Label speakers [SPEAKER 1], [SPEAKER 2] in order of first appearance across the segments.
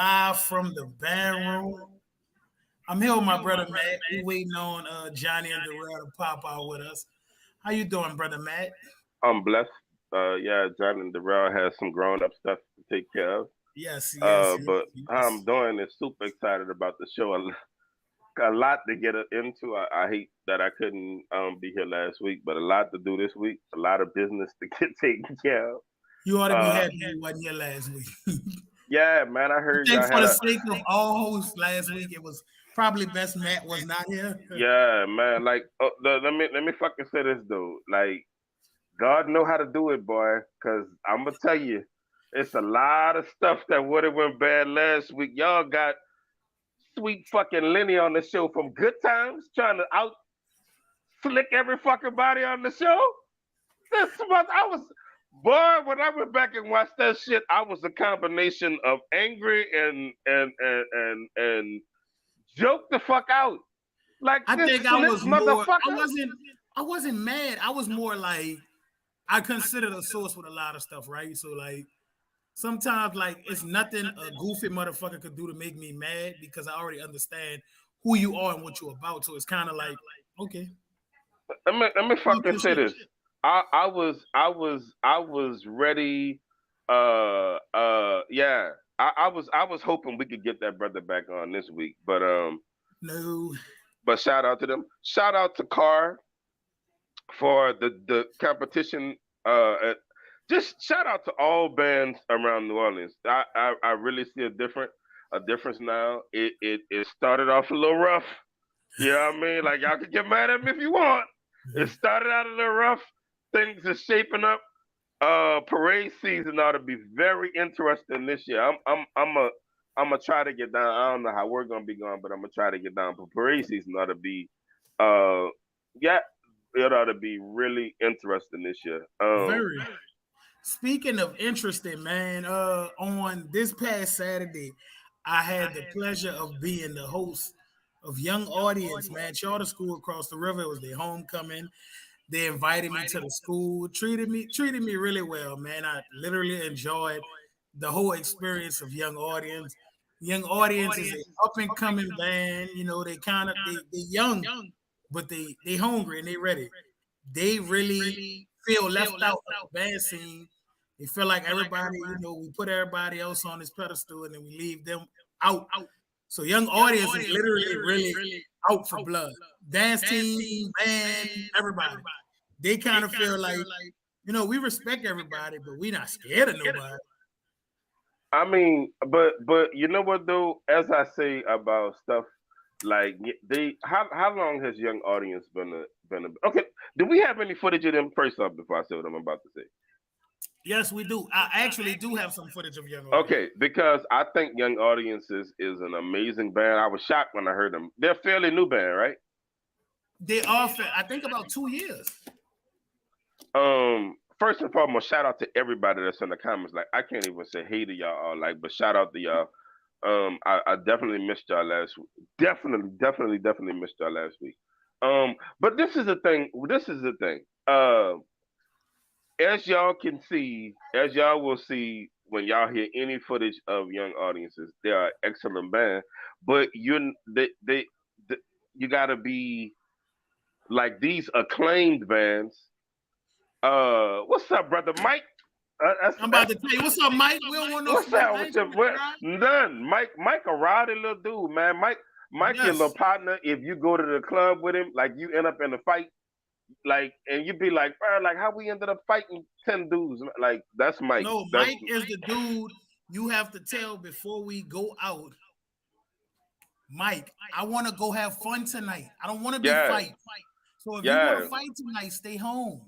[SPEAKER 1] live from the band room. I'm here with my brother Matt. We waiting on Johnny and Darrell to pop out with us. How you doing, brother Matt?
[SPEAKER 2] I'm blessed. Yeah, John and Darrell has some grown up stuff to take care of.
[SPEAKER 1] Yes, yes, yes,
[SPEAKER 2] But how I'm
[SPEAKER 1] yes.
[SPEAKER 2] doing is super excited about the show. A lot to get into. I hate that I couldn't be here last week, but a lot to do this week. A lot of business to get taken care of.
[SPEAKER 1] You ought to be
[SPEAKER 2] Uh,
[SPEAKER 1] happy you wasn't here last week.
[SPEAKER 2] yeah, man, I
[SPEAKER 1] I
[SPEAKER 2] heard
[SPEAKER 1] think
[SPEAKER 2] y'all
[SPEAKER 1] for
[SPEAKER 2] had
[SPEAKER 1] the
[SPEAKER 2] a.
[SPEAKER 1] sake of all hosts last week, it was probably best Matt was not here.
[SPEAKER 2] Yeah, man. Like, let me fucking say this though. Like, God know how to do it, boy. Cause I'm gonna tell you, it's a lot of stuff that would have went bad last week. Y'all got sweet fucking Lenny on the show from Good Times, trying to out slick every fucking body on the show. This month, I was boy when I went back and watched that shit. I was a combination of angry and joke the fuck out. Like
[SPEAKER 1] I
[SPEAKER 2] this
[SPEAKER 1] think I
[SPEAKER 2] slick
[SPEAKER 1] was more.
[SPEAKER 2] motherfucker.
[SPEAKER 1] I wasn't mad. I was more like I considered a source with a lot of stuff, right? So like sometimes like it's nothing a goofy motherfucker could do to make me mad because I already understand who you are and what you're about. So it's kind of like okay,
[SPEAKER 2] Let me
[SPEAKER 1] talk
[SPEAKER 2] fucking
[SPEAKER 1] your
[SPEAKER 2] say
[SPEAKER 1] shit.
[SPEAKER 2] this. I was ready. Yeah. I was hoping we could get that brother back on this week,
[SPEAKER 1] No,
[SPEAKER 2] but shout out to them. Shout out to Carr for the competition. Just shout out to all bands around New Orleans. I really see a difference now. It started off a little rough. You know what I mean? Like y'all can get mad at me if you want. It started out a little rough. Things are shaping up. Parade season ought to be very interesting this year. I'm gonna try to get down. I don't know how we're gonna be going, but I'm gonna try to get down. But parade season ought to be, uh, yeah, it ought to be really interesting this year.
[SPEAKER 1] very. Speaking of interesting, man, on this past Saturday, I had the pleasure of being the host of Young Audience, man. Charter school across the river. It was their homecoming. They invited me to the school, treated me really well, man. I literally enjoyed the whole experience of Young Audience. Young Audience is an up and coming band. You know, they young, but they hungry and they ready. They really feel left out of the band scene. They feel like everybody, we put everybody else on this pedestal and then we leave them out. So Young Audience is literally really out for blood. Dance team, band, everybody. They kind of feel like, we respect everybody, but we not scared of nobody.
[SPEAKER 2] I mean, but you know what though? As I say about stuff like how long has Young Audience okay? Do we have any footage of them first off before I say what I'm about to say?
[SPEAKER 1] Yes, we do. I actually do have some footage of Young Audience.
[SPEAKER 2] Okay, because I think Young Audiences is an amazing band. I was shocked when I heard them. They're a fairly new band, right?
[SPEAKER 1] They are, I think, about 2 years.
[SPEAKER 2] First and foremost, shout out to everybody that's in the comments. Like, I can't even say hey to y'all, all, like, but shout out to y'all. I definitely missed y'all last week. Definitely missed y'all last week. But this is the thing. As y'all can see, as y'all will see when y'all hear any footage of Young Audiences, they are excellent band. But you gotta be like these acclaimed bands. What's up, brother Mike?
[SPEAKER 1] I'm about to tell you, what's up, Mike? We don't want no
[SPEAKER 2] What's up with
[SPEAKER 1] smoke.
[SPEAKER 2] your none? Mike a rowdy little dude, man. Mike, your little partner. If you go to the club with him, like you end up in a fight, like, and you be like, bro, like how we ended up fighting 10 dudes. Like that's Mike.
[SPEAKER 1] No,
[SPEAKER 2] That's,
[SPEAKER 1] Mike is the dude you have to tell before we go out. Mike, I want to go have fun tonight. I don't want to be fight. So if you want to fight tonight, stay home.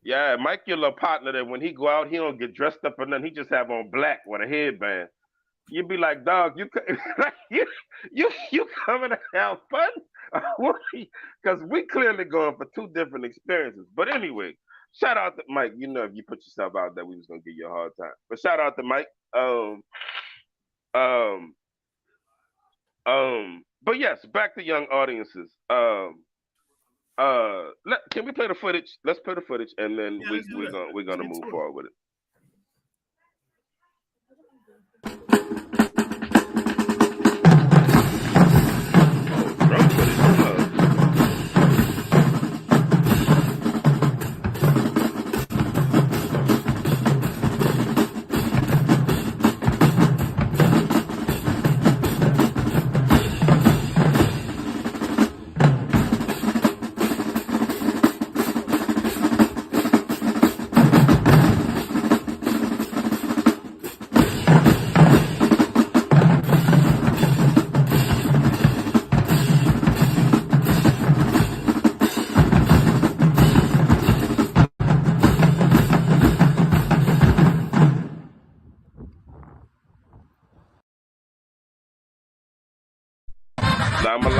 [SPEAKER 2] Yeah, Mike, your little partner that when he go out, he don't get dressed up or nothing. He just have on black with a headband. You'd be like, dog, you coming to have fun? Because we clearly going for two different experiences. But anyway, shout out to Mike. You know, if you put yourself out there, we was gonna give you a hard time. But shout out to Mike. Um, but yes, back to Young Audiences. Can we play the footage? Let's play the footage, and then we're gonna move forward with it. I'm a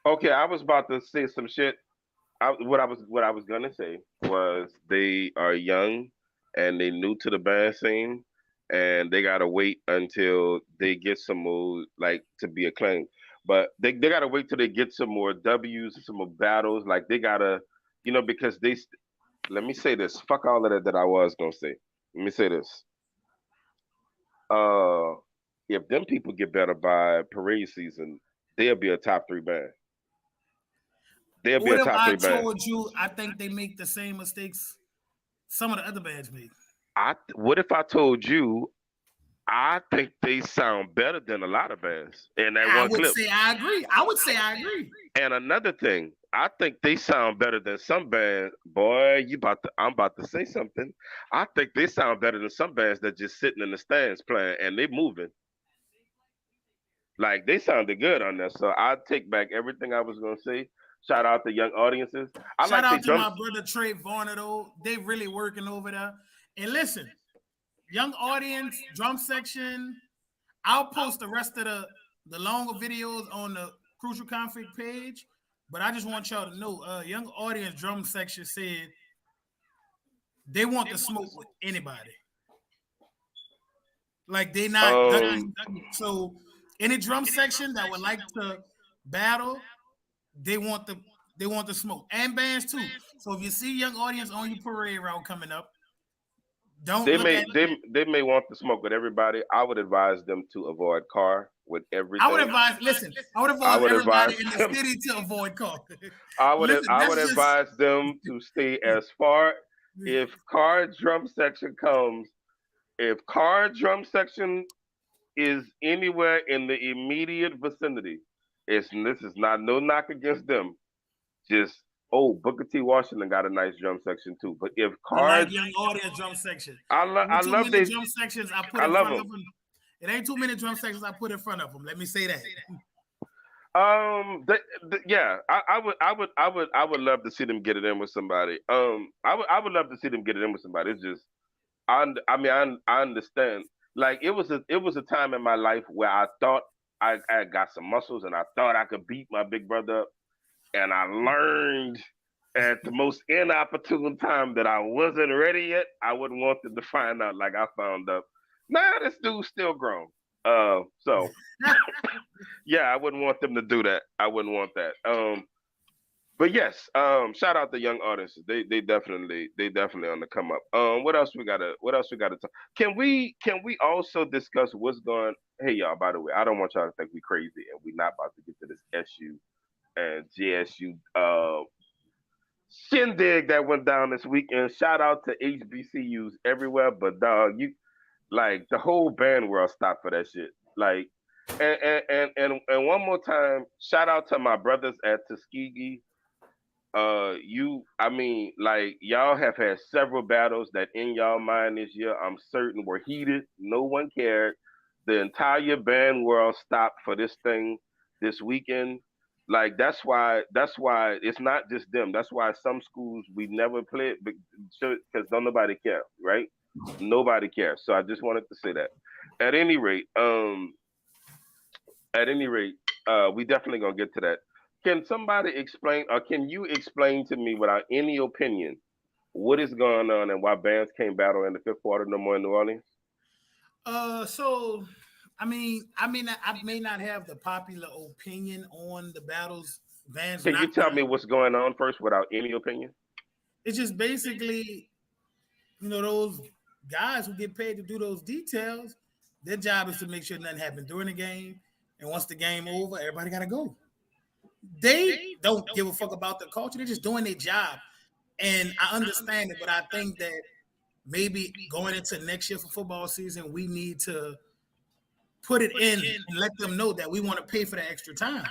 [SPEAKER 2] Okay, I was about to say some shit. What I was gonna say was they are young and they new to the band scene, and they gotta wait until they get some more like to be acclaimed. But they gotta wait till they get some more W's, some more battles. Like they gotta, because let me say this. Fuck all of that I was gonna say. Let me say this. Uh, if them people get better by parade season, they'll be a top three band. They'll be
[SPEAKER 1] What
[SPEAKER 2] a
[SPEAKER 1] if
[SPEAKER 2] top
[SPEAKER 1] I
[SPEAKER 2] three band.
[SPEAKER 1] told you I think they make the same mistakes some of the other bands make?
[SPEAKER 2] What if I told you I think they sound better than a lot of bands in that
[SPEAKER 1] I
[SPEAKER 2] one
[SPEAKER 1] would
[SPEAKER 2] clip?
[SPEAKER 1] say I agree. I would say I agree.
[SPEAKER 2] And another thing, I think they sound better than some bands. Boy, I'm about to say something. I think they sound better than some bands that just sitting in the stands playing and they moving. Like they sounded good on that. So I take back everything I was gonna say. Shout out to young audiences. I
[SPEAKER 1] Shout
[SPEAKER 2] like the
[SPEAKER 1] out to
[SPEAKER 2] drums.
[SPEAKER 1] my brother Trey Varner though. They really working over there. And listen, young audience, drum section. I'll post the rest of the longer videos on the Crucial Conflict page. But I just want y'all to know, young audience drum section said they want to smoke with anybody. Like they not
[SPEAKER 2] Um,
[SPEAKER 1] so any drum section that would like to battle, they want the smoke and bands too. So if you see young audience on your parade route coming up, don't
[SPEAKER 2] they
[SPEAKER 1] look
[SPEAKER 2] may
[SPEAKER 1] at.
[SPEAKER 2] they may want to smoke with everybody. I would advise them to avoid car with
[SPEAKER 1] I would
[SPEAKER 2] everything.
[SPEAKER 1] advise. Listen, I would
[SPEAKER 2] I
[SPEAKER 1] advise
[SPEAKER 2] would
[SPEAKER 1] everybody
[SPEAKER 2] advise
[SPEAKER 1] in the
[SPEAKER 2] them.
[SPEAKER 1] city to avoid car.
[SPEAKER 2] I would
[SPEAKER 1] Listen,
[SPEAKER 2] I would
[SPEAKER 1] that's just.
[SPEAKER 2] advise them to stay as far. If car drum section comes, if car drum section is anywhere in the immediate vicinity, this is not no knock against them. Just Booker T. Washington got a nice drum section too. But if
[SPEAKER 1] I like
[SPEAKER 2] cars,
[SPEAKER 1] young audience drum section.
[SPEAKER 2] I
[SPEAKER 1] Every too
[SPEAKER 2] love
[SPEAKER 1] many
[SPEAKER 2] this.
[SPEAKER 1] drum sections I put
[SPEAKER 2] I
[SPEAKER 1] in
[SPEAKER 2] love
[SPEAKER 1] front
[SPEAKER 2] them.
[SPEAKER 1] of them. It ain't too many drum sections I put in front of them. Let me say that.
[SPEAKER 2] Yeah, I would love to see them get it in with somebody. I would love to see them get it in with somebody. It's just, I mean, I understand. Like it was a time in my life where I thought I got some muscles and I thought I could beat my big brother up, and I learned at the most inopportune time that I wasn't ready yet. I wouldn't want them to find out like I found out. Nah, this dude's still grown. So yeah, I wouldn't want them to do that. I wouldn't want that. But yes, shout out to young artists. They definitely on the come up. What else we gotta talk? Can we also discuss what's going? Hey y'all, by the way, I don't want y'all to think we crazy and we not about to get to this SU and JSU shindig that went down this weekend. Shout out to HBCUs everywhere, but dog, you like the whole band world stopped for that shit. Like, and one more time, shout out to my brothers at Tuskegee. I mean, like y'all have had several battles that in y'all mind this year, I'm certain were heated. No one cared. The entire band world stopped for this thing this weekend. Like that's why it's not just them. That's why some schools we never played because don't nobody care, right? Nobody cares. So I just wanted to say that. At any rate, at any rate, we definitely gonna get to that. Can somebody explain, or can you explain to me, without any opinion, what is going on and why bands can't battle in the fifth quarter no more in New Orleans?
[SPEAKER 1] So I may not have the popular opinion on the battles bands
[SPEAKER 2] Can you
[SPEAKER 1] not
[SPEAKER 2] tell me
[SPEAKER 1] playing.
[SPEAKER 2] what's going on first, without any opinion?
[SPEAKER 1] It's just basically, those guys who get paid to do those details, their job is to make sure nothing happened during the game. And once the game over, everybody gotta go. They don't give a fuck about the culture. They're just doing their job. And I understand it, but I think that maybe going into next year for football season, we need to put it in and let them know that we want to pay for the extra time.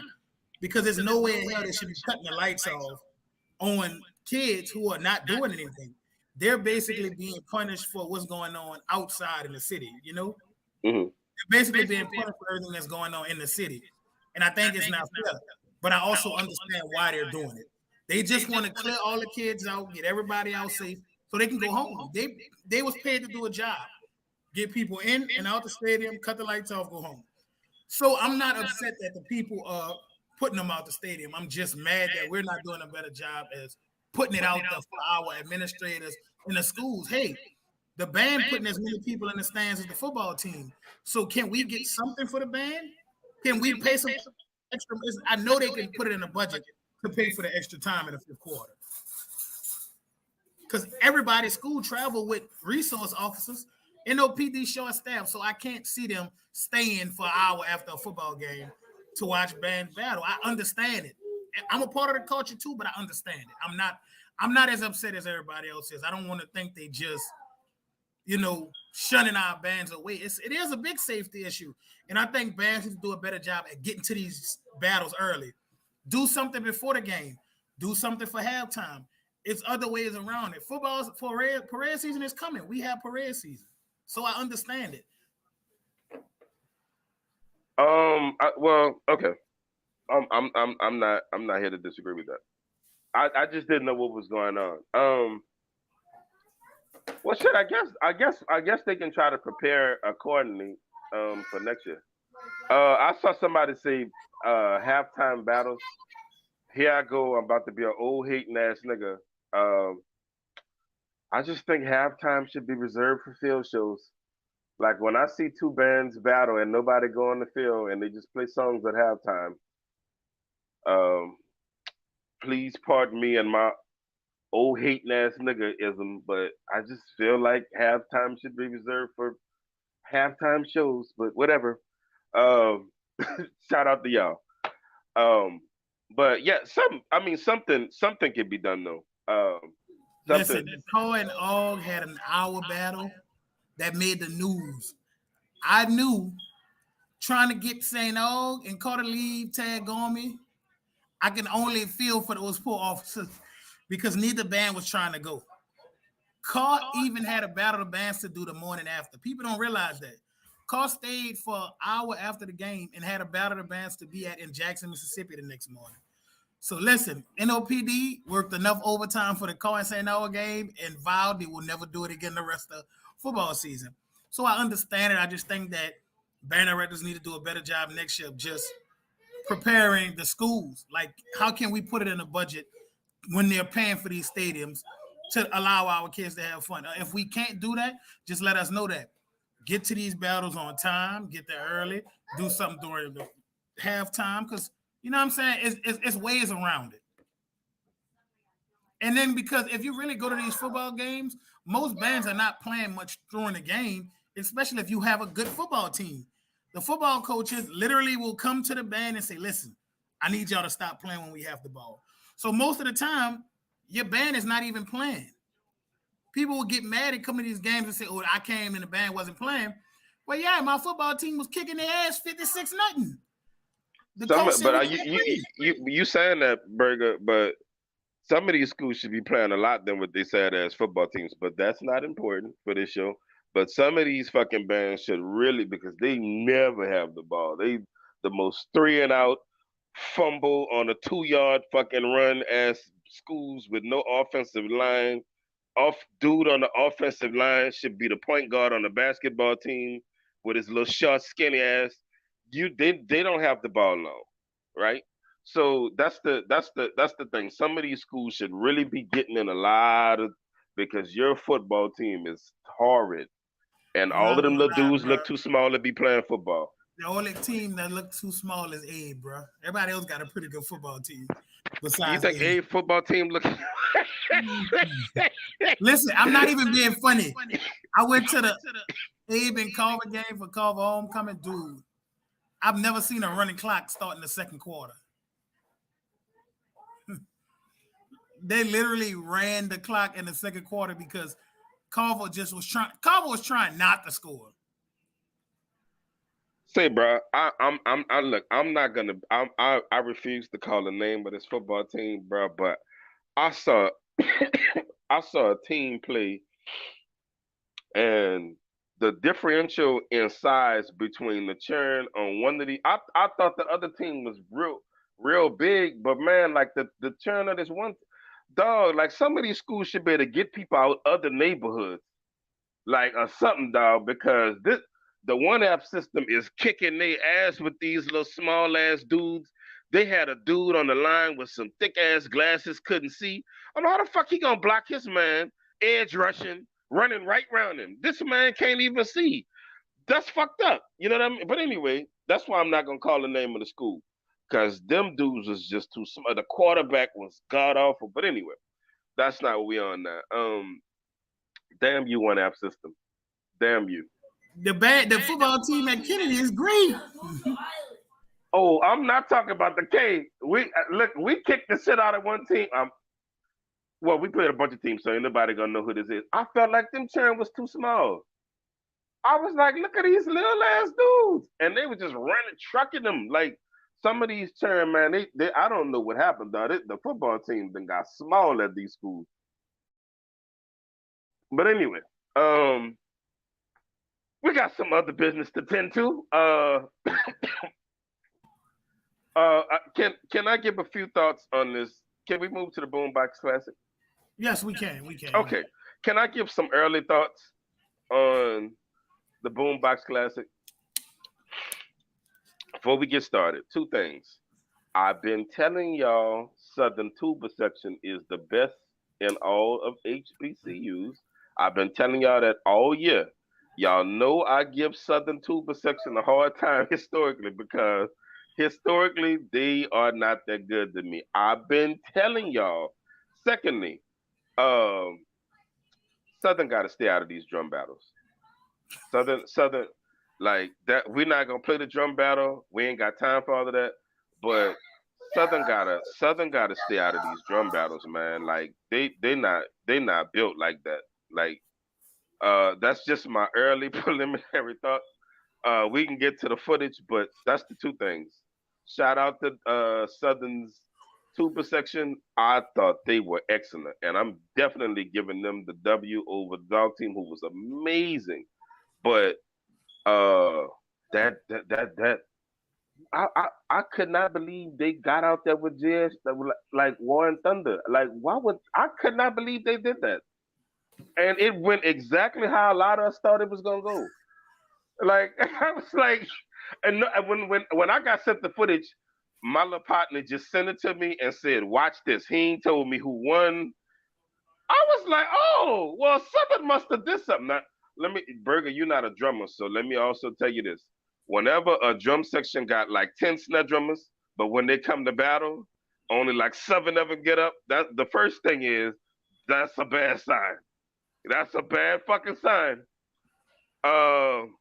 [SPEAKER 1] Because there's no way in hell they should be cutting the lights off on kids who are not doing anything. They're basically being punished for what's going on outside in the city,
[SPEAKER 2] Hmm.
[SPEAKER 1] They're basically being punished for everything that's going on in the city. And I think it's not fair. But I also understand why they're doing it. They just want to clear all the kids out, get everybody out safe so they can go home. They was paid to do a job. Get people in and out the stadium, cut the lights off, go home. So I'm not upset that the people are putting them out the stadium. I'm just mad that we're not doing a better job as putting it out there for our administrators in the schools. Hey, the band putting as many people in the stands as the football team. So can we get something for the band? Can we pay some extra? I know they can put it in the budget to pay for the extra time in the fifth quarter. Because everybody school travel with resource officers. NOPD short staff, so I can't see them staying for an hour after a football game to watch band battle. I understand it. I'm a part of the culture too, but I understand it. I'm not as upset as everybody else is. I don't want to think they just, shunning our bands away. It is a big safety issue. And I think bands need to do a better job at getting to these battles early. Do something before the game. Do something for halftime. It's other ways around it. Football's parade season is coming. We have parade season. So I understand it.
[SPEAKER 2] Well, okay. I'm not here to disagree with that. I just didn't know what was going on. Well, shit. I guess they can try to prepare accordingly. For next year. I saw somebody say halftime battles. Here I go. I'm about to be an old hating ass nigga. Um, I just think halftime should be reserved for field shows. Like when I see two bands battle and nobody go on the field and they just play songs at halftime. Um, please pardon me and my old hating ass niggaism, but I just feel like halftime should be reserved for halftime shows. But whatever. Um, shout out to y'all. Um, but yeah, something can be done though. Something.
[SPEAKER 1] Listen, the Toe and Og had an hour battle that made the news. I knew trying to get St. Og and Carter leave tag on me. I can only feel for those poor officers because neither band was trying to go. Carr even had a battle of bands to do the morning after. People don't realize that. Carr stayed for an hour after the game and had a battle of bands to be at in Jackson, Mississippi the next morning. So listen, NOPD worked enough overtime for the Carr and St. Og game and vowed they will never do it again the rest of football season. So I understand it. I just think that band directors need to do a better job next year of just preparing the schools. Like, how can we put it in a budget when they're paying for these stadiums to allow our kids to have fun? If we can't do that, just let us know that. Get to these battles on time, get there early, do something during the halftime, because you know what I'm saying? It's ways around it. And then because if you really go to these football games, most bands are not playing much during the game, especially if you have a good football team. The football coaches literally will come to the band and say, listen, I need y'all to stop playing when we have the ball. So most of the time, your band is not even playing. People will get mad and come to these games and say, oh, I came and the band wasn't playing. Well, yeah, my football team was kicking their ass 56-0. The
[SPEAKER 2] Some,
[SPEAKER 1] coach said
[SPEAKER 2] but
[SPEAKER 1] we
[SPEAKER 2] are
[SPEAKER 1] can't play.
[SPEAKER 2] you saying that, Burger? But Some of these schools should be playing a lot than what they said as football teams, but that's not important for this show. But some of these fucking bands should really, because they never have the ball. They the most three and out fumble on a 2 yard fucking run as schools with no offensive line. Off dude on the offensive line should be the point guard on the basketball team with his little short skinny ass. They don't have the ball long, right? So that's the thing. Some of these schools should really be getting in a lot of, because your football team is horrid, and
[SPEAKER 1] I'm
[SPEAKER 2] all
[SPEAKER 1] not
[SPEAKER 2] of them
[SPEAKER 1] gonna
[SPEAKER 2] little
[SPEAKER 1] lie,
[SPEAKER 2] dudes
[SPEAKER 1] bro.
[SPEAKER 2] look too small to be playing football.
[SPEAKER 1] The only team that looked too small is Abe, bro. Everybody else got a pretty good football team
[SPEAKER 2] You
[SPEAKER 1] besides
[SPEAKER 2] think
[SPEAKER 1] Abe.
[SPEAKER 2] a football team look?
[SPEAKER 1] Listen, I'm not even being funny. I went to the Abe and Carver game for Carver homecoming, dude. I've never seen a running clock start in the second quarter. They literally ran the clock in the second quarter because Carver just was trying. Carver was trying not to score.
[SPEAKER 2] Say, bro, I look. I'm not gonna. I refuse to call the name of this football team, bro. But I saw, I saw a team play, and the differential in size between the churn on one of the, I thought the other team was real big, but man, like the churn of this one dog, like some of these schools should be able to get people out other neighborhoods, like or something, dog, because this the one app system is kicking their ass with these little small ass dudes. They had a dude on the line with some thick ass glasses, couldn't see. I don't know how the fuck he gonna block his man, edge rushing, running right round him. This man can't even see. That's fucked up. You know what I mean? But anyway, that's why I'm not gonna call the name of the school. Cause them dudes was just too small. The quarterback was god awful. But anyway, that's not what we on now. Damn you, one app system. Damn you.
[SPEAKER 1] The football team at Kennedy is great.
[SPEAKER 2] Oh, I'm not talking about the K. We look, we kicked the shit out of one team. Well, we played a bunch of teams, so ain't nobody gonna know who this is. I felt like them churn was too small. I was like, look at these little ass dudes, and they were just running, trucking them. Like some of these churn, man, they I don't know what happened, though. The football team then got small at these schools. But anyway, um, we got some other business to tend to. Can I give a few thoughts on this? Can we move to the Boombox Classic?
[SPEAKER 1] Yes, we can. We can.
[SPEAKER 2] Okay. Can I give some early thoughts on the Boombox Classic before we get started? Two things. I've been telling y'all Southern Tuba section is the best in all of HBCUs. I've been telling y'all that all year. Y'all know I give Southern Tuba section a hard time historically because historically they are not that good to me. I've been telling y'all. Secondly, um, Southern got to stay out of these drum battles. Southern, like that. We're not gonna play the drum battle. We ain't got time for all of that. But Southern gotta stay out of these drum battles, man. Like they not built like that. Like that's just my early preliminary thought. We can get to the footage, but that's the two things. Shout out to Southern's tuba section. I thought they were excellent, and I'm definitely giving them the W over the dog team, who was amazing. But uh, that I could not believe they got out there with JS that were like War and Thunder. Like, why would I could not believe they did that, and it went exactly how a lot of us thought it was gonna go. Like I was like, and when I got sent the footage, my little partner just sent it to me and said, "Watch this." He ain't told me who won. I was like, "Oh, well, something must have did something." Now, let me, Burger, you're not a drummer, so let me also tell you this: whenever a drum section got like 10 snare drummers, but when they come to battle, only like 7 of them get up. That the first thing is that's a bad sign. That's a bad fucking sign. Um,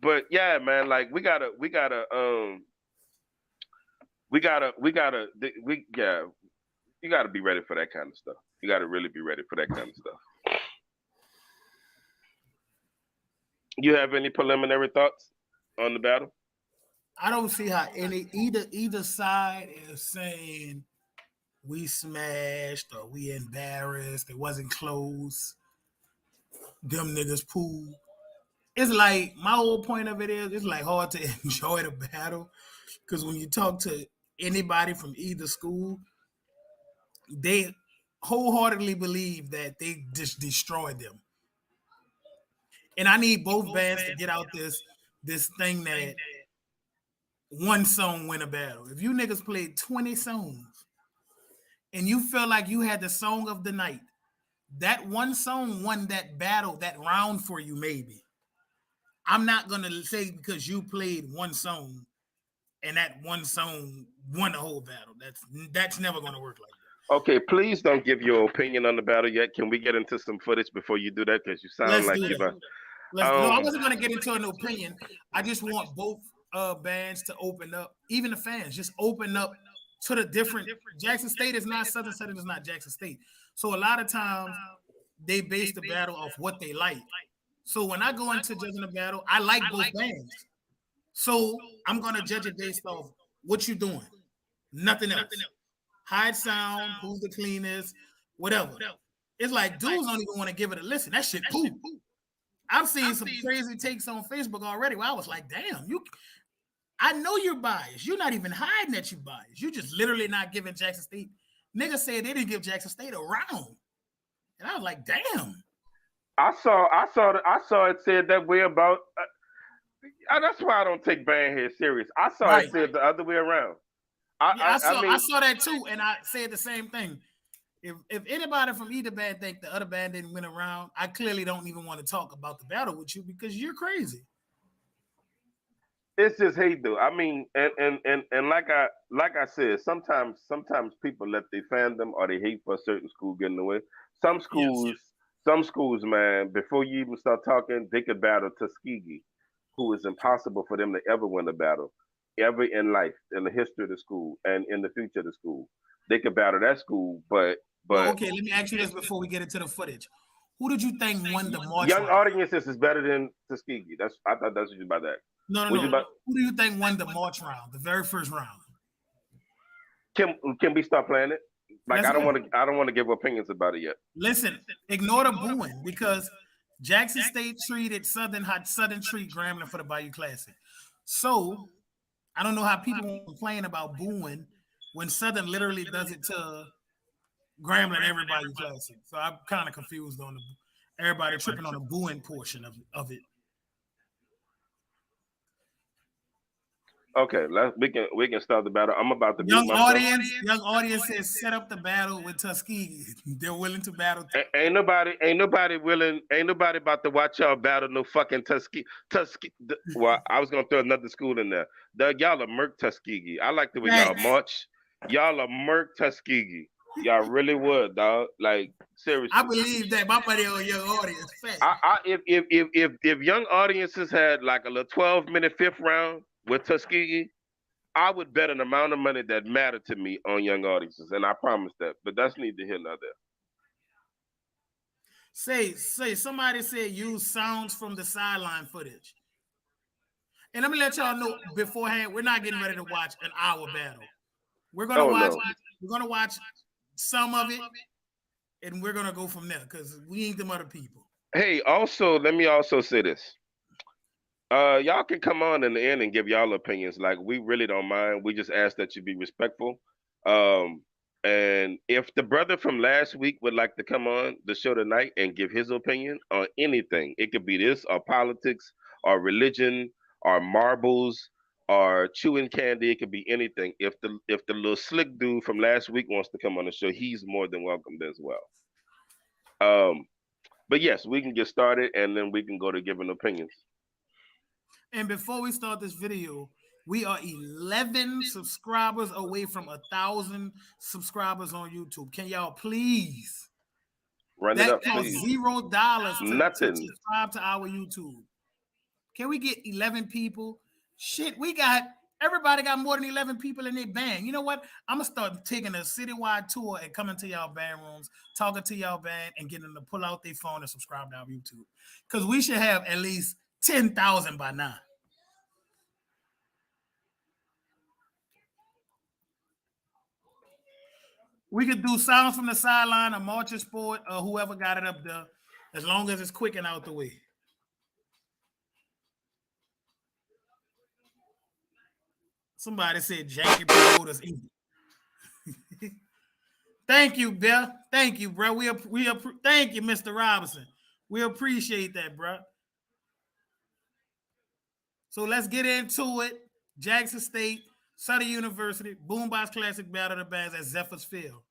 [SPEAKER 2] but yeah, man, like yeah, you gotta be ready for that kind of stuff. You gotta really be ready for that kind of stuff. You have any preliminary thoughts on the battle?
[SPEAKER 1] I don't see how either side is saying we smashed or we embarrassed, it wasn't close, them niggas pool. It's like my whole point of it is it's like hard to enjoy the battle because when you talk to anybody from either school, they wholeheartedly believe that they just destroyed them. And I need both bands to get out this thing that one song win a battle. If you niggas played 20 songs and you feel like you had the song of the night, that one song won that battle, that round for you, maybe. I'm not gonna say because you played one song and that one song won the whole battle. That's never gonna work like that.
[SPEAKER 2] Okay, please don't give your opinion on the battle yet. Can we get into some footage before you do that? Because you sound
[SPEAKER 1] Let's
[SPEAKER 2] like
[SPEAKER 1] do
[SPEAKER 2] you're
[SPEAKER 1] that.
[SPEAKER 2] about.
[SPEAKER 1] No, I
[SPEAKER 2] Um,
[SPEAKER 1] wasn't gonna get into an opinion. I just want both bands to open up, even the fans, just open up to the different. Jackson State is not Southern Southern is not Jackson State. So a lot of times they base the battle off what they like. So when I go into judging a battle, I like both bands. So I'm gonna judge it based off what you're doing, nothing else. Hide sound, who's the cleanest, whatever. It's like dudes don't even want to give it a listen. That shit poop. I've seen some crazy takes on Facebook already where I was like, damn, I know you're biased. You're not even hiding that you're biased. You just literally not giving Jackson State. Niggas said they didn't give Jackson State a round. And I was like, damn.
[SPEAKER 2] I saw it said that way about. That's why I don't take band head serious. I saw it
[SPEAKER 1] Right.
[SPEAKER 2] said the other way around.
[SPEAKER 1] Yeah,
[SPEAKER 2] I
[SPEAKER 1] I
[SPEAKER 2] mean,
[SPEAKER 1] saw that too, and I said the same thing. If anybody from either band think the other band didn't win a round, I clearly don't even want to talk about the battle with you because you're crazy.
[SPEAKER 2] it's just hate though. I mean, and like I said, sometimes people let their fandom or they hate for a certain school get in the way. Some
[SPEAKER 1] Yes.
[SPEAKER 2] schools, some schools, man, before you even start talking, they could battle Tuskegee, who is impossible for them to ever win a battle, ever in life, in the history of the school, and in the future of the school. They could battle that school, but
[SPEAKER 1] Well,
[SPEAKER 2] but
[SPEAKER 1] okay, let me ask you this before we get into the footage. Who did you think won the March
[SPEAKER 2] young
[SPEAKER 1] round?
[SPEAKER 2] audiences is better than Tuskegee. I thought that's what you about that.
[SPEAKER 1] No, no,
[SPEAKER 2] Was you
[SPEAKER 1] no.
[SPEAKER 2] about
[SPEAKER 1] Who do you think won the March round, the very first round?
[SPEAKER 2] can we start playing it? Like
[SPEAKER 1] Let's go.
[SPEAKER 2] I don't want to give opinions about it yet.
[SPEAKER 1] Listen, ignore the booing because Jackson State treated Southern hot Southern treat Grambling for the Bayou Classic. So I don't know how people want to complain about booing when Southern literally does it to Grambling every Bayou Classic. So I'm kind of confused on the everybody tripping on the booing portion of it.
[SPEAKER 2] Okay, we can start the battle. I'm about to mute
[SPEAKER 1] Young
[SPEAKER 2] myself.
[SPEAKER 1] audience, young audience says set up the battle with Tuskegee. They're willing to battle.
[SPEAKER 2] Ain't nobody about to watch y'all battle no fucking Tuskegee. Well, I was gonna throw another school in there. Doug, y'all are Merc Tuskegee. I like the way y'all
[SPEAKER 1] Thanks.
[SPEAKER 2] march. Y'all are Merc Tuskegee. Y'all really would, dog. Like
[SPEAKER 1] I
[SPEAKER 2] seriously.
[SPEAKER 1] believe that my buddy on young audience. Fact.
[SPEAKER 2] If young audiences had like a little 12-minute fifth round with Tuskegee, I would bet an amount of money that mattered to me on young audiences, and I promise that. But that's neither here nor there.
[SPEAKER 1] Say somebody said use sounds from the sideline footage. And let me let y'all know beforehand, we're not getting ready to watch an hour battle. We're gonna
[SPEAKER 2] Oh
[SPEAKER 1] watch
[SPEAKER 2] no.
[SPEAKER 1] we're gonna watch some of it and we're gonna go from there because we ain't them other people.
[SPEAKER 2] Hey, also, let me also say this. Y'all can come on in the end and give y'all opinions. Like we really don't mind. We just ask that you be respectful. Um, and if the brother from last week would like to come on the show tonight and give his opinion on anything, it could be this or politics or religion or marbles or chewing candy. It could be anything. If the little slick dude from last week wants to come on the show, he's more than welcome as well. Um, but yes, we can get started and then we can go to giving opinions.
[SPEAKER 1] And before we start this video, we are 11 subscribers away from 1,000 subscribers on YouTube. Can y'all please?
[SPEAKER 2] Run it
[SPEAKER 1] That
[SPEAKER 2] up,
[SPEAKER 1] costs
[SPEAKER 2] please.
[SPEAKER 1] $0 to
[SPEAKER 2] Nothing.
[SPEAKER 1] subscribe to our YouTube. Can we get 11 people? Shit, everybody got more than 11 people in their band. You know what? I'm gonna start taking a citywide tour and coming to y'all band rooms, talking to y'all band, and getting them to pull out their phone and subscribe to our YouTube. Because we should have at least 10,000 by now. We could do sounds from the sideline or marching sport or whoever got it up there, as long as it's quick and out the way. Somebody said janky promoters. Thank you, Bill. Thank you, bro. Thank you, Mr. Robinson. We appreciate that, bro. So let's get into it. Jackson State, Sutter University, Boombox Classic Battle of the Bands at Zephyrs Field.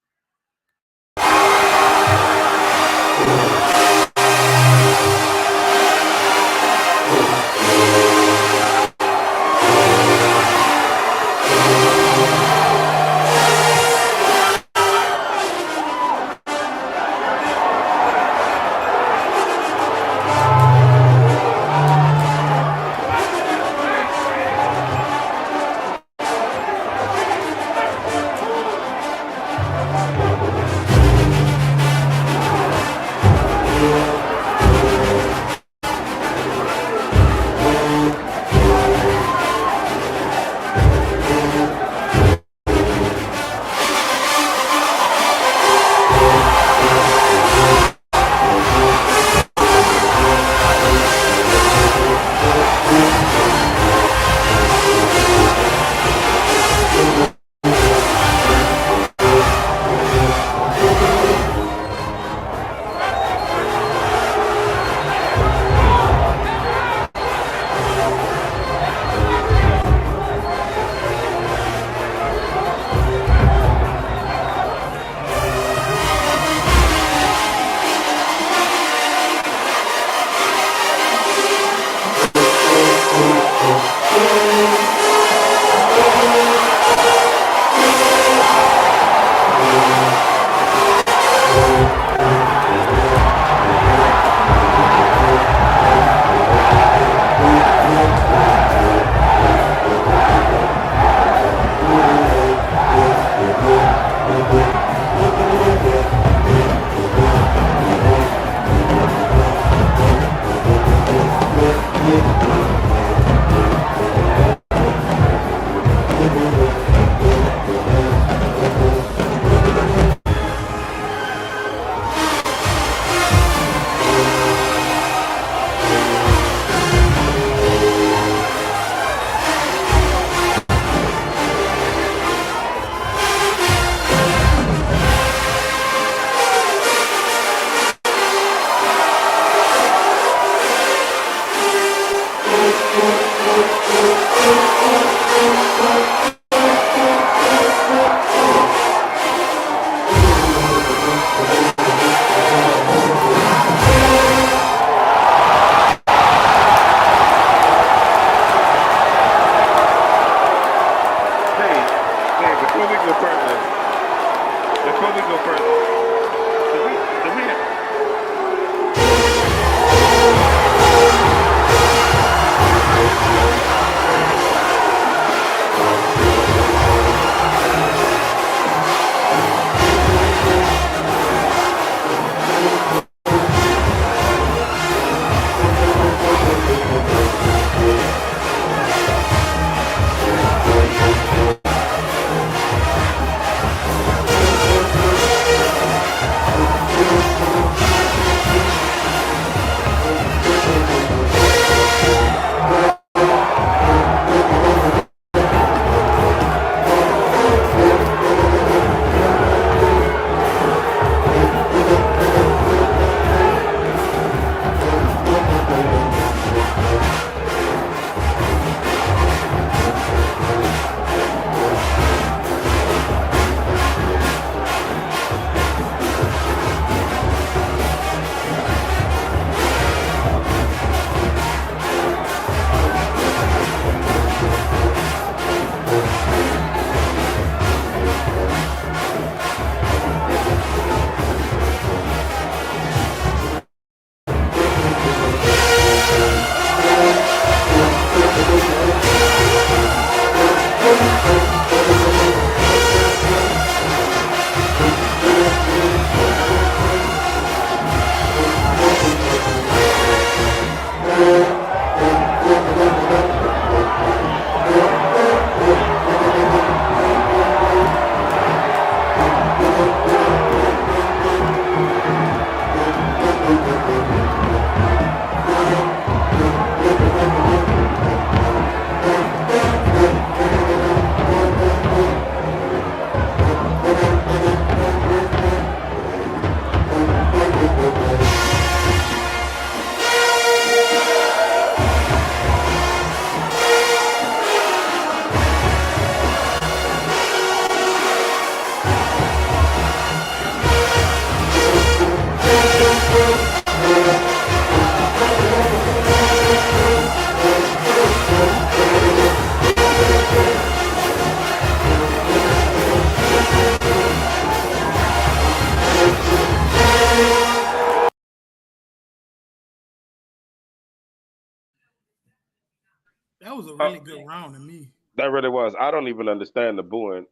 [SPEAKER 1] That was a
[SPEAKER 2] Uh,
[SPEAKER 1] really good round to me.
[SPEAKER 2] that really was. I don't even understand the booing.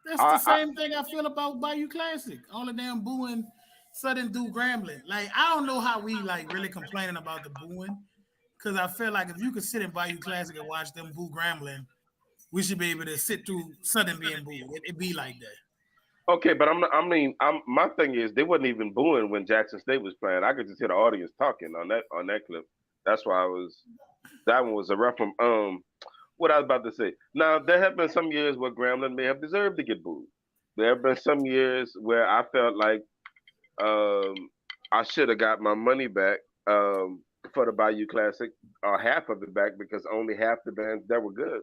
[SPEAKER 1] That's the
[SPEAKER 2] I
[SPEAKER 1] same thing I feel about Bayou Classic. All the damn booing Southern Duke Grambling. Like I don't know how we like really complaining about the booing. Cause I feel like if you could sit in Bayou Classic and watch them boo Grambling, we should be able to sit through Southern being booed. It be like that.
[SPEAKER 2] okay, but I'm not, I mean, my thing is they wasn't even booing when Jackson State was playing. I could just hear the audience talking on that clip. That's why I was that one was a rough one. What I was about to say. Now there have been some years where Grambling may have deserved to get booed. There have been some years where I felt like um, I should have got my money back for the Bayou Classic, or half of it back, because only half the bands that were good,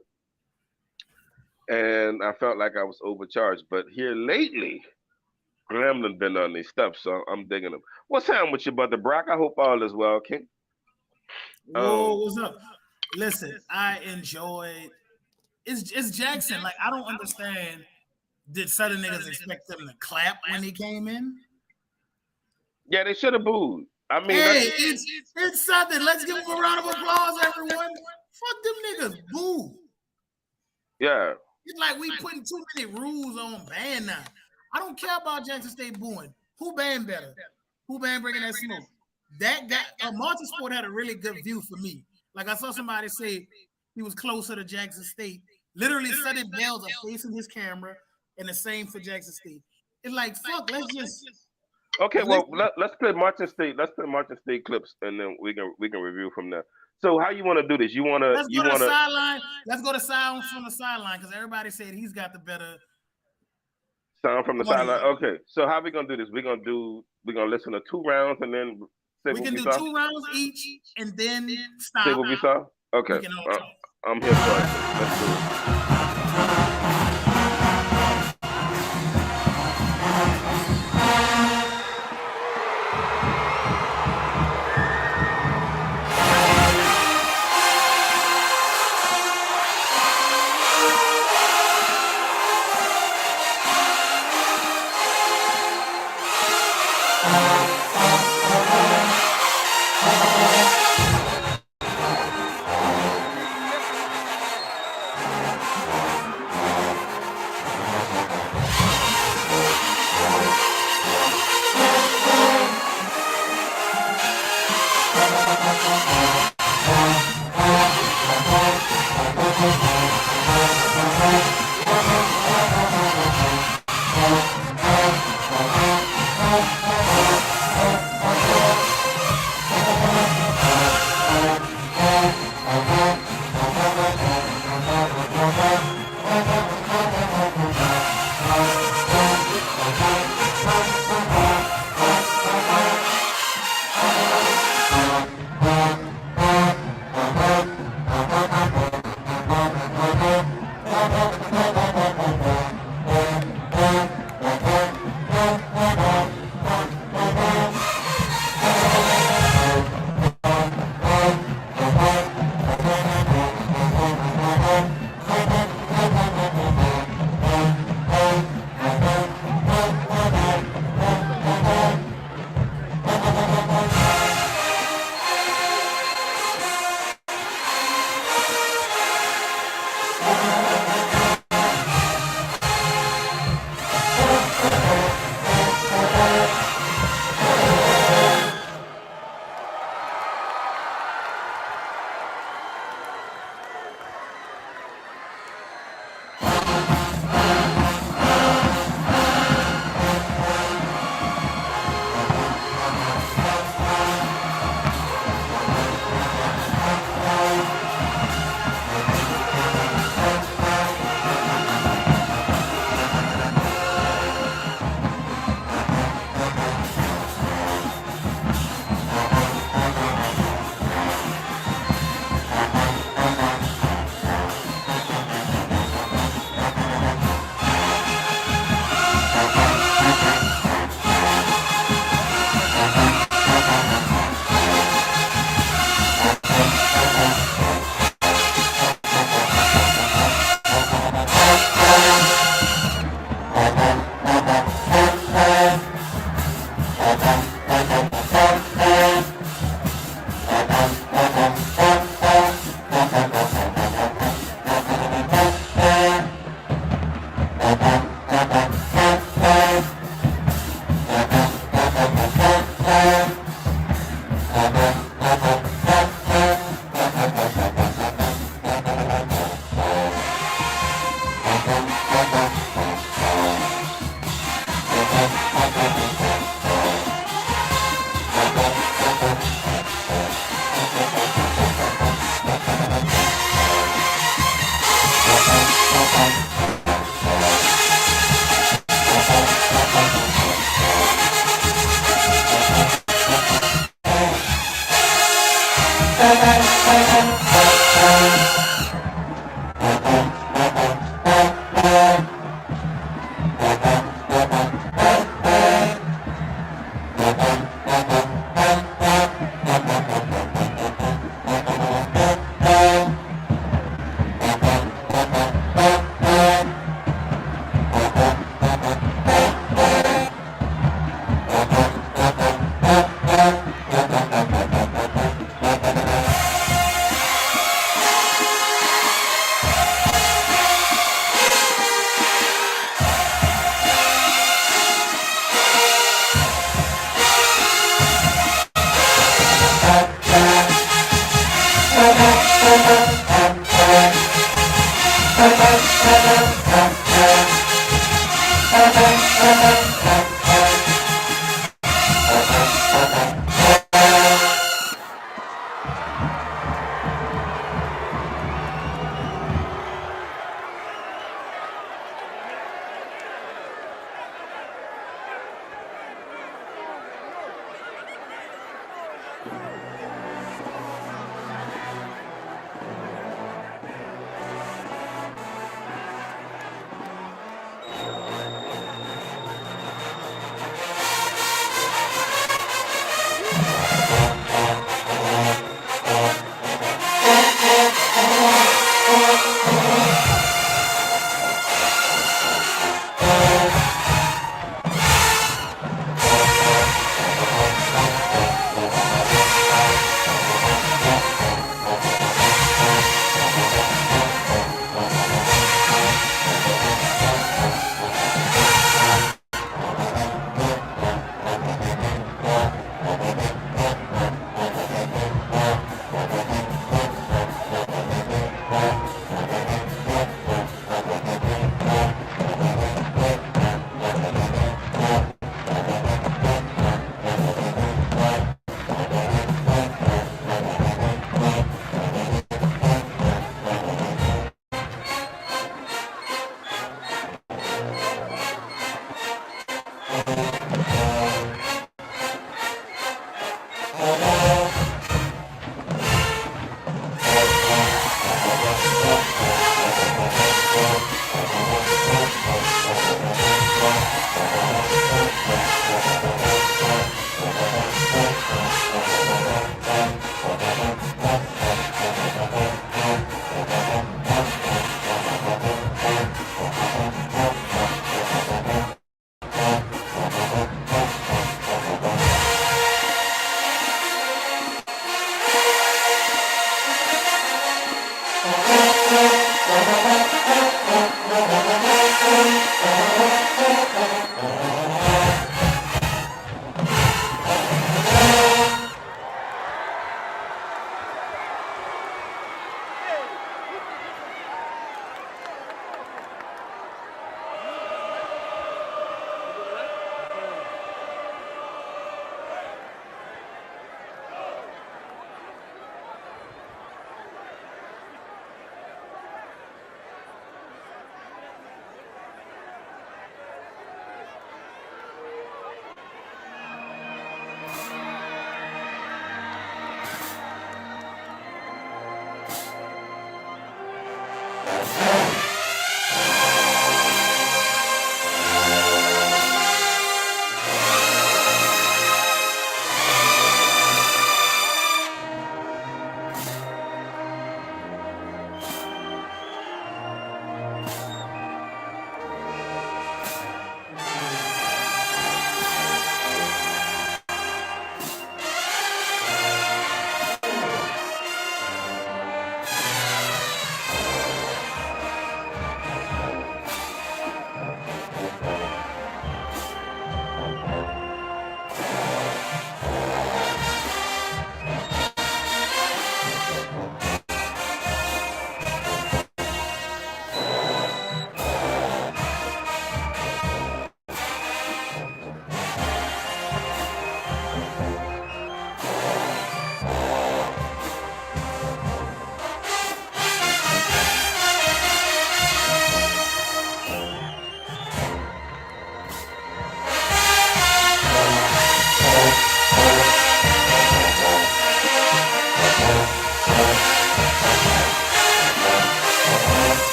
[SPEAKER 2] and I felt like I was overcharged. But here lately, Grambling been on these stuff, so I'm digging them. What's happening with your brother Brock? I hope all is well, King.
[SPEAKER 1] Whoa, what's up? Listen, I enjoyed it's Jackson. Like I don't understand. Did Southern niggas expect them to clap when he came in?
[SPEAKER 2] Yeah, they should have booed. I mean,
[SPEAKER 1] Hey, it's Southern. Let's give him a round of applause, everyone. Fuck them niggas. Boo.
[SPEAKER 2] yeah.
[SPEAKER 1] It's like we putting too many rules on band now. I don't care about Jackson State booing. Who band better? Who band bringing that smoke? That guy, Multisport had a really good view for me. Like I saw somebody say he was closer to Jackson State. Literally, Southern bells are facing his camera, and the same for Jackson State. It's like fuck. Let's just
[SPEAKER 2] Okay, well
[SPEAKER 1] listen.
[SPEAKER 2] let's play Martin State. Let's play Martin State clips, and then we can review from there. So how you want to do this?
[SPEAKER 1] Let's
[SPEAKER 2] You
[SPEAKER 1] go to the
[SPEAKER 2] wanna
[SPEAKER 1] sideline. Let's go to sounds from the sideline because everybody said he's got the better
[SPEAKER 2] sound from the sideline.
[SPEAKER 1] audio.
[SPEAKER 2] Okay, so how we gonna do this? We're gonna listen to 2 rounds and then say
[SPEAKER 1] We
[SPEAKER 2] what
[SPEAKER 1] can
[SPEAKER 2] we
[SPEAKER 1] do
[SPEAKER 2] saw.
[SPEAKER 1] 2 rounds each and then
[SPEAKER 2] Say
[SPEAKER 1] stop.
[SPEAKER 2] what we saw.
[SPEAKER 1] We
[SPEAKER 2] Okay,
[SPEAKER 1] can all talk.
[SPEAKER 2] I'm here for it. Let's do it.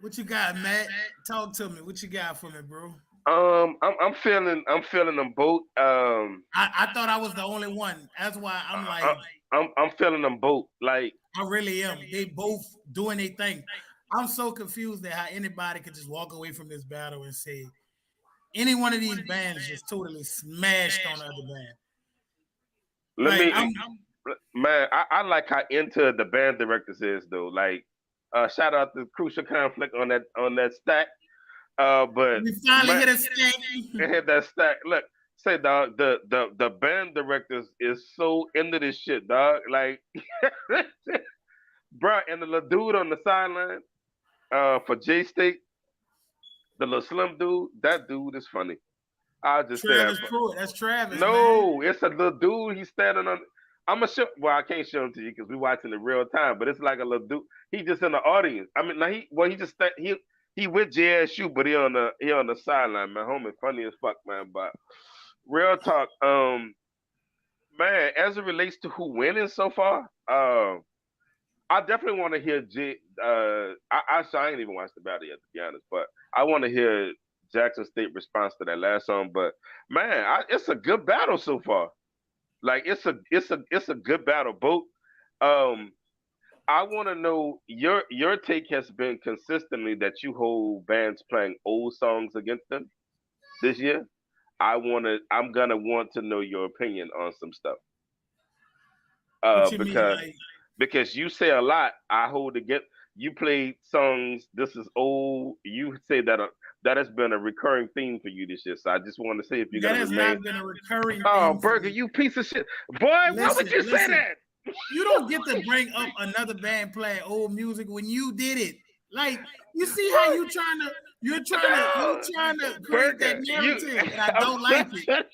[SPEAKER 1] What you got, Matt? Talk to me. What you got for me, bro?
[SPEAKER 2] I'm feeling them both.
[SPEAKER 1] I thought I was the only one. That's why I'm
[SPEAKER 2] I,
[SPEAKER 1] like,
[SPEAKER 2] I'm feeling them both. Like,
[SPEAKER 1] I really am. They both doing their thing. I'm so confused at how anybody could just walk away from this battle and say any one of these bands just totally smashed on the other band.
[SPEAKER 2] let
[SPEAKER 1] Like
[SPEAKER 2] me, man, I like how into the band directors is though. Like, shout out to Crucial Conflict on that stack. But
[SPEAKER 1] we finally
[SPEAKER 2] man,
[SPEAKER 1] hit a stack.
[SPEAKER 2] and hit that stack. Look, say dog, the band directors is so into this shit, dog. Like, bro, and the little dude on the sideline, for J State, the little slim dude, that dude is funny. I'll just say that.
[SPEAKER 1] Travis Pruitt. That's Travis, man.
[SPEAKER 2] No, it's a little dude. He's standing on. I'm gonna show. Well, I can't show him to you because we're watching in real time. But it's like a little dude. He just in the audience. I mean, now he just he with JSU, but he on the sideline. Man, homie, funny as fuck, man. But real talk, man. As it relates to who winning so far, I definitely want to hear I ain't even watched the battle yet, to be honest. But I want to hear Jackson State response to that last song. But man, it's a good battle so far. Like it's a good battle. Both. Um, I want to know your take has been consistently that you hold bands playing old songs against them this year. I'm gonna want to know your opinion on some stuff.
[SPEAKER 1] What you mean,
[SPEAKER 2] Because
[SPEAKER 1] like?
[SPEAKER 2] you say a lot. I hold against you played songs. This is old. You say that that has been a recurring theme for you this year. So I just want to say if you're
[SPEAKER 1] That
[SPEAKER 2] gonna
[SPEAKER 1] has
[SPEAKER 2] remain.
[SPEAKER 1] not been a recurring
[SPEAKER 2] Oh,
[SPEAKER 1] theme for
[SPEAKER 2] Burger,
[SPEAKER 1] me.
[SPEAKER 2] you piece of shit, boy! Why would
[SPEAKER 1] Listen,
[SPEAKER 2] you say
[SPEAKER 1] listen.
[SPEAKER 2] that?
[SPEAKER 1] You don't get to bring up another band playing old music when you did it. Like you see how
[SPEAKER 2] What?
[SPEAKER 1] you're
[SPEAKER 2] No,
[SPEAKER 1] trying to create that
[SPEAKER 2] Burger, you.
[SPEAKER 1] narrative, and I
[SPEAKER 2] I'm
[SPEAKER 1] don't like
[SPEAKER 2] not.
[SPEAKER 1] it.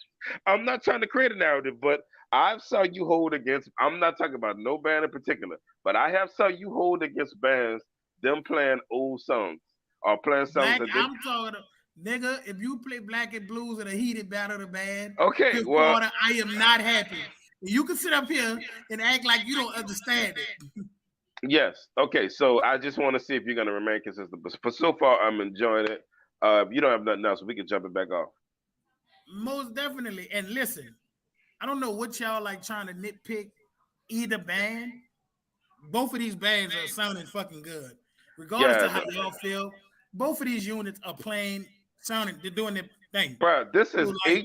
[SPEAKER 2] I'm not trying to create a narrative, but I've saw you hold against. I'm not talking about no band in particular, but I have saw you hold against bands them playing old songs or playing songs
[SPEAKER 1] Black,
[SPEAKER 2] that they.
[SPEAKER 1] I'm talking, nigga. If you play Black and Blues in a heated battle of the band,
[SPEAKER 2] Okay,
[SPEAKER 1] fifth
[SPEAKER 2] well,
[SPEAKER 1] quarter, I am not happy. You can sit up here and act like you don't understand it.
[SPEAKER 2] yes. Okay, so I just want to see if you're gonna remain consistent. But for so far, I'm enjoying it. If you don't have nothing else, we can jump it back off.
[SPEAKER 1] Most definitely. And listen, I don't know what y'all like trying to nitpick either band. Both of these bands are sounding fucking good. Regardless
[SPEAKER 2] Yeah,
[SPEAKER 1] of how y'all feel, both of these units are playing, sounding, they're doing their thing.
[SPEAKER 2] bro,
[SPEAKER 1] So like,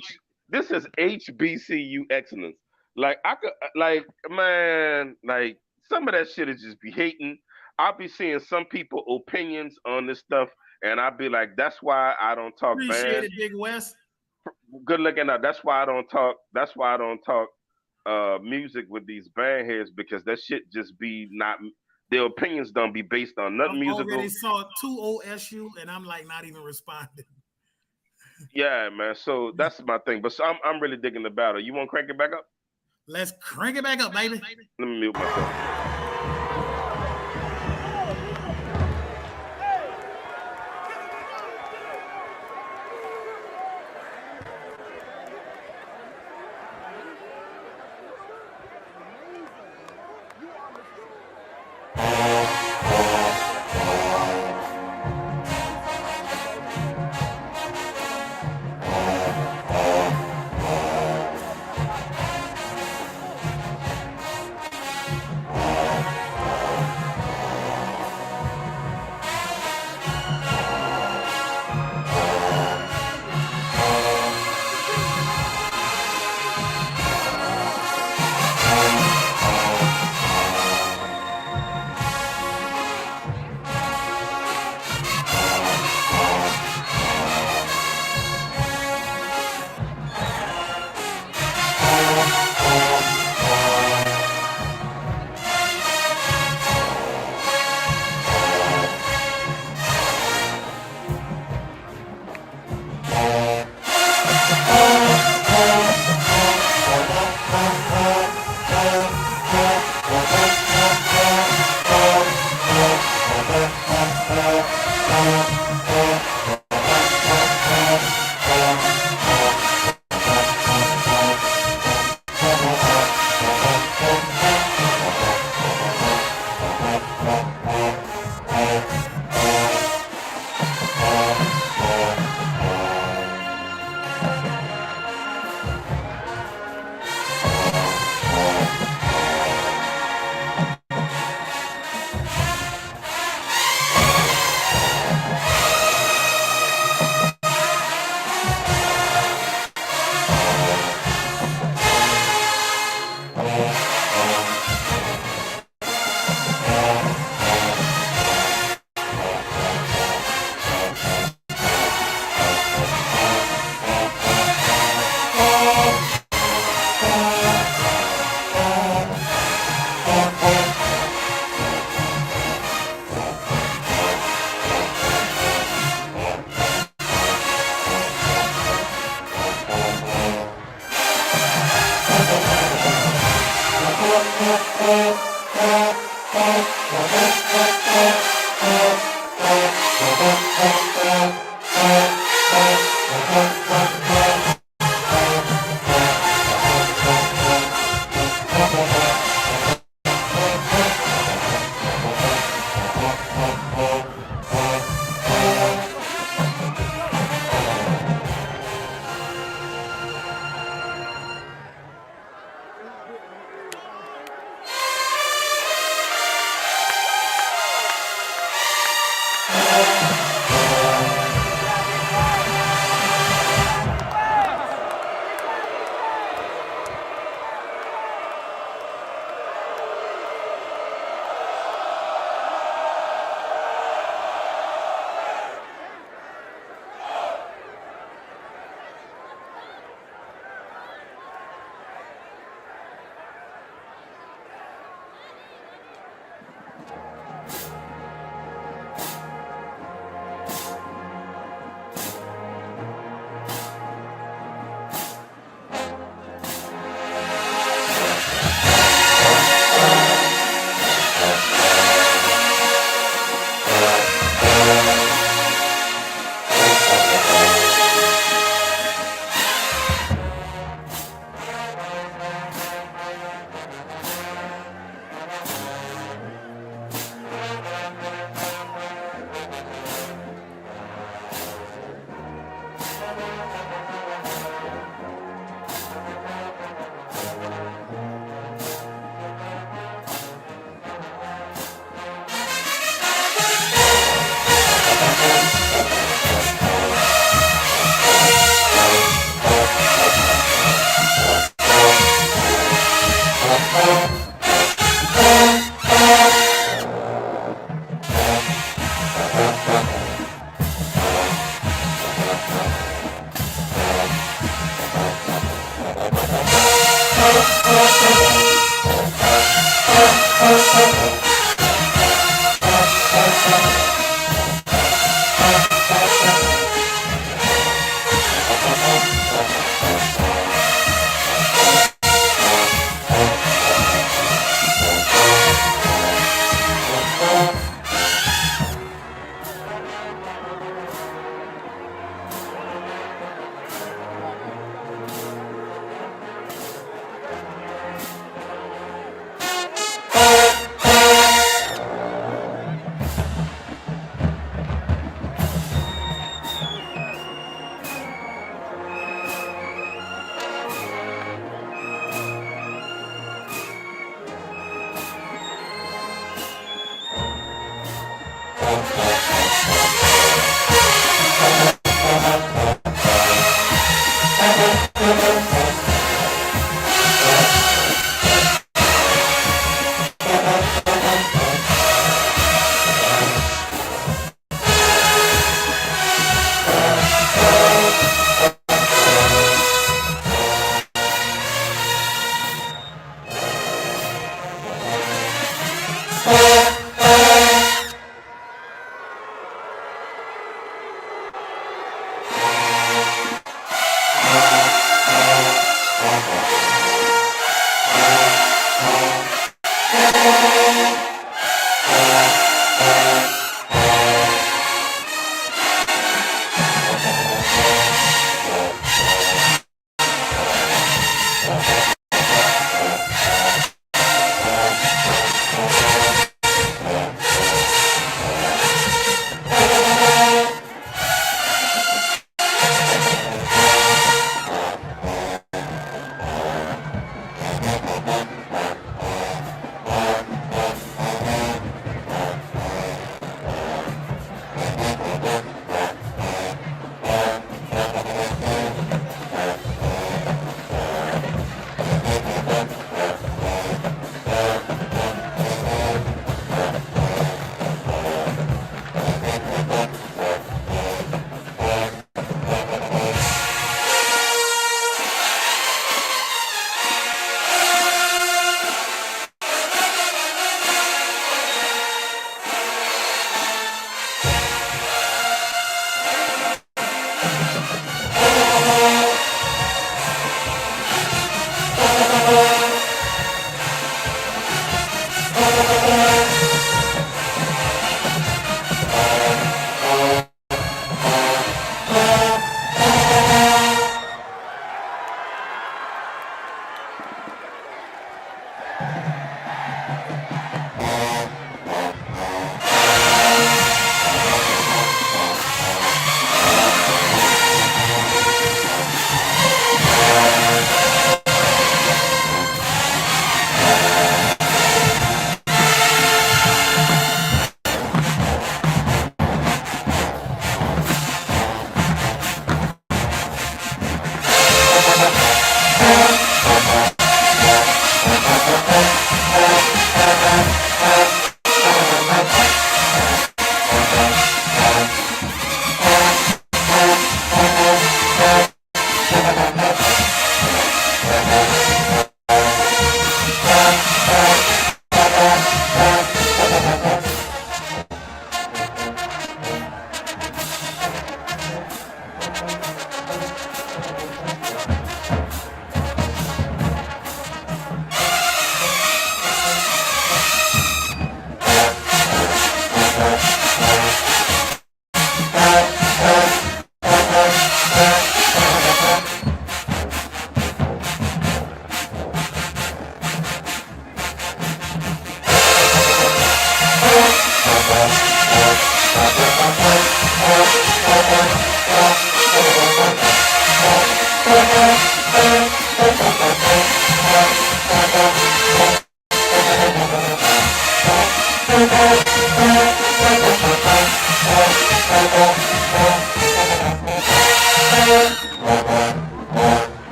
[SPEAKER 2] this is HBCU excellence. Like I could like man, like some of that shit is just be hating. I'll be seeing some people opinions on this stuff, and I'll be like, that's why I don't talk
[SPEAKER 1] appreciate
[SPEAKER 2] band.
[SPEAKER 1] it, Big West.
[SPEAKER 2] Good looking out. That's why I don't talk. That's why I don't talk music with these band heads because that shit just be not. Their opinions don't be based on
[SPEAKER 1] I've
[SPEAKER 2] nothing
[SPEAKER 1] already
[SPEAKER 2] musical.
[SPEAKER 1] saw two OSU and I'm like not even responding.
[SPEAKER 2] Yeah, man. So that's my thing. But so I'm really digging the battle. You want to crank it back up?
[SPEAKER 1] Let's crank it back up, baby.
[SPEAKER 2] Let me mute myself.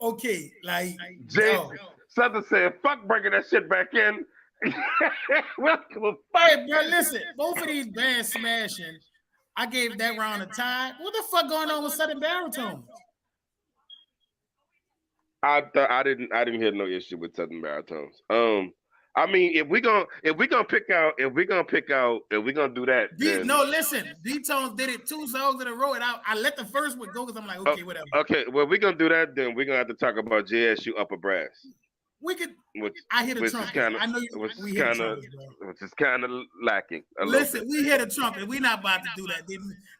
[SPEAKER 1] Okay, like
[SPEAKER 2] Jay,
[SPEAKER 1] yo,
[SPEAKER 2] Southern said, "Fuck bringing that shit back in." Welcome, fuck.
[SPEAKER 1] hey, bro, listen, both of these bands smashing. I gave that round a tie. What the fuck going on with Southern Baritones?
[SPEAKER 2] I didn't hear no issue with Southern baritones. I mean, if we gonna do that, then
[SPEAKER 1] No, listen, D-Tones did it 2 songs in a row, and I let the first one go because I'm like,
[SPEAKER 2] oh,
[SPEAKER 1] okay, whatever.
[SPEAKER 2] okay. Well, we gonna do that, then we're gonna have to talk about JSU upper brass,
[SPEAKER 1] We could.
[SPEAKER 2] which
[SPEAKER 1] I hear the
[SPEAKER 2] which is
[SPEAKER 1] trumpets.
[SPEAKER 2] kind of
[SPEAKER 1] I know
[SPEAKER 2] which is
[SPEAKER 1] we hear the
[SPEAKER 2] kind of
[SPEAKER 1] trumpets, bro.
[SPEAKER 2] which is kind of lacking a little
[SPEAKER 1] Listen,
[SPEAKER 2] bit.
[SPEAKER 1] we hear the trumpet. We not about to do that.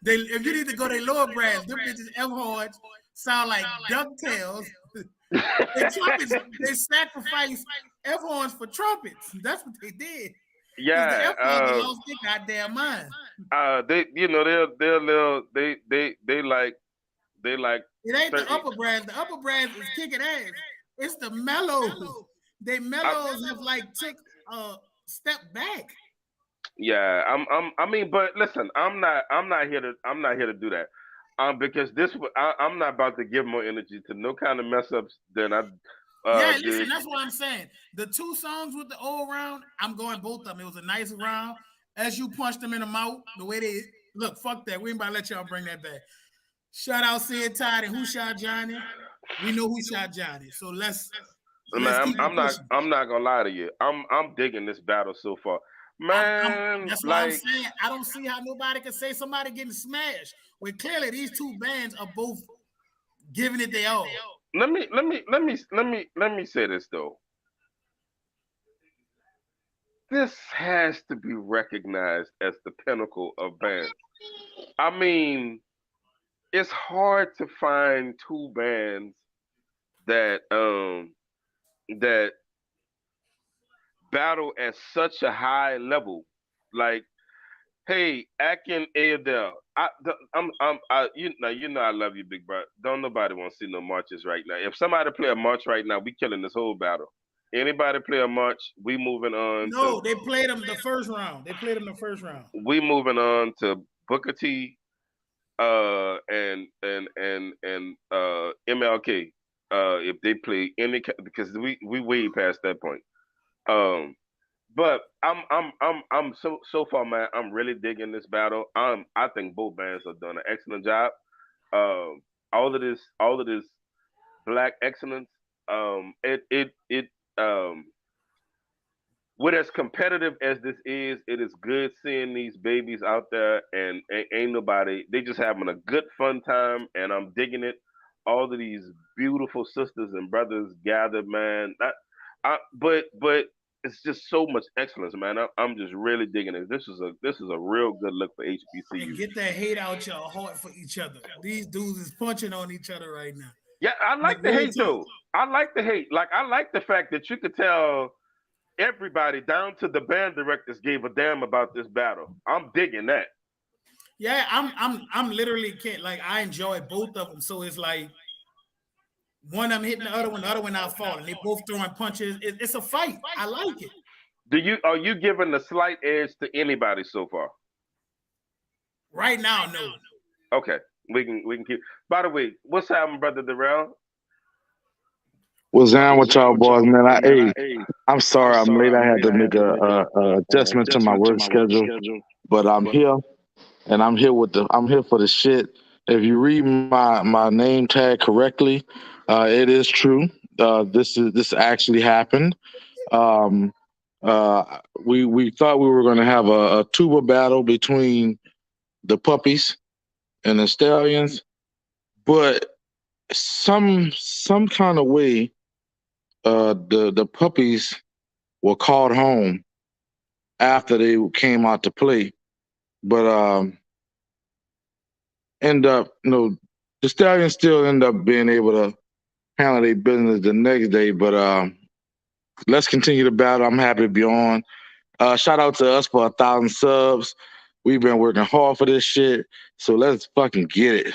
[SPEAKER 1] If you need to go to lower brass, them bitches F horns sound like ducktails. The trumpets, they sacrifice F horns for trumpets. That's what they did. Because the
[SPEAKER 2] Yeah.
[SPEAKER 1] F horns have lost their goddamn mind.
[SPEAKER 2] They they're little they like
[SPEAKER 1] It ain't the
[SPEAKER 2] certain.
[SPEAKER 1] upper brass. The upper brass is kicking ass. It's the mellows. They
[SPEAKER 2] I,
[SPEAKER 1] mellows have like took a step back.
[SPEAKER 2] I mean, but listen, I'm not here to do that. Because I'm not about to give more energy to no kind of mess ups than I
[SPEAKER 1] Yeah, listen,
[SPEAKER 2] did.
[SPEAKER 1] that's what I'm saying. The 2 songs with the old round, I'm going both of them. It was a nice round. As you punched them in the mouth, the way they look, fuck that. We ain't about to let y'all bring that back. Shout out Sid Tide and who shot Johnny. We know who shot Johnny. So let's
[SPEAKER 2] Man,
[SPEAKER 1] keep it pushing.
[SPEAKER 2] I'm not gonna lie to you. I'm digging this battle so far, man.
[SPEAKER 1] That's why I'm
[SPEAKER 2] Like,
[SPEAKER 1] saying I don't see how nobody can say somebody getting smashed when clearly these two bands are both giving it their all.
[SPEAKER 2] let me say this though. This has to be recognized as the pinnacle of bands. I mean, it's hard to find two bands that that battle at such a high level. Like, hey, Akin Adel, you know I love you, big bro. Don't nobody want to see no marches right now. If somebody play a march right now, we killing this whole battle. Anybody play a march,
[SPEAKER 1] No, they played them the first round. They played them the first round.
[SPEAKER 2] we moving on to Booker T, and MLK. If they play because we way past that point. Um, but I'm so far, man. I'm really digging this battle. I think both bands have done an excellent job. Um, all of this black excellence. It With as competitive as this is, it is good seeing these babies out there, and ain't nobody. They just having a good fun time, and I'm digging it. All of these beautiful sisters and brothers gathered, man. But it's just so much excellence, man. I'm just really digging it. This is a real good look for
[SPEAKER 1] And
[SPEAKER 2] HBCUs.
[SPEAKER 1] get that hate out your heart for each other. These dudes is punching on each other right now.
[SPEAKER 2] Yeah, I
[SPEAKER 1] Like
[SPEAKER 2] like the
[SPEAKER 1] real
[SPEAKER 2] hate
[SPEAKER 1] talk.
[SPEAKER 2] though. I like the hate. Like I like the fact that you could tell everybody down to the band directors gave a damn about this battle. I'm digging that.
[SPEAKER 1] Yeah, I'm literally can't like I enjoy both of them. So it's like one I'm hitting the other one not falling. They both throwing punches. It's a fight. I like it.
[SPEAKER 2] Are you giving a slight edge to anybody so far?
[SPEAKER 1] Right now, no.
[SPEAKER 2] Okay, we can keep. By the way, what's happening, brother Darrell?
[SPEAKER 3] What's down with y'all boys, man? I'm sorry I'm late. I had to make a adjustment to my work schedule, but I'm here and I'm here for the shit. If you read my name tag correctly, it is true. This actually happened. Um, we thought we were going to have a tuba battle between the puppies and the stallions, but some kind of way, the puppies were called home after they came out to play. But end up, the stallions still end up being able to handle their business the next day. But let's continue the battle. I'm happy to be on. Shout out to us for 1,000 subs. We've been working hard for this shit, so let's fucking get it.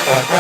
[SPEAKER 3] Keita,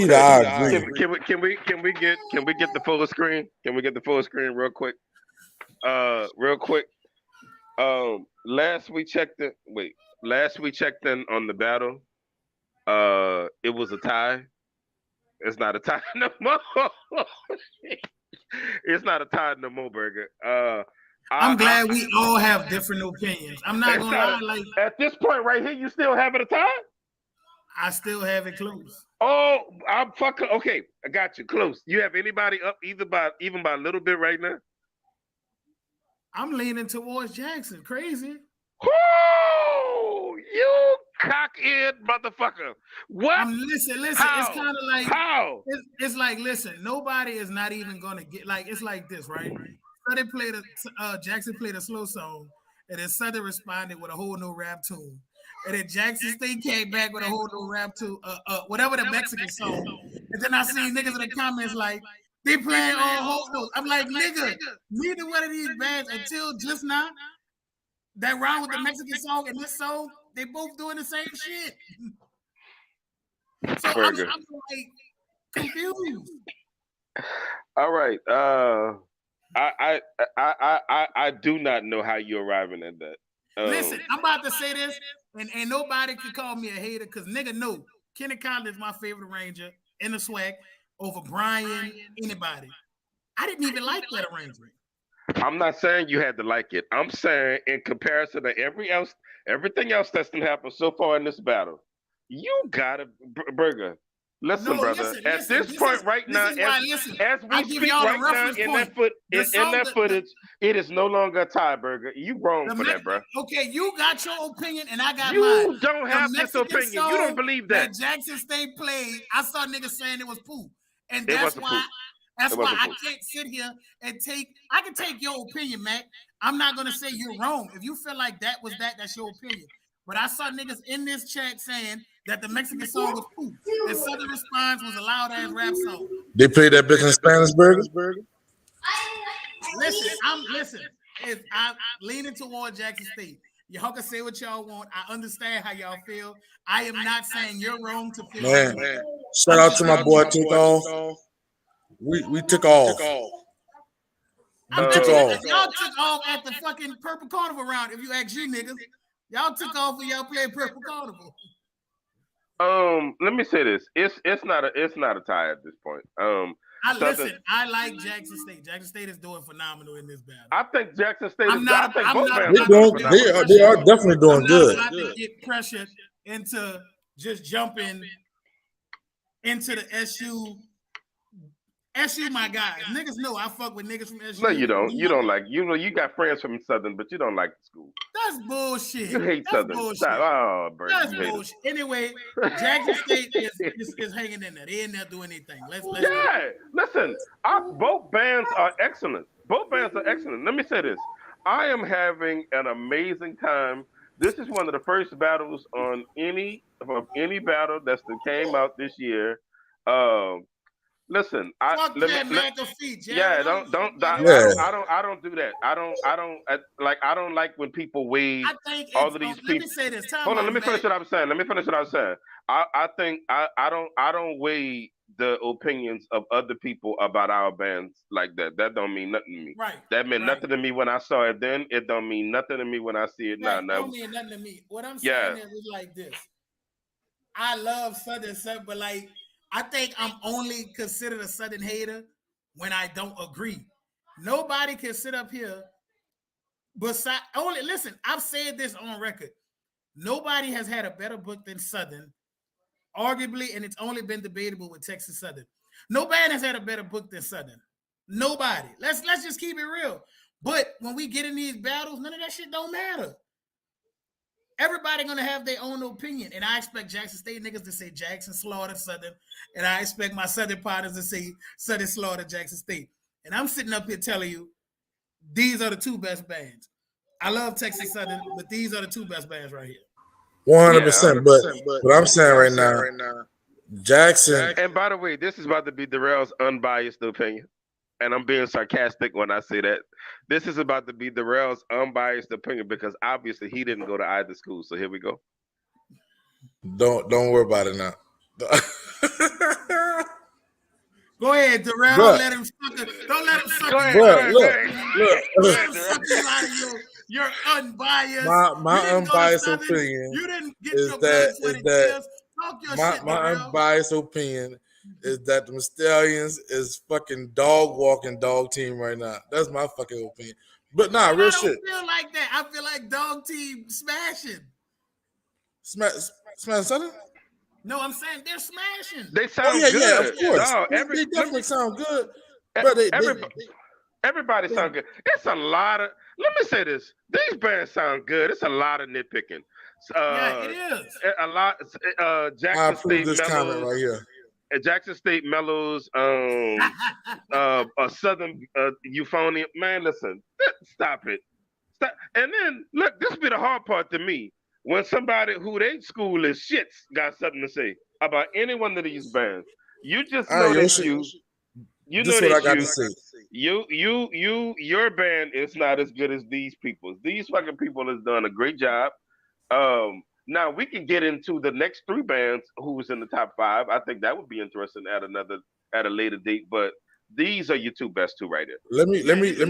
[SPEAKER 2] Okay.
[SPEAKER 3] I agree.
[SPEAKER 2] Can we get the full screen? Can we get the full screen real quick? Real quick. Last we checked it. Wait. Last we checked in on the battle. It was a tie. It's not a tie no more. It's not a tie no more, Burger.
[SPEAKER 1] I'm
[SPEAKER 2] I
[SPEAKER 1] glad we all have different opinions. I'm not
[SPEAKER 2] it's
[SPEAKER 1] gonna
[SPEAKER 2] not
[SPEAKER 1] lie, like
[SPEAKER 2] at this point right here. You still have it a tie?
[SPEAKER 1] I still have it close.
[SPEAKER 2] Oh, I'm fucking okay. I got you close. You have anybody up even by a little bit right now?
[SPEAKER 1] I'm leaning towards Jackson. Crazy.
[SPEAKER 2] Whoo! You cock-eared motherfucker. What?
[SPEAKER 1] Listen.
[SPEAKER 2] How?
[SPEAKER 1] It's kind of like
[SPEAKER 2] How?
[SPEAKER 1] it's like listen. Nobody is not even gonna get like it's like this, right? Southern played Jackson played a slow song, and then Southern responded with a whole new rap tune, and then Jackson State came back with a whole new rap tune, whatever the Mexican song, and then I seen niggas in the comments like they playing all whole notes. I'm like, nigga, neither one of these bands until just now that round with the Mexican song and this song, they both doing the same shit. So I'm like confused.
[SPEAKER 2] All right. I do not know how you're arriving at that.
[SPEAKER 1] Listen, I'm about to say this, and nobody can call me a hater because nigga know Kenny Conley is my favorite Ranger in the swag over Brian, anybody. I didn't even like that arrangement.
[SPEAKER 2] I'm not saying you had to like it. I'm saying in comparison to everything else that's been happened so far in this battle, you gotta Burger. Listen,
[SPEAKER 1] No,
[SPEAKER 2] brother. At this point right now, as we speak right now in that footage, it is no longer a tie, Burger. You wrong for that, bro.
[SPEAKER 1] Okay, you got your opinion and I got mine.
[SPEAKER 2] You don't have this opinion. You don't believe that.
[SPEAKER 1] Jackson State played. I saw niggas saying it was poo, and
[SPEAKER 2] It
[SPEAKER 1] that's
[SPEAKER 2] wasn't
[SPEAKER 1] why.
[SPEAKER 2] poo.
[SPEAKER 1] That's why I can't sit here and I can take your opinion, Mac. I'm not gonna say you're wrong. If you feel like that's your opinion. But I saw niggas in this chat saying that the Mexican song was poo. And Southern Response was a loud ass rap song.
[SPEAKER 3] They played that bitch in Spanish, Burger.
[SPEAKER 1] Listen. If I'm leaning toward Jackson State. Y'all can say what y'all want. I understand how y'all feel. I am not saying you're wrong to feel.
[SPEAKER 3] Man, shout out to my boy Took Off. We took off.
[SPEAKER 1] Y'all took off at the fucking Purple Carnival round. If you ask you niggas, y'all took off when y'all played Purple Carnival.
[SPEAKER 2] Let me say this. It's not a tie at this point.
[SPEAKER 1] I like Jackson State. Jackson State is doing phenomenal in this battle.
[SPEAKER 2] I think Jackson State
[SPEAKER 3] they are definitely doing good.
[SPEAKER 1] I'm not to get pressured into just jumping into the SU, my guys. Niggas know I fuck with niggas from SU.
[SPEAKER 2] No, you don't. You don't like. You got friends from Southern, but you don't like the school.
[SPEAKER 1] That's bullshit.
[SPEAKER 2] You hate Southern.
[SPEAKER 1] Bullshit.
[SPEAKER 2] Oh, bro.
[SPEAKER 1] That's bullshit. Anyway, Jackson State is hanging in there. They ain't there doing anything. Let's
[SPEAKER 2] yeah. Listen, both bands are excellent. Both bands are excellent. Let me say this. I am having an amazing time. This is one of the first battles on any battle that's that came out this year. Listen, I don't do that. I don't like when people wave all of these people.
[SPEAKER 1] Let me say this.
[SPEAKER 2] Hold on, let me finish what I'm saying. I think I don't weigh the opinions of other people about our bands like that. That don't mean nothing to me.
[SPEAKER 1] Right.
[SPEAKER 2] That meant nothing to me when I saw it then. It don't mean nothing to me when I see it now.
[SPEAKER 1] Don't mean nothing to me. What I'm saying is like this. I love Southern stuff, but like I think I'm only considered a Southern hater when I don't agree. Nobody can sit up here beside listen, I've said this on record. Nobody has had a better book than Southern, arguably, and it's only been debatable with Texas Southern. No band has had a better book than Southern. Nobody. Let's just keep it real. But when we get in these battles, none of that shit don't matter. Everybody gonna have their own opinion, and I expect Jackson State niggas to say Jackson slaughtered Southern, and I expect my Southern partners to say Southern slaughtered Jackson State. And I'm sitting up here telling you these are the two best bands. I love Texas Southern, but these are the two best bands right here.
[SPEAKER 4] 100%. But what I'm saying right now, Jackson.
[SPEAKER 2] And by the way, this is about to be Darrell's unbiased opinion. And I'm being sarcastic when I say that. This is about to be Darrell's unbiased opinion because obviously he didn't go to either school. So here we go.
[SPEAKER 4] Don't worry about it now.
[SPEAKER 1] Go ahead, Darrell. Don't let him suck it. Don't let him suck it.
[SPEAKER 4] Look.
[SPEAKER 1] Let him suck you out of your unbiased.
[SPEAKER 4] My unbiased opinion
[SPEAKER 1] you didn't get
[SPEAKER 4] is
[SPEAKER 1] your
[SPEAKER 4] that
[SPEAKER 1] Talk your
[SPEAKER 4] my
[SPEAKER 1] shit, Darrell.
[SPEAKER 4] unbiased opinion is that the Stallions is fucking dog walking dog team right now. That's my fucking opinion. But nah, real shit.
[SPEAKER 1] I don't feel like that. I feel like dog team smashing.
[SPEAKER 4] Smash Southern?
[SPEAKER 1] No, I'm saying they're smashing.
[SPEAKER 2] They sound
[SPEAKER 4] good.
[SPEAKER 2] Yeah,
[SPEAKER 4] of course. No, they definitely sound good. But
[SPEAKER 2] everybody sound good. It's a lot of. Let me say this: these bands sound good. It's a lot of nitpicking.
[SPEAKER 1] Yeah, it is.
[SPEAKER 2] A lot. Jackson State
[SPEAKER 4] this
[SPEAKER 2] mellows,
[SPEAKER 4] comment right here.
[SPEAKER 2] Jackson State mellows. A Southern euphonium. Man, listen. Stop it. Stop. And then look, this be the hard part to me. When somebody who they school is shits got something to say about any one of these bands, you just know that you know
[SPEAKER 4] what I got
[SPEAKER 2] to
[SPEAKER 4] say.
[SPEAKER 2] Your band is not as good as these people's. These fucking people has done a great job. Now we can get into the next three bands who's in the top five. I think that would be interesting at a later date. But these are your two best two right here.
[SPEAKER 4] Let me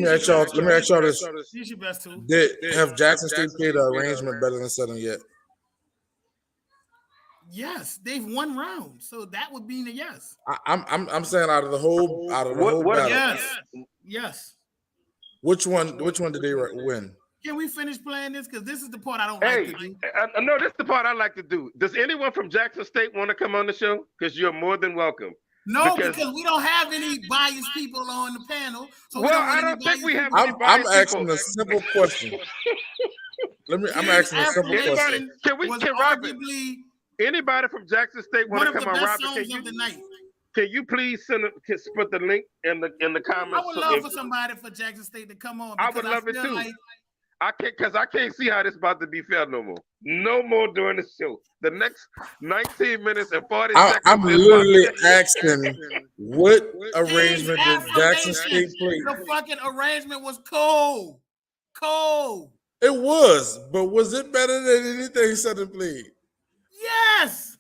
[SPEAKER 4] ask y'all. Let me ask y'all this:
[SPEAKER 1] these your best two.
[SPEAKER 4] Have Jackson State played an arrangement better than Southern yet?
[SPEAKER 1] Yes, they've won rounds, so that would be a yes.
[SPEAKER 4] I'm saying out of the whole battle.
[SPEAKER 1] Yes.
[SPEAKER 4] Which one did they win?
[SPEAKER 1] Can we finish playing this? Because this is the part I don't like to do.
[SPEAKER 2] No, this is the part I like to do. Does anyone from Jackson State want to come on the show? Because you're more than welcome.
[SPEAKER 1] No, because we don't have any biased people on the panel. So
[SPEAKER 2] I don't think we have any
[SPEAKER 4] I'm
[SPEAKER 2] biased
[SPEAKER 4] asking a simple question. I'm asking a simple question.
[SPEAKER 2] Can Robin, anybody from Jackson State want to come on? Robin, can you please put the link in the comments?
[SPEAKER 1] I would love for somebody for Jackson State to come on.
[SPEAKER 2] I would love it too. I can't see how this is about to be fair no more. No more during the show. The next 19 minutes and 40 seconds.
[SPEAKER 4] I'm literally asking what arrangement did Jackson State play?
[SPEAKER 1] The fucking arrangement was cold. Cold.
[SPEAKER 4] It was, but was it better than anything Southern played?
[SPEAKER 1] Yes.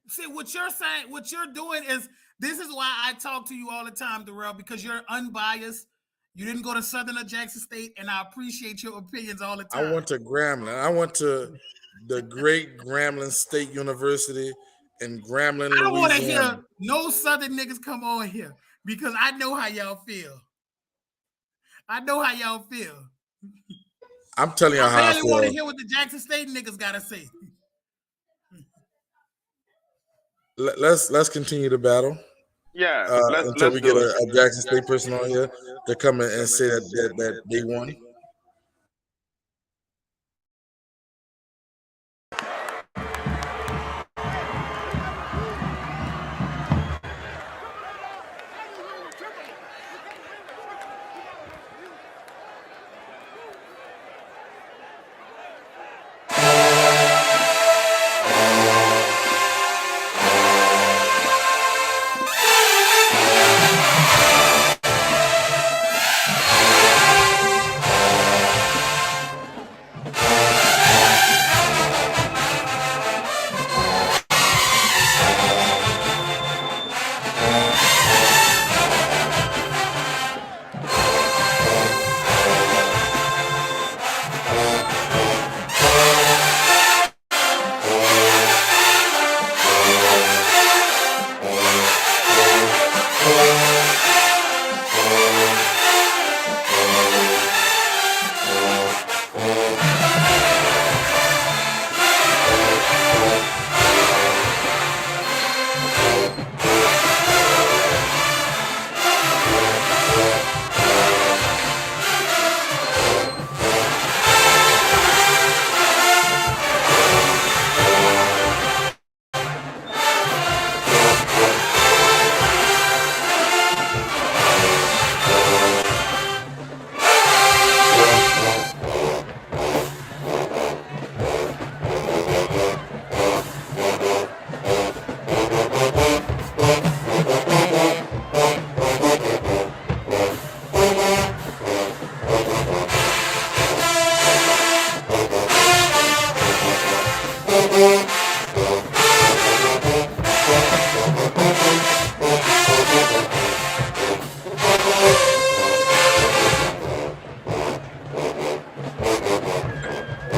[SPEAKER 1] See, what you're saying, what you're doing is, this is why I talk to you all the time, Darrell, because you're unbiased. You didn't go to Southern or Jackson State, and I appreciate your opinions all the time.
[SPEAKER 4] I went to Grambling. I went to the great Grambling State University in Grambling, Louisiana. I don't want to hear
[SPEAKER 1] no Southern niggas come on here because I know how y'all feel. I'm
[SPEAKER 4] telling y'all how I feel.
[SPEAKER 1] I want to hear what the Jackson State niggas got to say.
[SPEAKER 4] Let's continue the battle.
[SPEAKER 2] Yeah,
[SPEAKER 4] until we get a Jackson State person on here to come in and say that they won.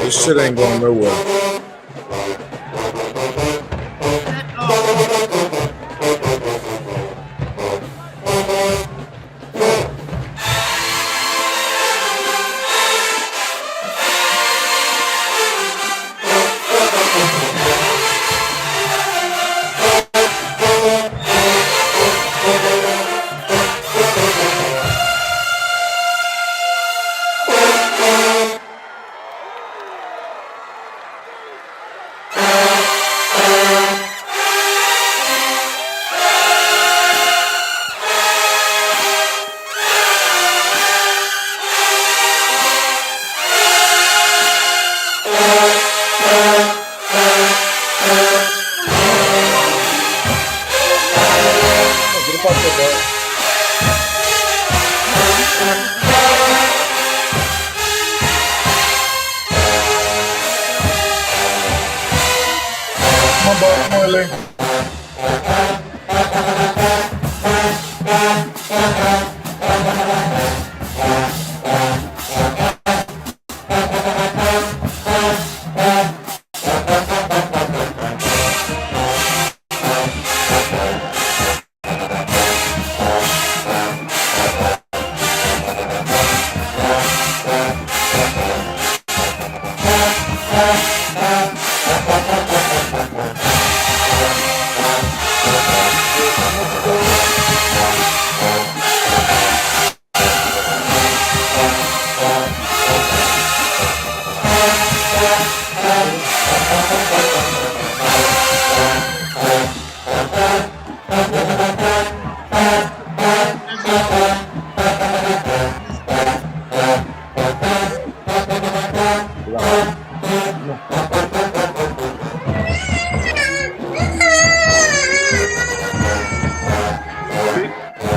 [SPEAKER 4] This shit ain't going nowhere.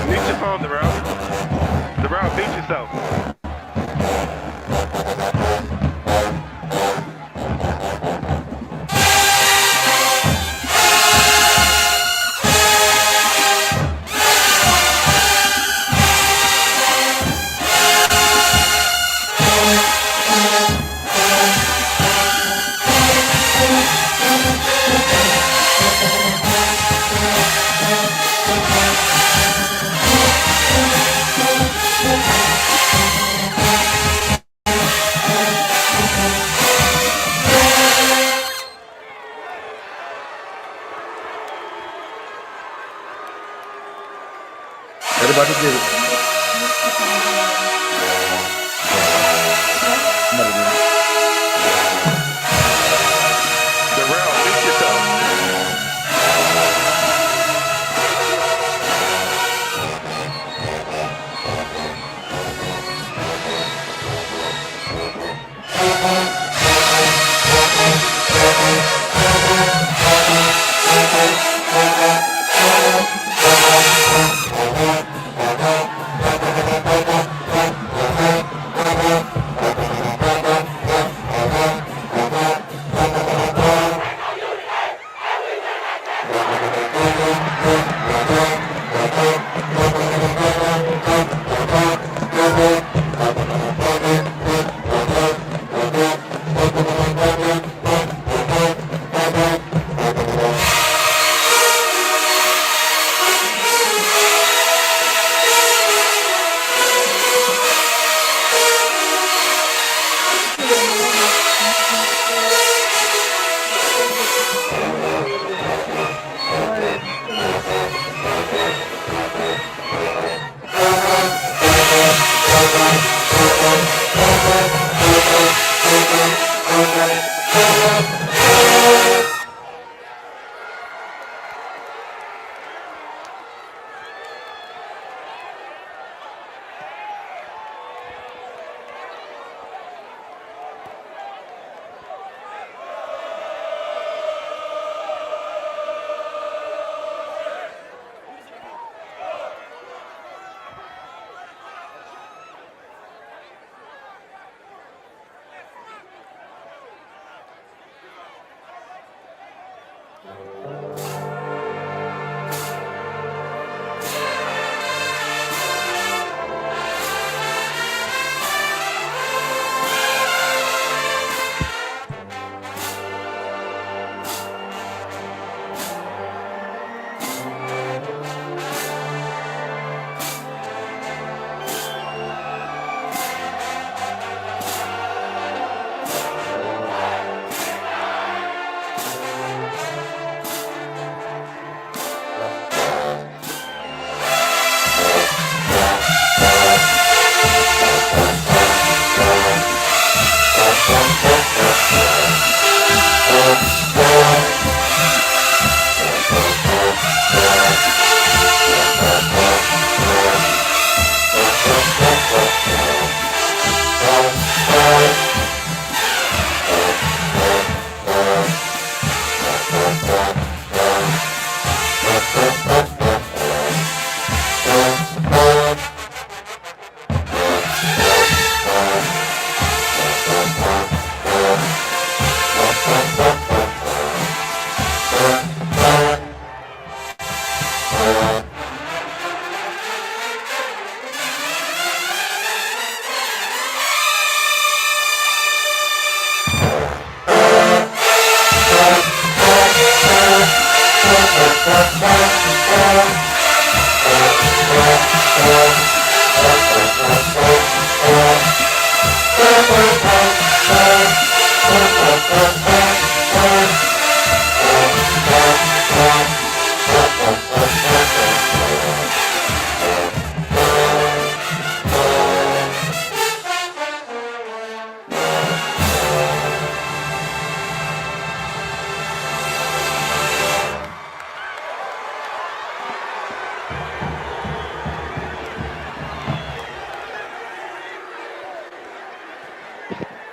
[SPEAKER 2] Mute your phone, Darrell. Darrell, mute yourself.
[SPEAKER 4] Everybody get it.
[SPEAKER 2] Darrell, mute yourself.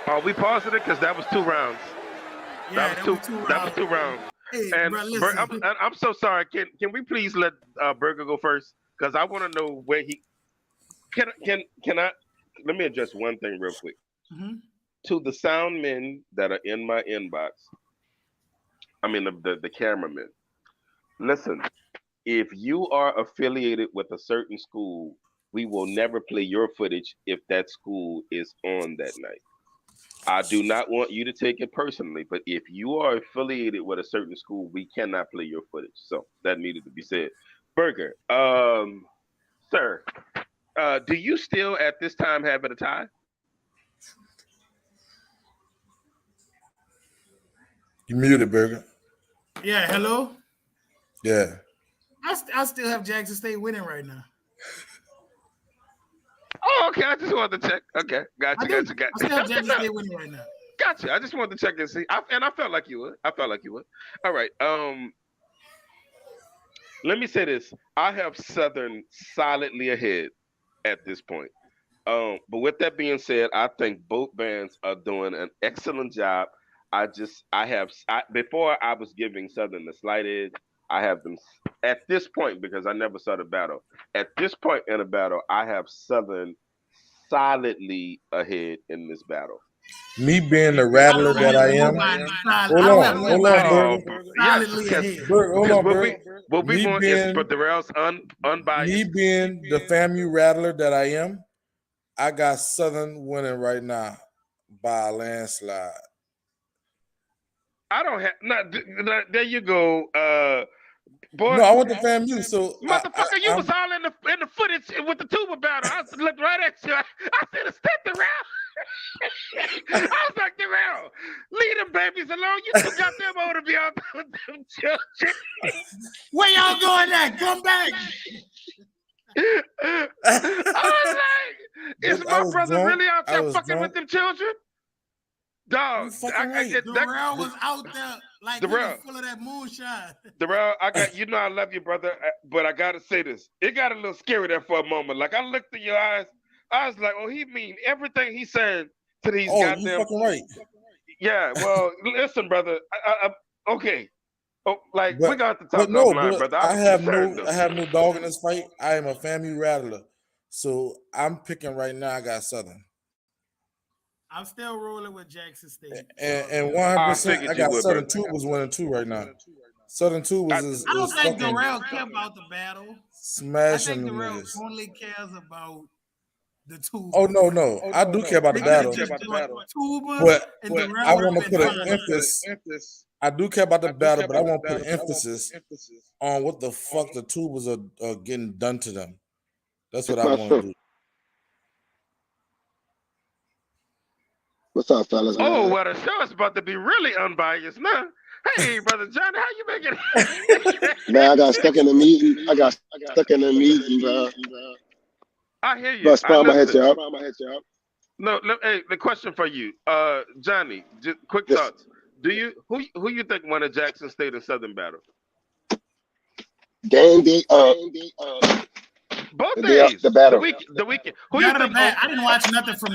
[SPEAKER 2] Are we pausing it? Because that was 2 rounds.
[SPEAKER 1] Yeah,
[SPEAKER 2] That was two. That was 2 rounds.
[SPEAKER 1] Hey,
[SPEAKER 2] And
[SPEAKER 1] bro, listen.
[SPEAKER 2] I'm so sorry. Can we please let Burger go first? Because I want to know where he can I let me address one thing real quick.
[SPEAKER 1] Mhm.
[SPEAKER 2] To the sound men that are in my inbox, I mean the cameramen. Listen, if you are affiliated with a certain school, we will never play your footage if that school is on that night. I do not want you to take it personally, but if you are affiliated with a certain school, we cannot play your footage. So that needed to be said. Burger, sir, do you still at this time have it a tie?
[SPEAKER 4] You muted, Burger.
[SPEAKER 1] Yeah, hello.
[SPEAKER 4] Yeah.
[SPEAKER 1] I still have Jackson State winning right now.
[SPEAKER 2] Oh, okay. I just wanted to check. Okay,
[SPEAKER 1] I do. I still have Jackson State winning right now.
[SPEAKER 2] Gotcha. I just wanted to check and see. I felt like you would. I felt like you would. All right. Let me say this. I have Southern solidly ahead at this point. But with that being said, I think both bands are doing an excellent job. Before I was giving Southern the slight edge. I have them at this point because I never saw the battle. At this point in the battle, I have Southern solidly ahead in this battle.
[SPEAKER 4] Me being the
[SPEAKER 1] I
[SPEAKER 4] rattler
[SPEAKER 1] don't
[SPEAKER 4] that
[SPEAKER 1] have
[SPEAKER 4] I am.
[SPEAKER 1] nobody
[SPEAKER 4] Hold on,
[SPEAKER 1] solidly
[SPEAKER 2] Yes,
[SPEAKER 1] ahead.
[SPEAKER 4] Hold on,
[SPEAKER 2] what
[SPEAKER 4] Burger.
[SPEAKER 2] we
[SPEAKER 4] Me
[SPEAKER 2] want is
[SPEAKER 4] being
[SPEAKER 2] for Darrell's unbiased.
[SPEAKER 4] me being the FAMU rattler that I am, I got Southern winning right now by a landslide.
[SPEAKER 2] I don't have there you go, boy.
[SPEAKER 4] No, I went to FAMU, so
[SPEAKER 2] Motherfucker, you
[SPEAKER 4] I'm
[SPEAKER 2] was all in the footage with the tuba battle. I looked right at you. I said, "Step around." I was like, "Darrell, leave them babies alone. You two got them old to be out with them children."
[SPEAKER 1] Where y'all going at? Come back.
[SPEAKER 2] I was like, "Is
[SPEAKER 4] I
[SPEAKER 2] my
[SPEAKER 4] was
[SPEAKER 2] brother
[SPEAKER 4] drunk.
[SPEAKER 2] really out
[SPEAKER 4] I
[SPEAKER 2] there
[SPEAKER 4] was
[SPEAKER 2] fucking with
[SPEAKER 4] drunk.
[SPEAKER 2] them children?" Dog,
[SPEAKER 4] You fucking right.
[SPEAKER 1] Darrell was out there like he
[SPEAKER 2] Darrell.
[SPEAKER 1] was full of that moonshine.
[SPEAKER 2] Darrell, I love you, brother, but I gotta say this. It got a little scary there for a moment. Like I looked in your eyes, I was like, "Oh, he mean everything he said to these
[SPEAKER 4] Oh, you
[SPEAKER 2] goddamn."
[SPEAKER 4] fucking right.
[SPEAKER 2] Yeah, well, listen, brother. Okay, like we
[SPEAKER 4] But
[SPEAKER 2] got to
[SPEAKER 4] but
[SPEAKER 2] talk
[SPEAKER 4] no,
[SPEAKER 2] offline,
[SPEAKER 4] but
[SPEAKER 2] brother.
[SPEAKER 4] I
[SPEAKER 2] I'm
[SPEAKER 4] have
[SPEAKER 2] concerned
[SPEAKER 4] no
[SPEAKER 2] though.
[SPEAKER 4] I have no dog in this fight. I am a FAMU rattler. So I'm picking right now. I got Southern.
[SPEAKER 1] I'm still rolling with Jackson State.
[SPEAKER 4] And
[SPEAKER 2] I
[SPEAKER 4] 100%,
[SPEAKER 2] figured
[SPEAKER 4] I
[SPEAKER 2] you
[SPEAKER 4] got
[SPEAKER 2] would,
[SPEAKER 4] Southern
[SPEAKER 2] brother.
[SPEAKER 4] 2 was winning 2 right now. Southern 2
[SPEAKER 2] I,
[SPEAKER 4] is
[SPEAKER 1] I don't think
[SPEAKER 4] fucking
[SPEAKER 1] Darrell cares about the battle. I
[SPEAKER 4] smashing
[SPEAKER 1] think
[SPEAKER 4] them
[SPEAKER 1] Darrell
[SPEAKER 4] niggas.
[SPEAKER 1] only cares about the Tuba.
[SPEAKER 4] Oh no, I do care about
[SPEAKER 1] They
[SPEAKER 4] the
[SPEAKER 1] could have
[SPEAKER 4] battle,
[SPEAKER 1] just joined Tuba
[SPEAKER 4] but
[SPEAKER 1] and
[SPEAKER 4] I
[SPEAKER 1] Darrell would
[SPEAKER 4] want
[SPEAKER 1] have
[SPEAKER 4] to
[SPEAKER 1] been
[SPEAKER 4] put an
[SPEAKER 1] fine.
[SPEAKER 4] emphasis. I do care about the battle, but I want to put emphasis on what the fuck the tubers are getting done to them. That's what I want to do.
[SPEAKER 5] What's up, fellas,
[SPEAKER 2] oh,
[SPEAKER 5] man?
[SPEAKER 2] well, the show is about to be really unbiased now. Hey, brother John, how you making it?
[SPEAKER 5] Man, I got stuck in a meeting. I got stuck in a meeting, bro.
[SPEAKER 2] I hear you.
[SPEAKER 5] But
[SPEAKER 2] I
[SPEAKER 5] I'm gonna hit
[SPEAKER 2] listen.
[SPEAKER 5] you up.
[SPEAKER 2] No, hey, the question for you, Johnny. Just quick
[SPEAKER 5] Yes.
[SPEAKER 2] thoughts. Do you who you think won a Jackson State and Southern battle?
[SPEAKER 5] Game day.
[SPEAKER 2] Both
[SPEAKER 5] The
[SPEAKER 2] days. The
[SPEAKER 5] battle.
[SPEAKER 2] week. The weekend. Who you
[SPEAKER 1] Good or the
[SPEAKER 2] think?
[SPEAKER 1] bad? I didn't watch nothing from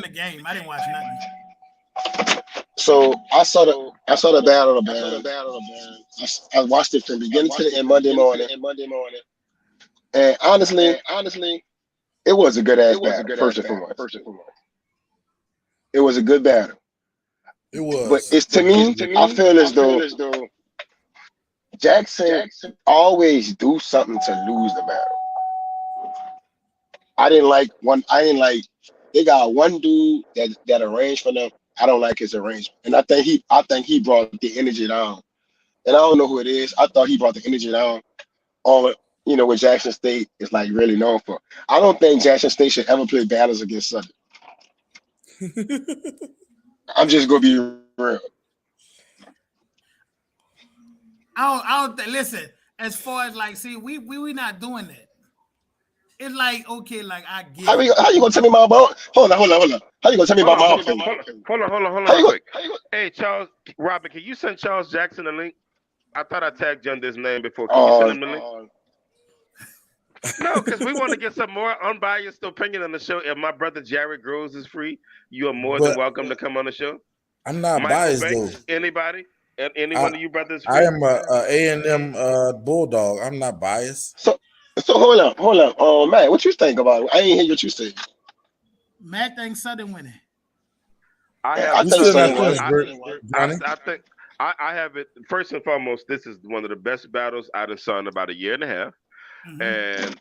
[SPEAKER 1] the game. I didn't watch nothing.
[SPEAKER 5] So I saw the battle. I watched it from beginning to the end Monday morning. And honestly, it was a good ass battle. First and foremost, it was a good battle.
[SPEAKER 4] It
[SPEAKER 5] But
[SPEAKER 4] was.
[SPEAKER 5] it's to me, I feel as though Jackson always do something to lose the battle. I didn't like one. I didn't like. They got one dude that arranged for them. I don't like his arrangement, and I think he brought the energy down. And I don't know who it is. I thought he brought the energy down on what Jackson State is like really known for. I don't think Jackson State should ever play battles against Southern. I'm just gonna be real.
[SPEAKER 1] I don't listen. As far as like, see, we not doing that. It's like okay, like I get
[SPEAKER 5] How
[SPEAKER 1] it.
[SPEAKER 5] you gonna tell me about? Hold on. How you gonna tell me about my opinion?
[SPEAKER 2] Hold on,
[SPEAKER 5] How
[SPEAKER 2] real
[SPEAKER 5] you
[SPEAKER 2] quick.
[SPEAKER 5] gonna?
[SPEAKER 2] Hey, Charles, Robert, can you send Charles Jackson a link? I thought I tagged you on this name before. Can you send him the link? No, because we want to get some more unbiased opinion on the show. If my brother Jared Groves is free, you are more than
[SPEAKER 4] But
[SPEAKER 2] welcome to come on the show.
[SPEAKER 4] I'm not
[SPEAKER 2] Michael
[SPEAKER 4] biased
[SPEAKER 2] Banks,
[SPEAKER 4] though.
[SPEAKER 2] anybody? Any
[SPEAKER 4] I
[SPEAKER 2] one of you brothers
[SPEAKER 4] I
[SPEAKER 2] free?
[SPEAKER 4] am a A&M bulldog. I'm not biased.
[SPEAKER 5] So hold on. Man, what you think about it? I ain't hear what you said.
[SPEAKER 1] Matt thinks Southern winning.
[SPEAKER 2] I
[SPEAKER 5] I
[SPEAKER 2] have
[SPEAKER 4] You
[SPEAKER 5] think
[SPEAKER 4] still
[SPEAKER 2] Southern.
[SPEAKER 4] not
[SPEAKER 5] Southern
[SPEAKER 4] finished,
[SPEAKER 5] won.
[SPEAKER 4] Bert,
[SPEAKER 2] I,
[SPEAKER 4] Johnny.
[SPEAKER 2] I think I have it first and foremost. This is one of the best battles I've saw in about a year and a half, and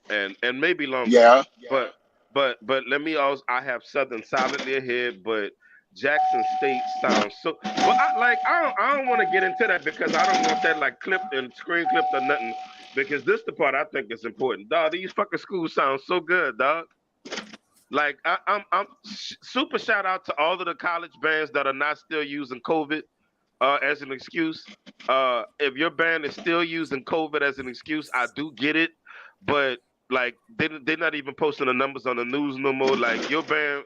[SPEAKER 2] maybe longer.
[SPEAKER 5] Yeah.
[SPEAKER 2] But but let me also. I have Southern solidly ahead, but Jackson State sounds so. But I don't want to get into that because I don't want that like clipped and screen clipped or nothing. Because this the part I think is important, dog. These fucking schools sound so good, dog. Like I'm super shout out to all of the college bands that are not still using COVID as an excuse. If your band is still using COVID as an excuse, I do get it, but like they're not even posting the numbers on the news no more. Like your band,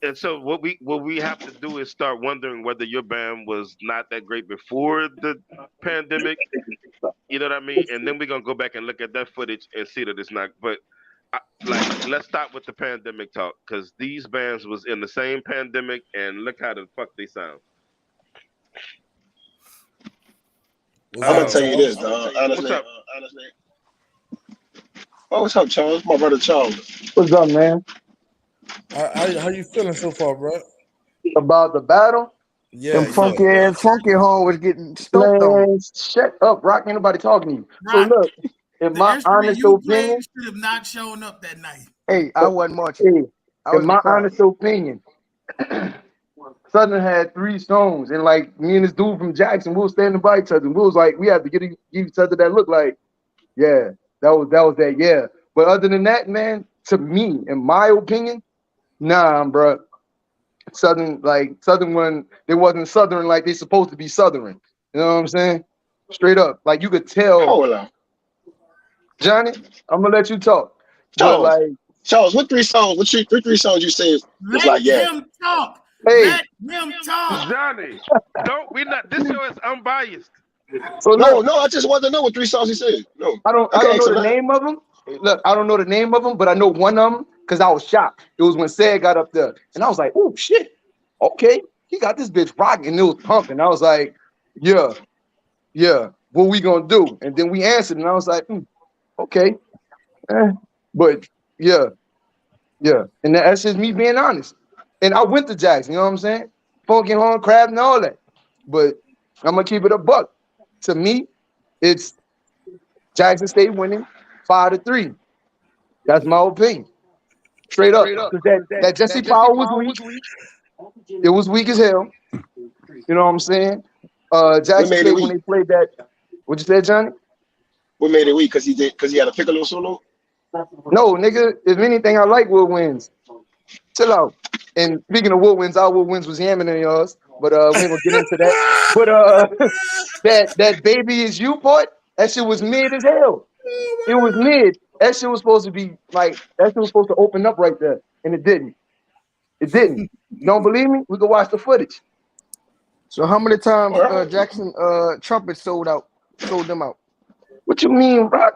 [SPEAKER 2] and so what we have to do is start wondering whether your band was not that great before the pandemic. You know what I mean? And then we're gonna go back and look at that footage and see that it's not. But like, let's stop with the pandemic talk because these bands was in the same pandemic, and look how the fuck they sound.
[SPEAKER 4] What's
[SPEAKER 5] I'm gonna
[SPEAKER 4] up,
[SPEAKER 5] tell you this,
[SPEAKER 4] Charles?
[SPEAKER 5] dog.
[SPEAKER 2] What's
[SPEAKER 5] Honestly.
[SPEAKER 2] up?
[SPEAKER 5] Oh, what's up, Charles? My brother Charles.
[SPEAKER 6] What's up, man?
[SPEAKER 4] How you feeling so far, bro?
[SPEAKER 6] About the battle?
[SPEAKER 4] Yeah,
[SPEAKER 6] Them
[SPEAKER 4] yeah.
[SPEAKER 6] funky horn was getting stoked on. Man, shut up, Rock. Ain't nobody talking to you. So
[SPEAKER 1] Rock,
[SPEAKER 6] look, in
[SPEAKER 1] the
[SPEAKER 6] my
[SPEAKER 1] instrument
[SPEAKER 6] honest
[SPEAKER 1] you played
[SPEAKER 6] opinion,
[SPEAKER 1] should have not shown up that night.
[SPEAKER 6] hey, I wasn't watching. Hey, I was in my honest opinion, Southern had 3 songs, and like me and this dude from Jackson, we was standing by each other. And we was like, we had to give each other that look like, yeah, that was that, yeah. But other than that, man, to me, in my opinion, nah, bro. Southern one, they wasn't Southern like they supposed to be Southern. You know what I'm saying? Straight up. Like you could tell,
[SPEAKER 5] Hold on.
[SPEAKER 6] Johnny, I'm gonna let you talk. But
[SPEAKER 5] Charles.
[SPEAKER 6] like,
[SPEAKER 5] Charles, what 3 songs? What 3 songs you said was
[SPEAKER 1] Let
[SPEAKER 5] like, yeah.
[SPEAKER 1] him talk.
[SPEAKER 6] hey,
[SPEAKER 1] Let him talk.
[SPEAKER 2] Johnny, don't we not? This show is unbiased.
[SPEAKER 6] so look,
[SPEAKER 5] No, I just wanted to know what 3 songs he said. No.
[SPEAKER 6] I don't know the name of them. Look, I don't know the name of them, but I know one of them because I was shocked. It was when Sad got up there, and I was like, oh shit, okay, he got this bitch rocking, and it was pumping. I was like, yeah, what we gonna do? And then we answered, and I was like, okay, but yeah, and that's just me being honest. And I went to Jackson, you know what I'm saying? Funky horn, crab, and all that. But I'm gonna keep it a buck. To me, it's Jackson State winning 5-3. That's my opinion. Straight up. That Jesse Powell was weak. It was weak as hell. You know what I'm saying? Jackson State when they played that. What you said, Johnny?
[SPEAKER 5] What made it weak? Because he had a piccolo solo?
[SPEAKER 6] No, nigga. If anything, I like Woodwinds. Chill out. And speaking of Woodwinds, our Woodwinds was yamming in yours. But we ain't gonna get into that. But that baby is you part, that shit was mid as hell. It was mid. That shit was supposed to be like, that shit was supposed to open up right there. And it didn't. It didn't. You don't believe me? We can watch the footage.
[SPEAKER 7] So how many times Jackson trumpets sold them out?
[SPEAKER 6] What you mean, Rock?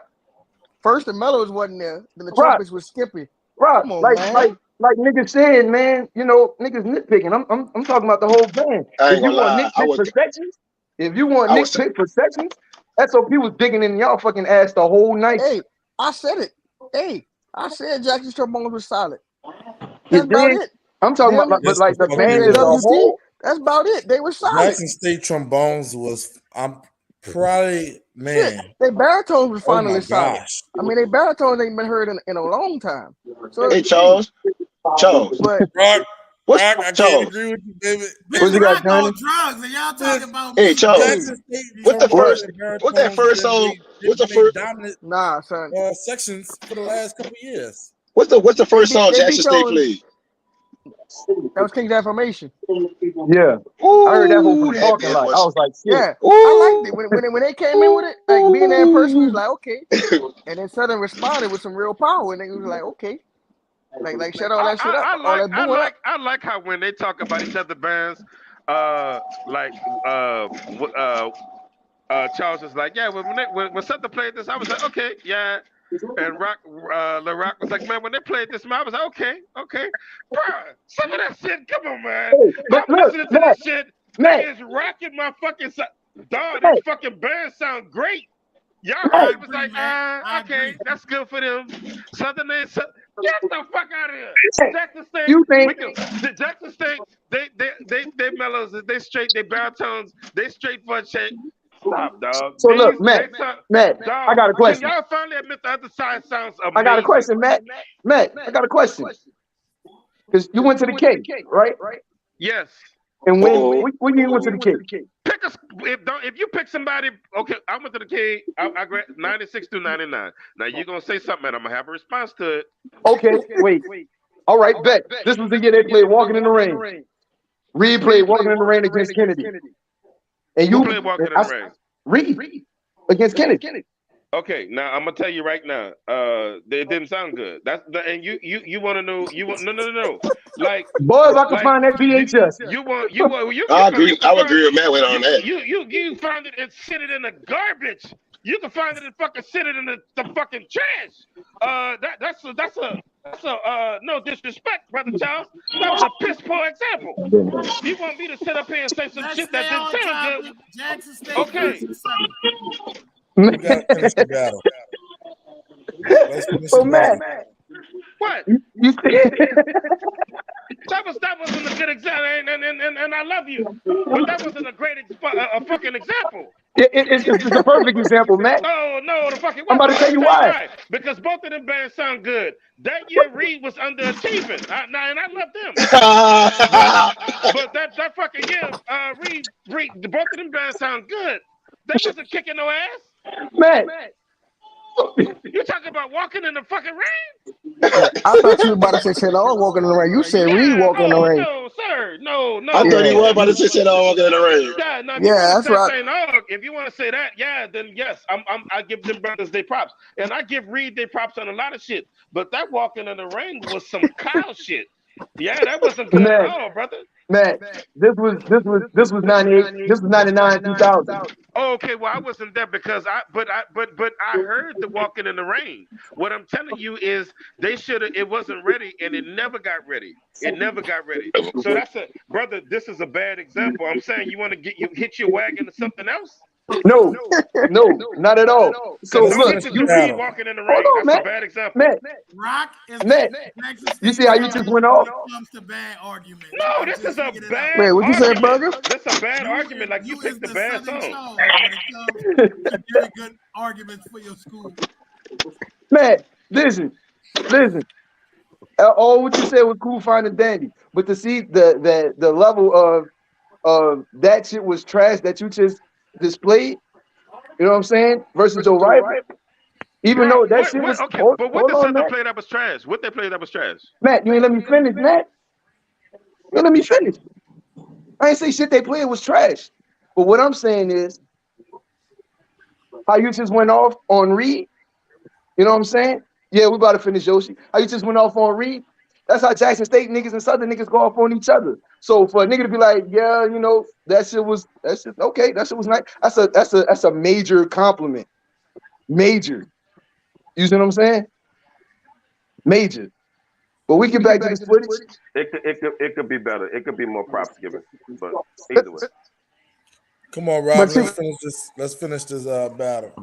[SPEAKER 7] First the mellows wasn't there, then the
[SPEAKER 6] Rock.
[SPEAKER 7] trumpets was skipping.
[SPEAKER 6] Rock,
[SPEAKER 7] Come on,
[SPEAKER 6] like
[SPEAKER 7] man.
[SPEAKER 6] niggas saying, man, you know, niggas nitpicking. I'm talking about the whole band.
[SPEAKER 5] I
[SPEAKER 6] If
[SPEAKER 5] ain't
[SPEAKER 6] you
[SPEAKER 5] gonna
[SPEAKER 6] want
[SPEAKER 5] lie.
[SPEAKER 6] nitpick for sections,
[SPEAKER 5] I
[SPEAKER 6] SOP was digging in y'all fucking ass the whole night.
[SPEAKER 7] Hey, I said it. Hey, I said Jackson's trombones was solid.
[SPEAKER 6] You
[SPEAKER 7] That's about
[SPEAKER 6] dig?
[SPEAKER 7] it.
[SPEAKER 6] I'm talking
[SPEAKER 7] Them,
[SPEAKER 6] about, but
[SPEAKER 4] Yes,
[SPEAKER 6] like
[SPEAKER 4] the
[SPEAKER 6] the
[SPEAKER 4] fuck
[SPEAKER 6] band
[SPEAKER 4] it
[SPEAKER 6] as a
[SPEAKER 4] was.
[SPEAKER 7] JWT,
[SPEAKER 6] whole.
[SPEAKER 7] that's about it. They were solid.
[SPEAKER 4] Jackson State trombones was. I'm probably man.
[SPEAKER 7] Shit, they baritones was
[SPEAKER 4] Oh my
[SPEAKER 7] finally solid.
[SPEAKER 4] gosh.
[SPEAKER 7] I mean, they baritones ain't been heard in a long time. So
[SPEAKER 5] Hey, Charles.
[SPEAKER 7] but
[SPEAKER 4] Rock,
[SPEAKER 5] What's
[SPEAKER 4] Rock, I can't
[SPEAKER 5] Charles?
[SPEAKER 4] agree with you, baby.
[SPEAKER 1] Big
[SPEAKER 6] What you got,
[SPEAKER 1] Rock
[SPEAKER 6] Johnny?
[SPEAKER 1] on drugs, and y'all talking about
[SPEAKER 5] Hey,
[SPEAKER 1] me.
[SPEAKER 5] Charles.
[SPEAKER 4] Jackson State
[SPEAKER 5] What's the
[SPEAKER 4] trombones
[SPEAKER 5] first?
[SPEAKER 4] and
[SPEAKER 5] What's that
[SPEAKER 4] baritones
[SPEAKER 5] first
[SPEAKER 4] been
[SPEAKER 5] song?
[SPEAKER 4] they
[SPEAKER 5] What's the
[SPEAKER 4] been
[SPEAKER 5] first?
[SPEAKER 4] dominant
[SPEAKER 7] nah, son.
[SPEAKER 4] sections for the last couple of years.
[SPEAKER 5] What's the first song
[SPEAKER 7] They beat
[SPEAKER 5] Jackson State
[SPEAKER 7] those.
[SPEAKER 5] played?
[SPEAKER 7] That was King's Affirmation.
[SPEAKER 6] Yeah, I heard that whole from
[SPEAKER 5] Ooh,
[SPEAKER 6] the
[SPEAKER 5] that
[SPEAKER 6] parking
[SPEAKER 5] bit
[SPEAKER 6] lot. I
[SPEAKER 5] was.
[SPEAKER 6] was like, shit.
[SPEAKER 7] Yeah, I
[SPEAKER 5] Ooh.
[SPEAKER 7] liked it when they came in with it. Like being there in person, we was like, okay. And then Southern responded with some real power, and they was like, okay, like shut all that shit up, all that booing up.
[SPEAKER 2] I like how when they talk about each other bands, like Charles is like, yeah, when Sutton played this, I was like, okay, yeah. And Lil Rock was like, man, when they played this, man, I was like, okay, bruh, some of that shit, come on, man.
[SPEAKER 6] Hey, but
[SPEAKER 2] I'm
[SPEAKER 6] look,
[SPEAKER 2] listening to this shit.
[SPEAKER 6] Matt,
[SPEAKER 2] They is rocking my fucking dog.
[SPEAKER 6] Matt,
[SPEAKER 2] This fucking band sound great. Y'all
[SPEAKER 1] I
[SPEAKER 2] heard it was
[SPEAKER 1] agree,
[SPEAKER 2] like,
[SPEAKER 1] man. I
[SPEAKER 2] okay,
[SPEAKER 1] agree.
[SPEAKER 2] that's good for them. Southern ain't get the fuck out of here. Jackson State,
[SPEAKER 6] you think?
[SPEAKER 2] the Jackson State, they mellows, they straight, they baritones, they straight for a check. Stop, dog.
[SPEAKER 6] So look, Matt, I got a question.
[SPEAKER 2] Can y'all finally admit the other side sounds amazing?
[SPEAKER 6] I got a question, Matt. I got a question. Because you went to the K, right?
[SPEAKER 2] Yes.
[SPEAKER 6] And when you went to the K?
[SPEAKER 2] Pick a if you pick somebody. Okay, I went to the K. I grad 96 through 99. Now you're gonna say something, and I'm gonna have a response to it.
[SPEAKER 6] Okay, wait. All right, bet. This was the year they played Walking in the Rain. Reed played Walking in the Rain against Kennedy. And
[SPEAKER 2] Who played Walking in the Rain?
[SPEAKER 6] Reed against Kennedy.
[SPEAKER 2] Okay, now I'm gonna tell you right now. It didn't sound good. And you want to know? No. Like,
[SPEAKER 6] boy, if I could find that VHS.
[SPEAKER 2] You
[SPEAKER 5] I agree. I would agree with Matt on that.
[SPEAKER 2] You find it and sit it in the garbage. You can find it and fucking sit it in the fucking trash. That's no disrespect, brother Charles. That was a piss poor example. You want me to sit up here and say some shit that didn't sound good?
[SPEAKER 1] Jackson State
[SPEAKER 2] Okay.
[SPEAKER 1] versus Southern.
[SPEAKER 4] We gotta finish the battle. Let's finish
[SPEAKER 6] So
[SPEAKER 4] the battle.
[SPEAKER 6] Matt,
[SPEAKER 2] What?
[SPEAKER 6] you
[SPEAKER 2] That wasn't a good example, and I love you, but that wasn't a great a fucking example.
[SPEAKER 6] it's a perfect example, Matt.
[SPEAKER 2] No, the fucking.
[SPEAKER 6] I'm about to tell you why.
[SPEAKER 2] Because both of them bands sound good. That year, Reed was underachieving. And I love them. But that fucking year, Reed, both of them bands sound good. They wasn't kicking no ass.
[SPEAKER 6] Matt.
[SPEAKER 2] You talking about walking in the fucking rain?
[SPEAKER 7] I thought you were about to say shit. I was walking in the rain. You said Reed walking in the rain.
[SPEAKER 2] No, sir. No.
[SPEAKER 5] I thought he was about to say all walking in the rain.
[SPEAKER 2] Yeah, no,
[SPEAKER 7] that's right.
[SPEAKER 2] If you want to say that, yeah, then yes, I give them brothers their props, and I give Reed their props on a lot of shit. But that walking in the rain was some cow shit. Yeah, that wasn't good at all, brother.
[SPEAKER 6] Matt, this was 98. This was 99, 2000.
[SPEAKER 2] Oh, okay, well, I wasn't there because I heard the walking in the rain. What I'm telling you is they should have. It wasn't ready, and it never got ready. So that's brother. This is a bad example. I'm saying you want to hit your wagon to something else.
[SPEAKER 6] No, not at all. So look,
[SPEAKER 2] you walking in the rain.
[SPEAKER 6] Hold on,
[SPEAKER 2] that's
[SPEAKER 6] Matt.
[SPEAKER 2] a bad example.
[SPEAKER 1] Rock is
[SPEAKER 6] Matt, you see how you just went off?
[SPEAKER 1] When it comes to bad arguments.
[SPEAKER 2] No, this is a bad.
[SPEAKER 7] Wait, what you say, Burger?
[SPEAKER 2] This is a bad argument. Like you picked the bad song.
[SPEAKER 1] When it comes to very good arguments for your school.
[SPEAKER 6] Matt, listen. All what you said was cool, fine, and dandy, but to see the level of that shit was trash that you just displayed. You know what I'm saying? Versus Joe Rival. Even though that shit was
[SPEAKER 2] okay, but what did Southern play that was trash? What they played that was trash?
[SPEAKER 6] Matt, you ain't let me finish, Matt. You ain't let me finish. I ain't say shit they played was trash. But what I'm saying is how you just went off on Reed. You know what I'm saying? Yeah, we about to finish Yoshi. How you just went off on Reed. That's how Jackson State niggas and Southern niggas go off on each other. So for a nigga to be like, yeah, you know, that shit was okay. That shit was nice. That's a major compliment. Major. You see what I'm saying? Major. But we get back to this footage.
[SPEAKER 2] It could be better. It could be more props given. But either way.
[SPEAKER 4] Come on, Rob. Let's finish this battle.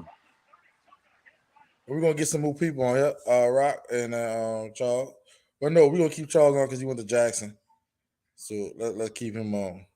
[SPEAKER 4] We're gonna get some more people on here. Rock and Charles. But no, we're gonna keep Charles on because he went to Jackson. So let's keep him on.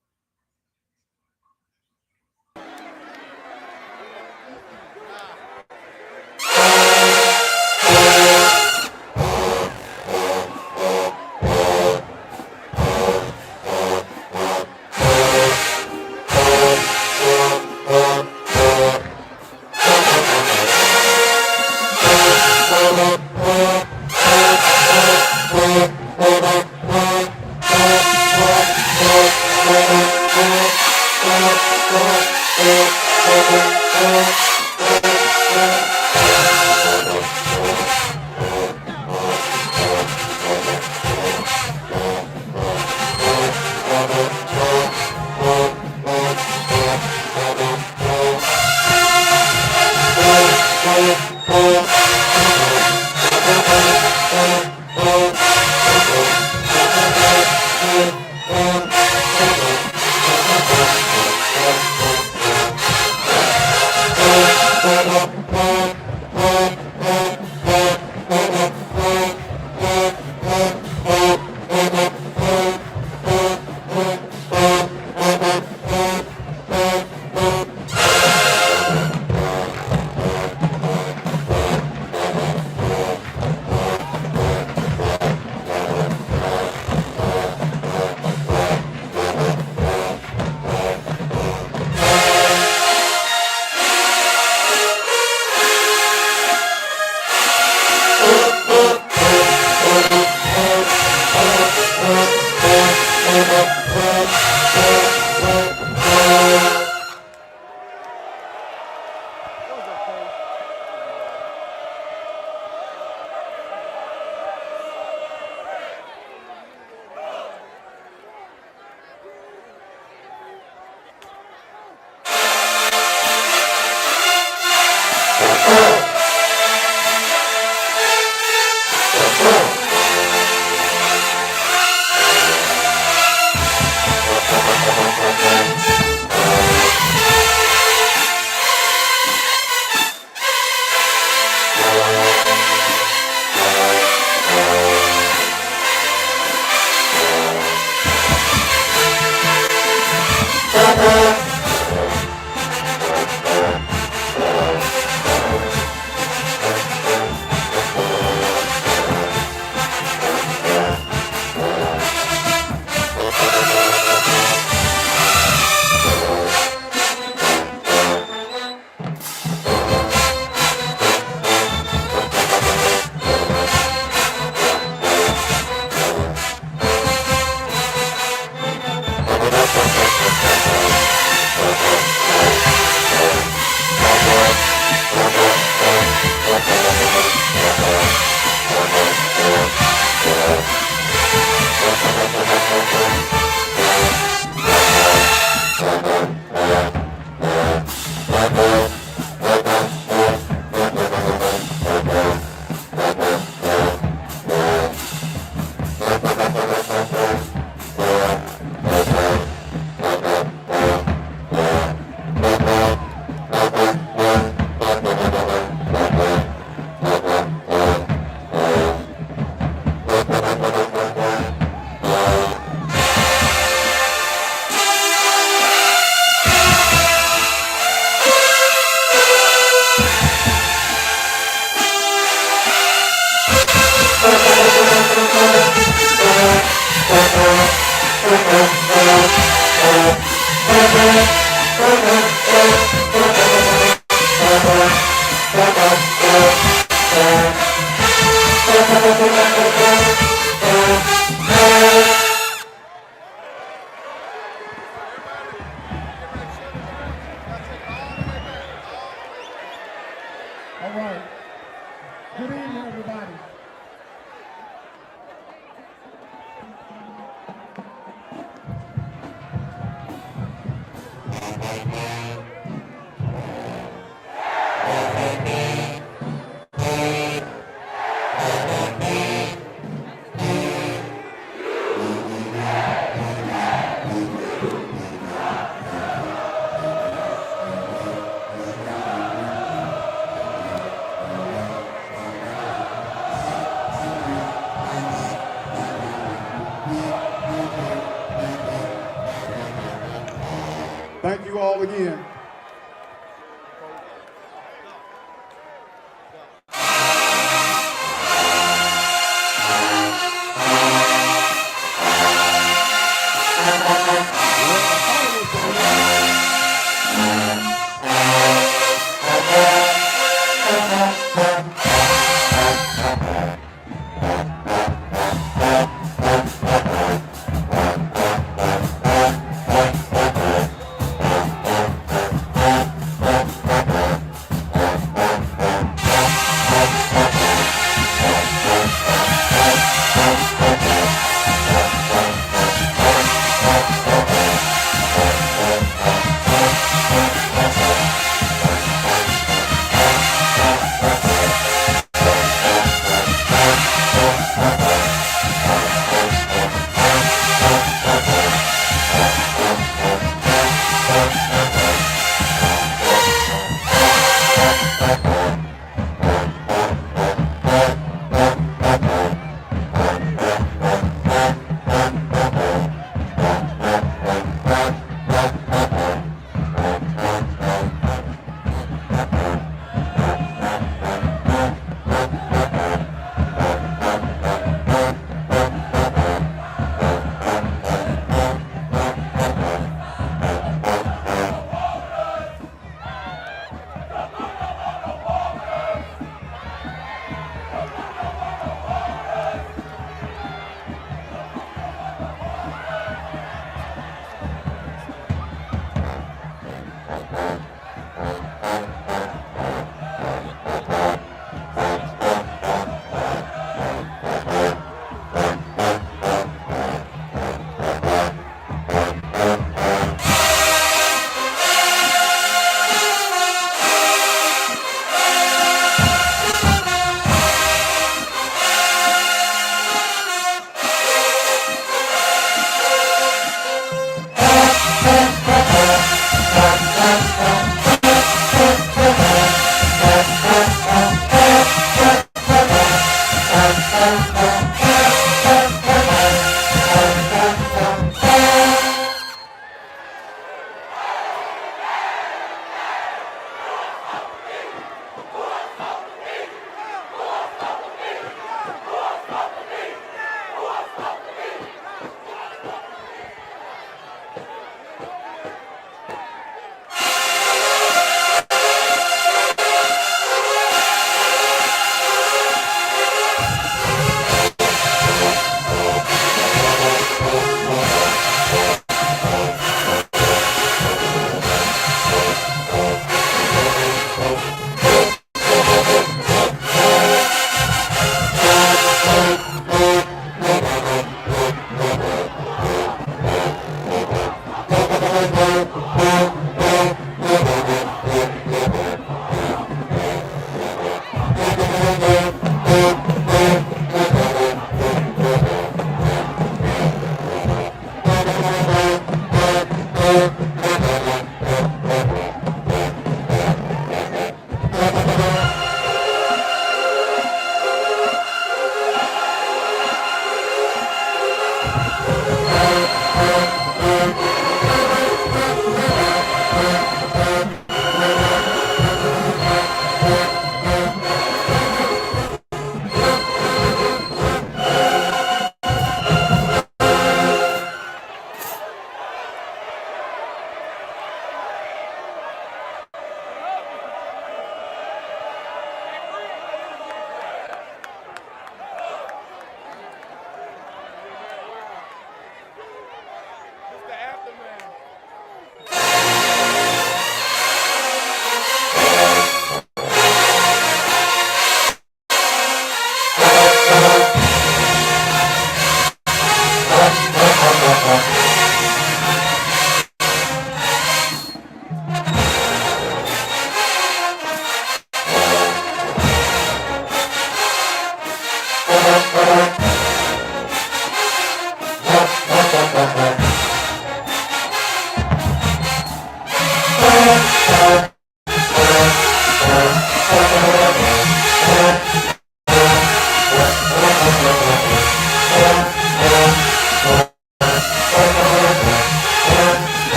[SPEAKER 8] Thank you all again.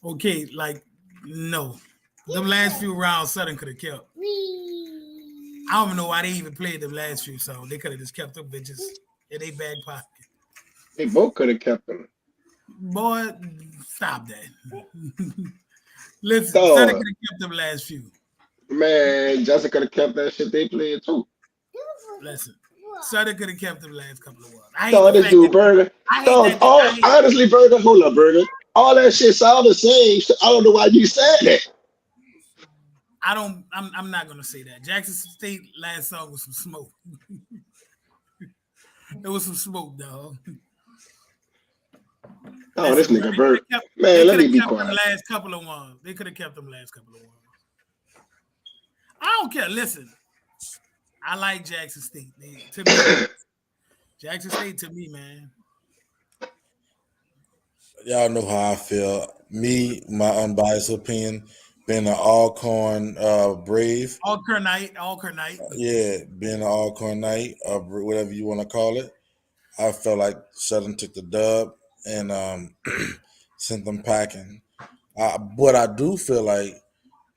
[SPEAKER 1] Okay, like no. Them last few rounds Southern could have kept. I don't even know why they even played them last few songs. They could have just kept them bitches in their back pocket.
[SPEAKER 5] They both could have kept them.
[SPEAKER 1] Boy, stop that. Listen, Southern
[SPEAKER 5] Dog,
[SPEAKER 1] could have kept them last few.
[SPEAKER 5] man, Jessica could have kept that shit they played too.
[SPEAKER 1] Listen, Southern could have kept them last couple of ones. I hate the
[SPEAKER 5] Dog, this
[SPEAKER 1] fact
[SPEAKER 5] dude
[SPEAKER 1] that
[SPEAKER 5] Burger.
[SPEAKER 1] I hate
[SPEAKER 5] Dog,
[SPEAKER 1] that.
[SPEAKER 5] all
[SPEAKER 1] I hate,
[SPEAKER 5] honestly, Burger, hold up, Burger. All that shit sound the same. So I don't know why you said that.
[SPEAKER 1] I don't. I'm not gonna say that. Jackson State last song was some smoke. It was some smoke, dog.
[SPEAKER 5] Oh, this
[SPEAKER 1] Listen, bro,
[SPEAKER 5] nigga Burger.
[SPEAKER 1] they
[SPEAKER 5] Man, let
[SPEAKER 1] could
[SPEAKER 5] me
[SPEAKER 1] have
[SPEAKER 5] be
[SPEAKER 1] kept them
[SPEAKER 5] quiet.
[SPEAKER 1] last couple of ones. They could have kept them last couple of ones. I don't care. Listen, I like Jackson State. To me, Jackson State to me, man.
[SPEAKER 4] Y'all know how I feel. Me, my unbiased opinion, being an Alcorn Brave.
[SPEAKER 1] All night.
[SPEAKER 4] Yeah, being an Alcorn Knight, or whatever you want to call it. I felt like Southern took the dub and sent them packing. But I do feel like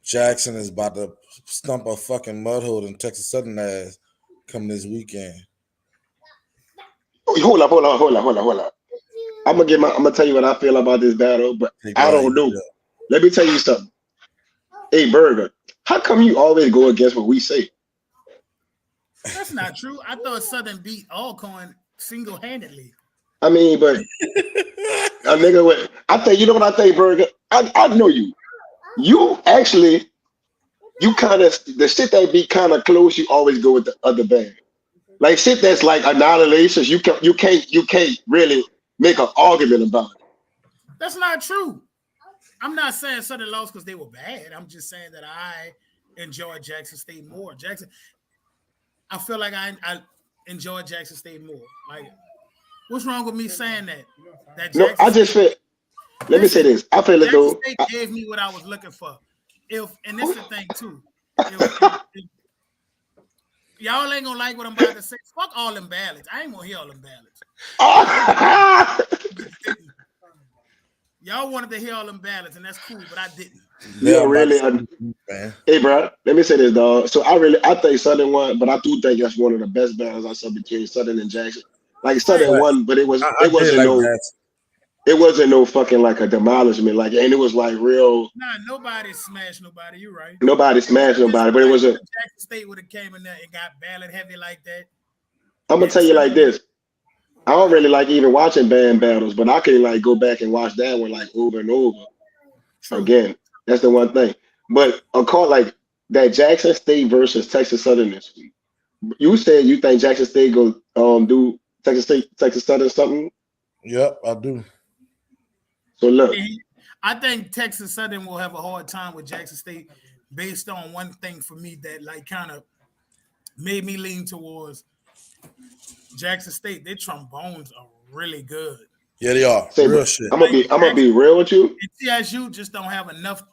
[SPEAKER 4] Jackson is about to stump a fucking mudhole in Texas Southern ass come this weekend.
[SPEAKER 5] Oh, hold up. I'm gonna tell you what I feel about this battle, but
[SPEAKER 4] Take
[SPEAKER 5] I
[SPEAKER 4] that how
[SPEAKER 5] don't
[SPEAKER 4] you
[SPEAKER 5] know.
[SPEAKER 4] feel.
[SPEAKER 5] Let me tell you something. Hey, Burger, how come you always go against what we say?
[SPEAKER 1] That's not true. I thought Southern beat Alcorn single-handedly.
[SPEAKER 5] I mean, but a nigga with, I think, you know what I think, Burger? I know you. You actually, you kind of, the shit that be kind of close, you always go with the other band. Like shit that's like annihilations, you can't really make an argument about it.
[SPEAKER 1] That's not true. I'm not saying Southern lost because they were bad. I'm just saying that I enjoy Jackson State more. I feel like I enjoy Jackson State more. Like, what's wrong with me saying that? That
[SPEAKER 5] No,
[SPEAKER 1] Jackson
[SPEAKER 5] I just
[SPEAKER 1] State.
[SPEAKER 5] feel, let me say
[SPEAKER 1] Listen,
[SPEAKER 5] this. I feel as
[SPEAKER 1] Jackson
[SPEAKER 5] though,
[SPEAKER 1] State gave me what I was looking for. And this is the thing too. If y'all ain't gonna like what I'm about to say, fuck all them ballads. I ain't gonna hear all them ballads. Y'all wanted to hear all them ballads, and that's cool, but I didn't.
[SPEAKER 5] you
[SPEAKER 4] They're
[SPEAKER 5] are
[SPEAKER 4] about
[SPEAKER 5] really,
[SPEAKER 4] to man.
[SPEAKER 5] hey, bro, let me say this, dog. So I think Southern won, but I do think that's one of the best battles I saw between Southern and Jackson. Like Southern
[SPEAKER 1] Right.
[SPEAKER 5] won, but
[SPEAKER 4] I did like that.
[SPEAKER 5] it wasn't no fucking like a demolishment, like, and it was like real.
[SPEAKER 1] Nah, nobody smashed nobody. You're right.
[SPEAKER 5] Nobody smashed nobody, but it was a.
[SPEAKER 1] Jackson State would have came in there and got ballad heavy like that.
[SPEAKER 5] I'm gonna tell you like this. I don't really like even watching band battles, but I can like go back and watch that one like over and over
[SPEAKER 1] True.
[SPEAKER 5] again. That's the one thing. But a call like that Jackson State versus Texas Southern this week. You said you think Jackson State go do Texas Southern something.
[SPEAKER 4] Yep, I do.
[SPEAKER 5] So look,
[SPEAKER 1] I think Texas Southern will have a hard time with Jackson State based on one thing for me that like kind of made me lean towards Jackson State. Their trombones are really good.
[SPEAKER 4] Yeah, they are.
[SPEAKER 5] say,
[SPEAKER 4] Real shit.
[SPEAKER 5] I'm gonna be real with you.
[SPEAKER 1] And TxSu just don't have enough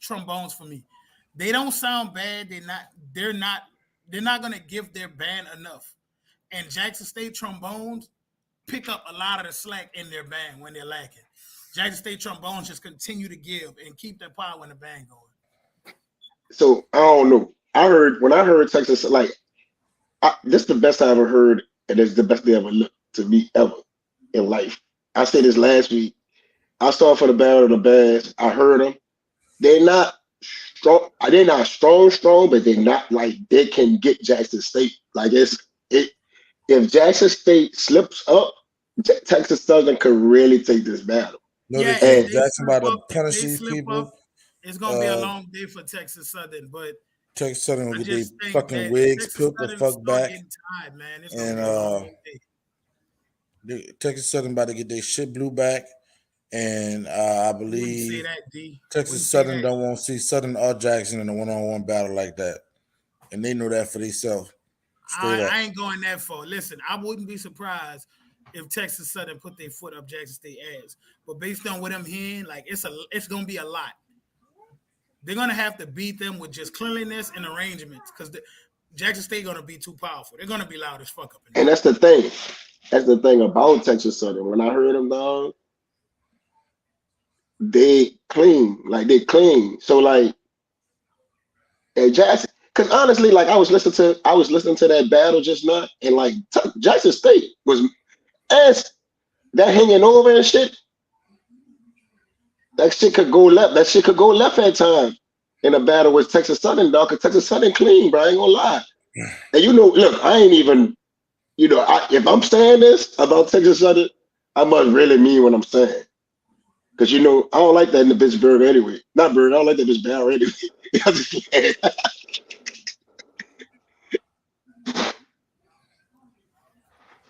[SPEAKER 1] trombones for me. They don't sound bad. They're not gonna give their band enough. And Jackson State trombones pick up a lot of the slack in their band when they're lacking. Jackson State trombones just continue to give and keep their power when the band going.
[SPEAKER 5] So I don't know. When I heard Texas, like this is the best I ever heard, and it's the best they ever looked to me ever in life. I said this last week. I saw for the Battle of the Bands. I heard them. They're not strong. They're not strong, but they're not like they can get Jackson State. Like it. If Jackson State slips up, Texas Southern could really take this battle.
[SPEAKER 4] No,
[SPEAKER 1] Yeah,
[SPEAKER 4] they
[SPEAKER 1] if
[SPEAKER 4] can't.
[SPEAKER 1] they
[SPEAKER 4] Jackson
[SPEAKER 1] slip
[SPEAKER 4] about to
[SPEAKER 1] up,
[SPEAKER 4] punish
[SPEAKER 1] if they
[SPEAKER 4] these
[SPEAKER 1] slip
[SPEAKER 4] people.
[SPEAKER 1] up, it's gonna be a long day for Texas Southern. But
[SPEAKER 4] Texas Southern will
[SPEAKER 1] I
[SPEAKER 4] get their
[SPEAKER 1] just think
[SPEAKER 4] fucking
[SPEAKER 1] that
[SPEAKER 4] wigs
[SPEAKER 1] Texas
[SPEAKER 4] peeled the
[SPEAKER 1] Southern
[SPEAKER 4] fuck
[SPEAKER 1] start
[SPEAKER 4] back.
[SPEAKER 1] getting tired, man. It's gonna
[SPEAKER 4] And
[SPEAKER 1] be a long day.
[SPEAKER 4] Texas Southern about to get their shit blew back. And I
[SPEAKER 1] I wouldn't say
[SPEAKER 4] believe
[SPEAKER 1] that, D.
[SPEAKER 4] Texas Southern don't want to see Southern or Jackson in a one-on-one battle like that. And they know that for themselves. Straight up.
[SPEAKER 1] I ain't going that far. Listen, I wouldn't be surprised if Texas Southern put their foot up Jackson State ass. But based on what I'm hearing, like it's gonna be a lot. They're gonna have to beat them with just cleanliness and arrangements because Jackson State gonna be too powerful. They're gonna be loud as fuck up in there.
[SPEAKER 5] And that's the thing. That's the thing about Texas Southern. When I heard them, dog, they clean. Like they clean. So like at Jackson, because honestly, like I was listening to that battle just now, and like Jackson State was as that hanging over and shit. That shit could go left. That shit could go left at times in a battle with Texas Southern, dog. Cause Texas Southern clean, bro. I ain't gonna lie. And you know, look, I ain't even, if I'm saying this about Texas Southern, I must really mean what I'm saying. Cause I don't like that in the bitch Bird anyway. Not Bird. I don't like that bitch Barrow anyway. I'm just playing.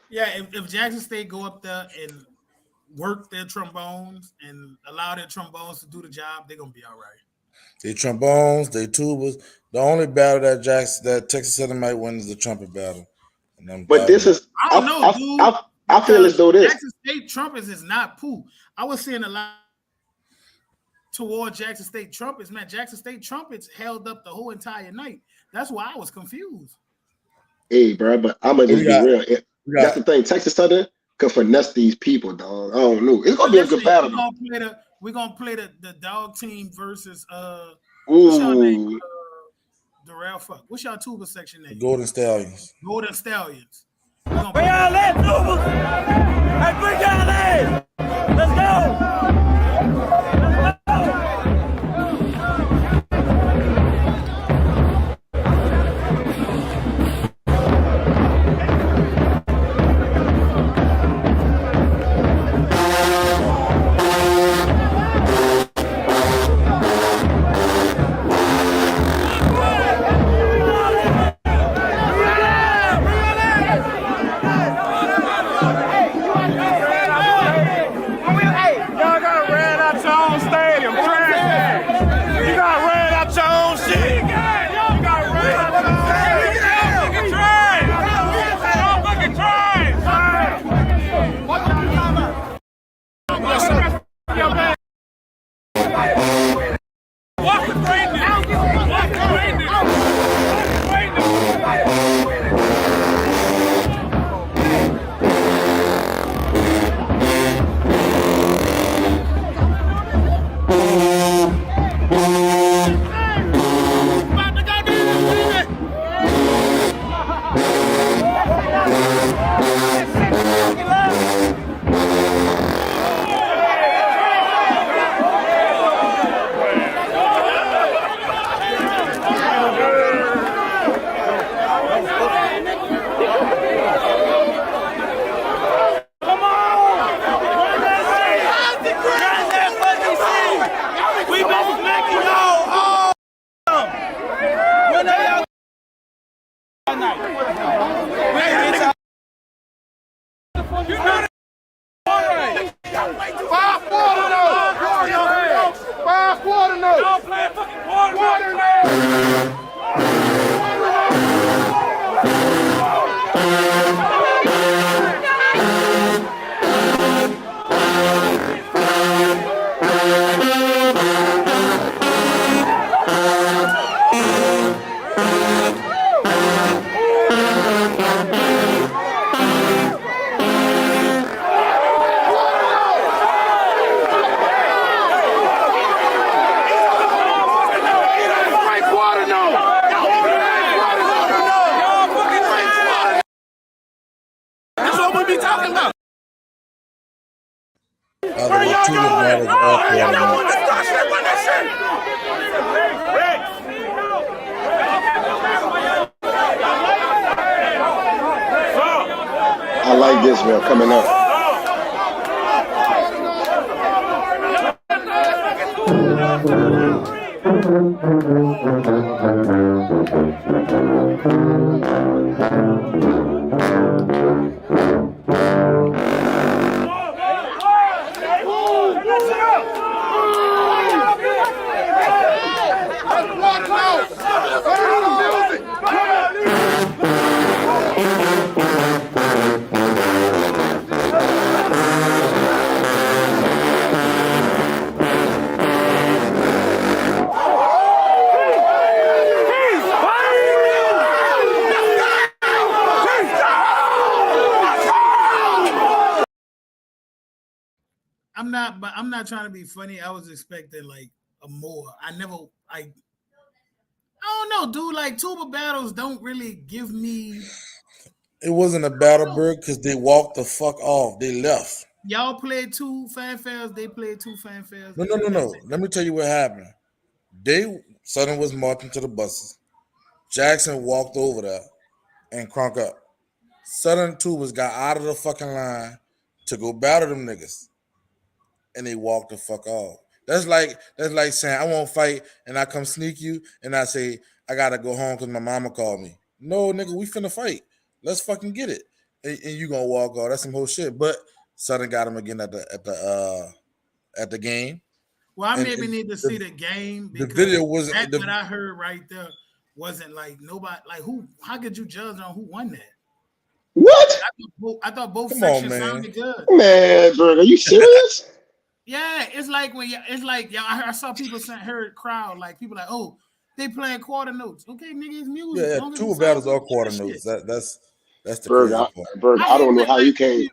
[SPEAKER 1] Yeah, if Jackson State go up there and work their trombones and allow their trombones to do the job, they're gonna be all right.
[SPEAKER 4] They trombones, they tubas. The only battle that Texas Southern might win is the trumpet battle.
[SPEAKER 5] But this is
[SPEAKER 1] I don't know, dude.
[SPEAKER 5] I feel as though this
[SPEAKER 1] Jackson State trumpets is not poo. I was seeing a lot toward Jackson State trumpets. Man, Jackson State trumpets held up the whole entire night. That's why I was confused.
[SPEAKER 5] Hey, bro, but I'm gonna just be real. That's the thing. Texas Southern can finesse these people, dog. I don't know. It's gonna be a good battle.
[SPEAKER 1] We're gonna play the dog team versus
[SPEAKER 5] what's
[SPEAKER 1] y'all name? Darrell, fuck. What's y'all tuba section name?
[SPEAKER 4] Golden Stallions.
[SPEAKER 1] Golden Stallions.
[SPEAKER 9] Bring y'all in, tubas! Hey, bring y'all in! Let's go!
[SPEAKER 5] I like this one coming up.
[SPEAKER 1] but I'm not trying to be funny. I was expecting like a more. I never like. I don't know, dude. Like tuba battles don't really give me.
[SPEAKER 4] It wasn't a battle, bro, because they walked the fuck off. They left.
[SPEAKER 1] Y'all played two fanfares. They played two fanfares.
[SPEAKER 4] No. Let me tell you what happened. Southern was marching to the buses. Jackson walked over there and crunk up. Southern Tubas got out of the fucking line to go battle them niggas, and they walked the fuck off. That's like saying I won't fight, and I come sneak you, and I say I gotta go home because my mama called me. No, nigga, we finna fight. Let's fucking get it, and you gonna walk off. That's some whole shit. But Southern got him again at the game.
[SPEAKER 1] Well, I maybe need to see the game because
[SPEAKER 4] the video wasn't.
[SPEAKER 1] What I heard right there wasn't like nobody. Like who? How could you judge on who won that?
[SPEAKER 5] What?
[SPEAKER 1] I thought both sections sounded good.
[SPEAKER 5] Man, bro, are you serious?
[SPEAKER 1] Yeah, it's like I saw people heard crowd like people like, oh, they playing quarter notes. Okay, nigga, it's music.
[SPEAKER 4] Yeah, tuba battles are quarter notes. That's the crazy part.
[SPEAKER 5] I don't know how you came.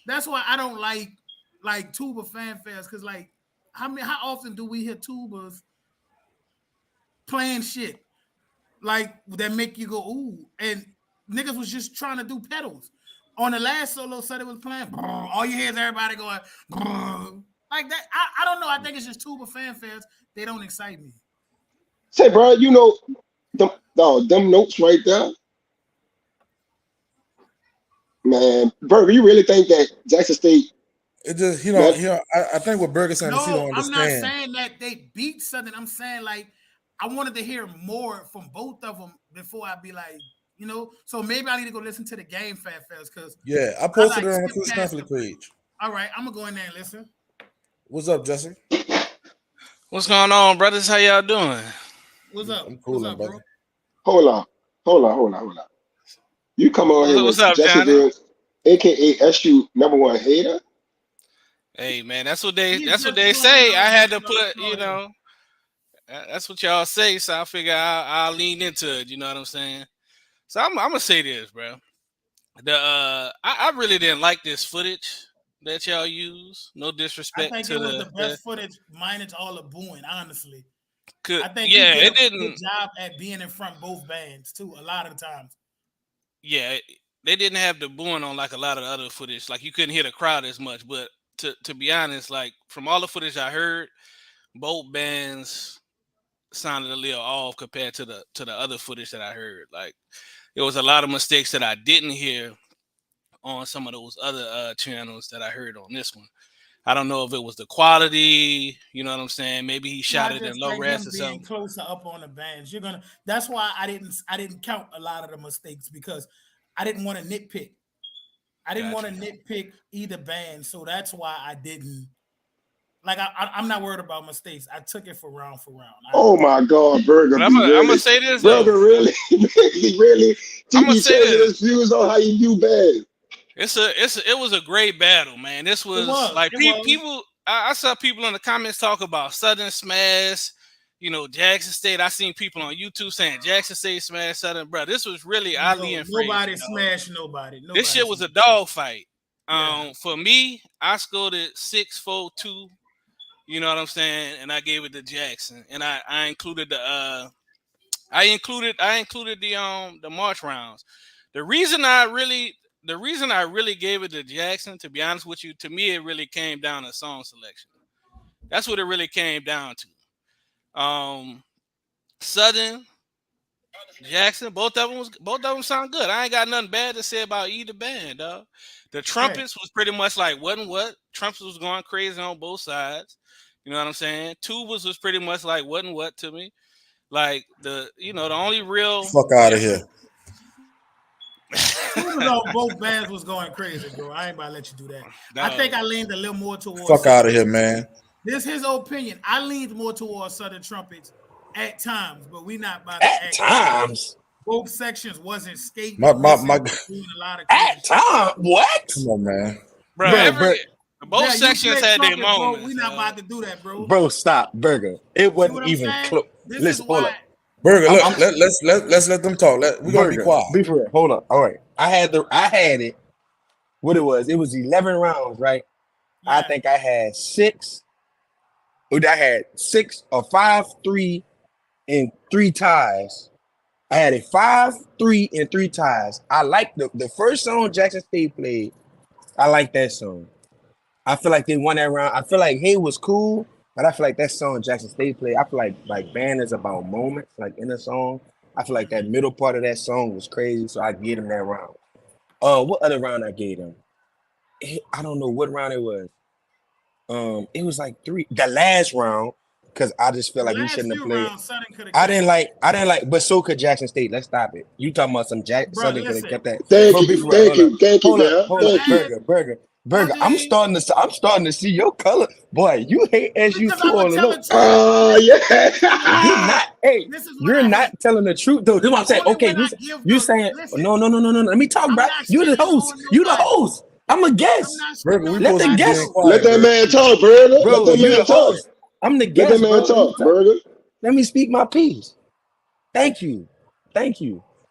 [SPEAKER 1] That's why I don't like tuba fanfares because like how often do we hear tubas playing shit like that make you go ooh, and niggas was just trying to do pedals. On the last solo set, it was playing. All you hear is everybody going like that. I don't know. I think it's just tuba fanfares. They don't excite me.
[SPEAKER 5] Say, bro, you know them notes right there, man. Burger, you really think that Jackson State?
[SPEAKER 4] It just I think what Burger's saying is he don't understand.
[SPEAKER 1] I'm not saying that they beat Southern. I'm saying like I wanted to hear more from both of them before I be like. You know, so maybe I need to go listen to the game fanfares because
[SPEAKER 4] I posted it on the Chris Conflict page.
[SPEAKER 1] All right, I'm gonna go in there and listen.
[SPEAKER 4] What's up, Jesse?
[SPEAKER 10] What's going on, brothers? How y'all doing?
[SPEAKER 1] What's up?
[SPEAKER 4] I'm cool,
[SPEAKER 1] What's up,
[SPEAKER 4] brother.
[SPEAKER 5] Hold on. You come on here with Jesse Johnny? AKA SU #1 hater.
[SPEAKER 10] Hey man, that's what they say. I had to put, that's what y'all say. So I figure I'll lean into it. You know what I'm saying? So I'm gonna say this, bro. I really didn't like this footage that y'all use. No disrespect. I think
[SPEAKER 1] it was the best footage, minus all the booing. Honestly, I think
[SPEAKER 10] it didn't.
[SPEAKER 1] Good job at being in front of both bands too. A lot of the times.
[SPEAKER 10] Yeah, they didn't have the booing on like a lot of the other footage. Like you couldn't hear the crowd as much. But to be honest, like from all the footage I heard, both bands sounded a little off compared to the other footage that I heard. Like. There was a lot of mistakes that I didn't hear on some of those other channels that I heard on this one. I don't know if it was the quality, you know what I'm saying? Maybe he shot it in low res or something.
[SPEAKER 1] Closer up on the bands, that's why I didn't count a lot of the mistakes because I didn't want to nitpick. I didn't want to nitpick either band, so that's why I didn't. Like I'm not worried about mistakes. I took it for round.
[SPEAKER 5] Oh my God, Burger!
[SPEAKER 10] I'm gonna say this.
[SPEAKER 5] Burger, really, really. I'm gonna say this. Views on how you do bad.
[SPEAKER 10] It was a great battle, man. This was like people. I saw people in the comments talk about Southern smash. Jackson State. I seen people on YouTube saying Jackson State smash Southern, bro. This was really Ali and Frazier.
[SPEAKER 1] Nobody smashed nobody.
[SPEAKER 10] This shit was a dog fight. For me, I scored it 6-4-2. You know what I'm saying? And I gave it to Jackson. And I included the March rounds. The reason I really gave it to Jackson, to be honest with you, to me it really came down to song selection. That's what it really came down to. Southern, Jackson, both of them sound good. I ain't got nothing bad to say about either band, dog. The trumpets was pretty much like wasn't what. Trumpets was going crazy on both sides. You know what I'm saying? Tubas was pretty much like wasn't what to me. Like the only real
[SPEAKER 4] fuck out of here.
[SPEAKER 1] Tubas on both bands was going crazy, bro. I ain't about to let you do that. No. I think I leaned a little more towards.
[SPEAKER 4] Fuck out of here, man.
[SPEAKER 1] This is his opinion. I leaned more towards Southern trumpets at times, but we not about to
[SPEAKER 11] at times.
[SPEAKER 1] Both sections wasn't skating.
[SPEAKER 4] My
[SPEAKER 1] doing a lot of
[SPEAKER 11] at time. What?
[SPEAKER 4] Come on, man.
[SPEAKER 10] Bro, both sections had their moments.
[SPEAKER 1] We not about to do that, bro.
[SPEAKER 11] Bro, stop, Burger. It wasn't even close. Listen, hold up.
[SPEAKER 4] Burger, look, let's let them talk. We're gonna be quiet.
[SPEAKER 11] Be for real. Hold up. All right. I had it. What it was 11 rounds, right? I think I had 6. I had 6 or 5, 3, and 3 ties. I had a 5, 3, and 3 ties. I like the first song Jackson State played. I like that song. I feel like they won that round. I feel like Hey was cool, but I feel like that song Jackson State played. I feel like Band is about moments, like in the song. I feel like that middle part of that song was crazy, so I gave him that round. What other round I gave him? I don't know what round it was. It was like 3. The last round, because I just feel like he shouldn't have played. I didn't like, but so could Jackson State. Let's stop it. You talking about some Southern could have kept that?
[SPEAKER 5] Thank you, man.
[SPEAKER 11] Burger. I'm starting to see your color, boy. You hate SU too on the low.
[SPEAKER 5] Oh yeah.
[SPEAKER 11] You're not. Hey, you're not telling the truth though. This is what I'm saying. Okay, you saying no. Let me talk, bro. You the host. You the host. I'm a guest.
[SPEAKER 4] Burger, we
[SPEAKER 11] Let the guest.
[SPEAKER 5] Let that man talk, Burger.
[SPEAKER 11] Bro,
[SPEAKER 5] Let that man talk.
[SPEAKER 11] I'm the guest.
[SPEAKER 5] Let that man talk, Burger.
[SPEAKER 11] Let me speak my piece. Thank you.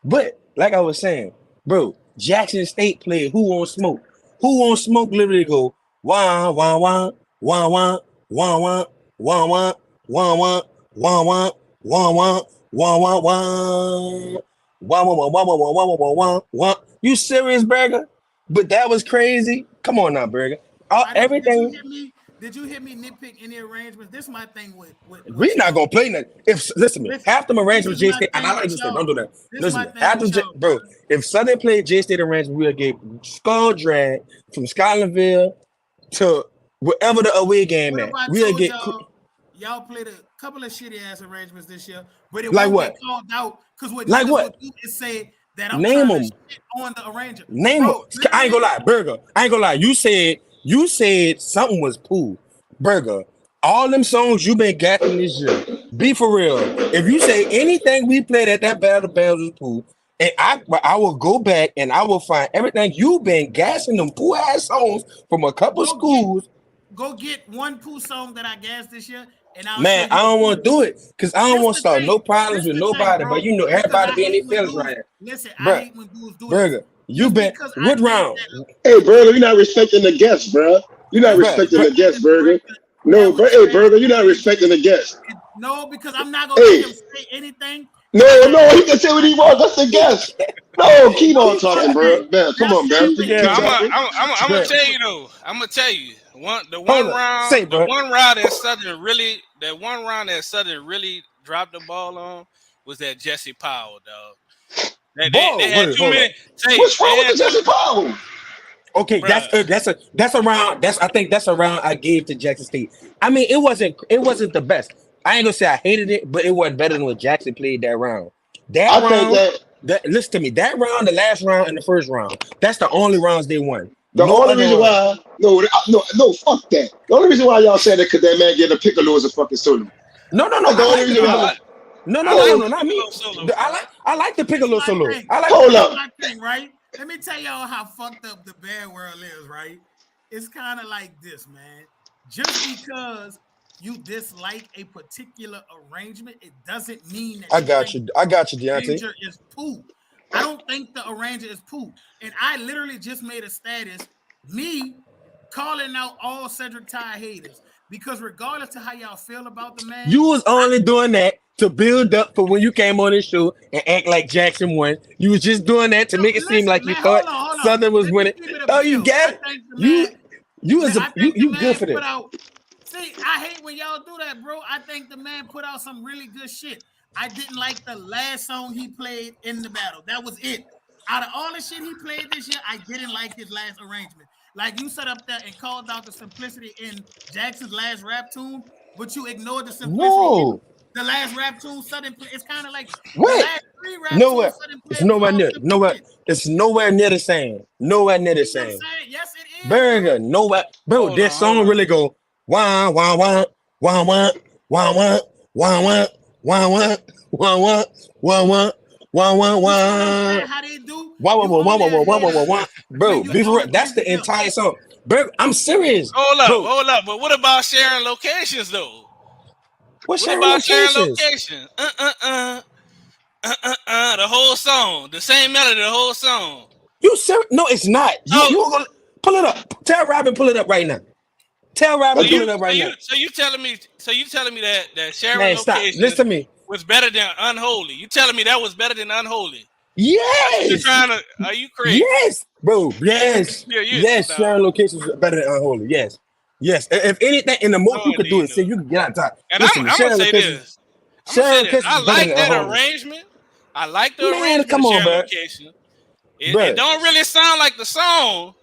[SPEAKER 11] But like I was saying, bro, Jackson State played Who Won't Smoke. Who Won't Smoke literally go wah wah wah wah wah wah wah wah wah wah wah wah wah wah wah wah wah wah wah. You serious, Burger? But that was crazy. Come on now, Burger. Everything.
[SPEAKER 1] Did you hear me nitpick any arrangements? This is my thing with
[SPEAKER 11] we're not gonna play nothing. Listen, half them arrangements J State, and I like this thing. Don't do that. Listen, bro. If Southern played J State arrangement, we'll get skull drag from Scotlandville to wherever the away game at. We'll get
[SPEAKER 1] y'all played a couple of shitty ass arrangements this year, but it
[SPEAKER 11] like
[SPEAKER 1] won't get called out because what
[SPEAKER 11] like what?
[SPEAKER 1] You is say that I'm
[SPEAKER 11] name
[SPEAKER 1] trying
[SPEAKER 11] them
[SPEAKER 1] to shit on the arranger.
[SPEAKER 11] Name them. I ain't gonna lie, Burger. I ain't gonna lie. You said something was cool, Burger. All them songs you been gapping this year. Be for real. If you say anything we played at that Battle of Bands was cool, and I will go back and I will find everything you've been gassing them poo ass songs from a couple schools.
[SPEAKER 1] Go get one poo song that I gassed this year. And I
[SPEAKER 11] don't want to do it because I don't want to start no problems with nobody. But you know, everybody be in their feelings right now.
[SPEAKER 1] Listen, I hate when dudes do
[SPEAKER 11] Burger, you been what round?
[SPEAKER 5] Hey, Burger, you're not respecting the guest, bro. You're not respecting the guest, Burger. No, but hey, Burger, you're not respecting the guest.
[SPEAKER 1] No, because I'm not gonna let him say anything.
[SPEAKER 5] No, he can say what he wants. That's the guest. No, keep on talking, bro. Man, come on, man.
[SPEAKER 10] I'm gonna tell you though. I'm gonna tell you the one round that Southern really dropped the ball on was that Jesse Powell, dog. They had too many.
[SPEAKER 5] What's wrong with Jesse Powell?
[SPEAKER 11] Okay, that's a round. I think that's a round I gave to Jackson State. I mean, it wasn't the best. I ain't gonna say I hated it, but it wasn't better than what Jackson played that round. Listen to me. That round, the last round, and the first round. That's the only rounds they won.
[SPEAKER 5] The only reason why, fuck that. The only reason why y'all said that because that man get a Piccolo as a fucking solo.
[SPEAKER 11] No. The only reason why. No, not me. I like the Piccolo solo.
[SPEAKER 5] Hold up.
[SPEAKER 1] My thing, right? Let me tell y'all how fucked up the band world is, right? It's kind of like this, man. Just because you dislike a particular arrangement, it doesn't mean that
[SPEAKER 11] I got you, Deontay.
[SPEAKER 1] Arranger is poo. I don't think the arranger is poo. And I literally just made a status, me calling out all Cedric Ty haters. Because regardless of how y'all feel about the man,
[SPEAKER 11] you was only doing that to build up for when you came on this show and act like Jackson won. You was just doing that to make it seem like you thought Southern was winning. Oh, you got it. You good for that.
[SPEAKER 1] See, I hate when y'all do that, bro. I think the man put out some really good shit. I didn't like the last song he played in the battle. That was it. Out of all the shit he played this year, I didn't like his last arrangement. Like, you sat up there and called out the simplicity in Jackson's last rap tune, but you ignored the simplicity.
[SPEAKER 11] Whoa.
[SPEAKER 1] The last rap tune, Southern play. It's kind of like
[SPEAKER 11] what?
[SPEAKER 1] The last 3 rap
[SPEAKER 11] nowhere.
[SPEAKER 1] Tunes,
[SPEAKER 11] it's nowhere near. It's nowhere near the same. Nowhere near the same.
[SPEAKER 1] Yes, it is.
[SPEAKER 11] Burger, nowhere. Bro, that song really go wah wah wah wah wah wah wah wah wah wah wah wah wah wah wah wah wah wah.
[SPEAKER 1] How they do?
[SPEAKER 11] Wah wah wah wah wah wah wah. Bro, that's the entire song. Bro, I'm serious.
[SPEAKER 10] Hold up. But what about sharing locations though?
[SPEAKER 11] What about sharing
[SPEAKER 10] locations? The whole song, the same melody, the whole song.
[SPEAKER 11] You serious? No, it's not. You gonna pull it up. Tell Robin, pull it up right now. Tell Rob to
[SPEAKER 2] Let's
[SPEAKER 11] pull
[SPEAKER 2] do
[SPEAKER 11] it up right now.
[SPEAKER 10] So you telling me that sharing
[SPEAKER 11] Man, stop.
[SPEAKER 10] location
[SPEAKER 11] Listen to me.
[SPEAKER 10] was better than Unholy? You telling me that was better than Unholy?
[SPEAKER 11] Yes.
[SPEAKER 10] You're trying to? Are you crazy?
[SPEAKER 11] Yes, bro. Yes.
[SPEAKER 10] Yeah,
[SPEAKER 11] Yes. Sharing locations are better than Unholy. Yes. Yes. If anything, and the most you could do is say you can get out of time.
[SPEAKER 10] And
[SPEAKER 11] Listen,
[SPEAKER 10] I'm gonna say this. I like that arrangement. I like the arrangement.
[SPEAKER 11] Come on,
[SPEAKER 10] sharing
[SPEAKER 11] bro.
[SPEAKER 10] location. It don't really sound like the song.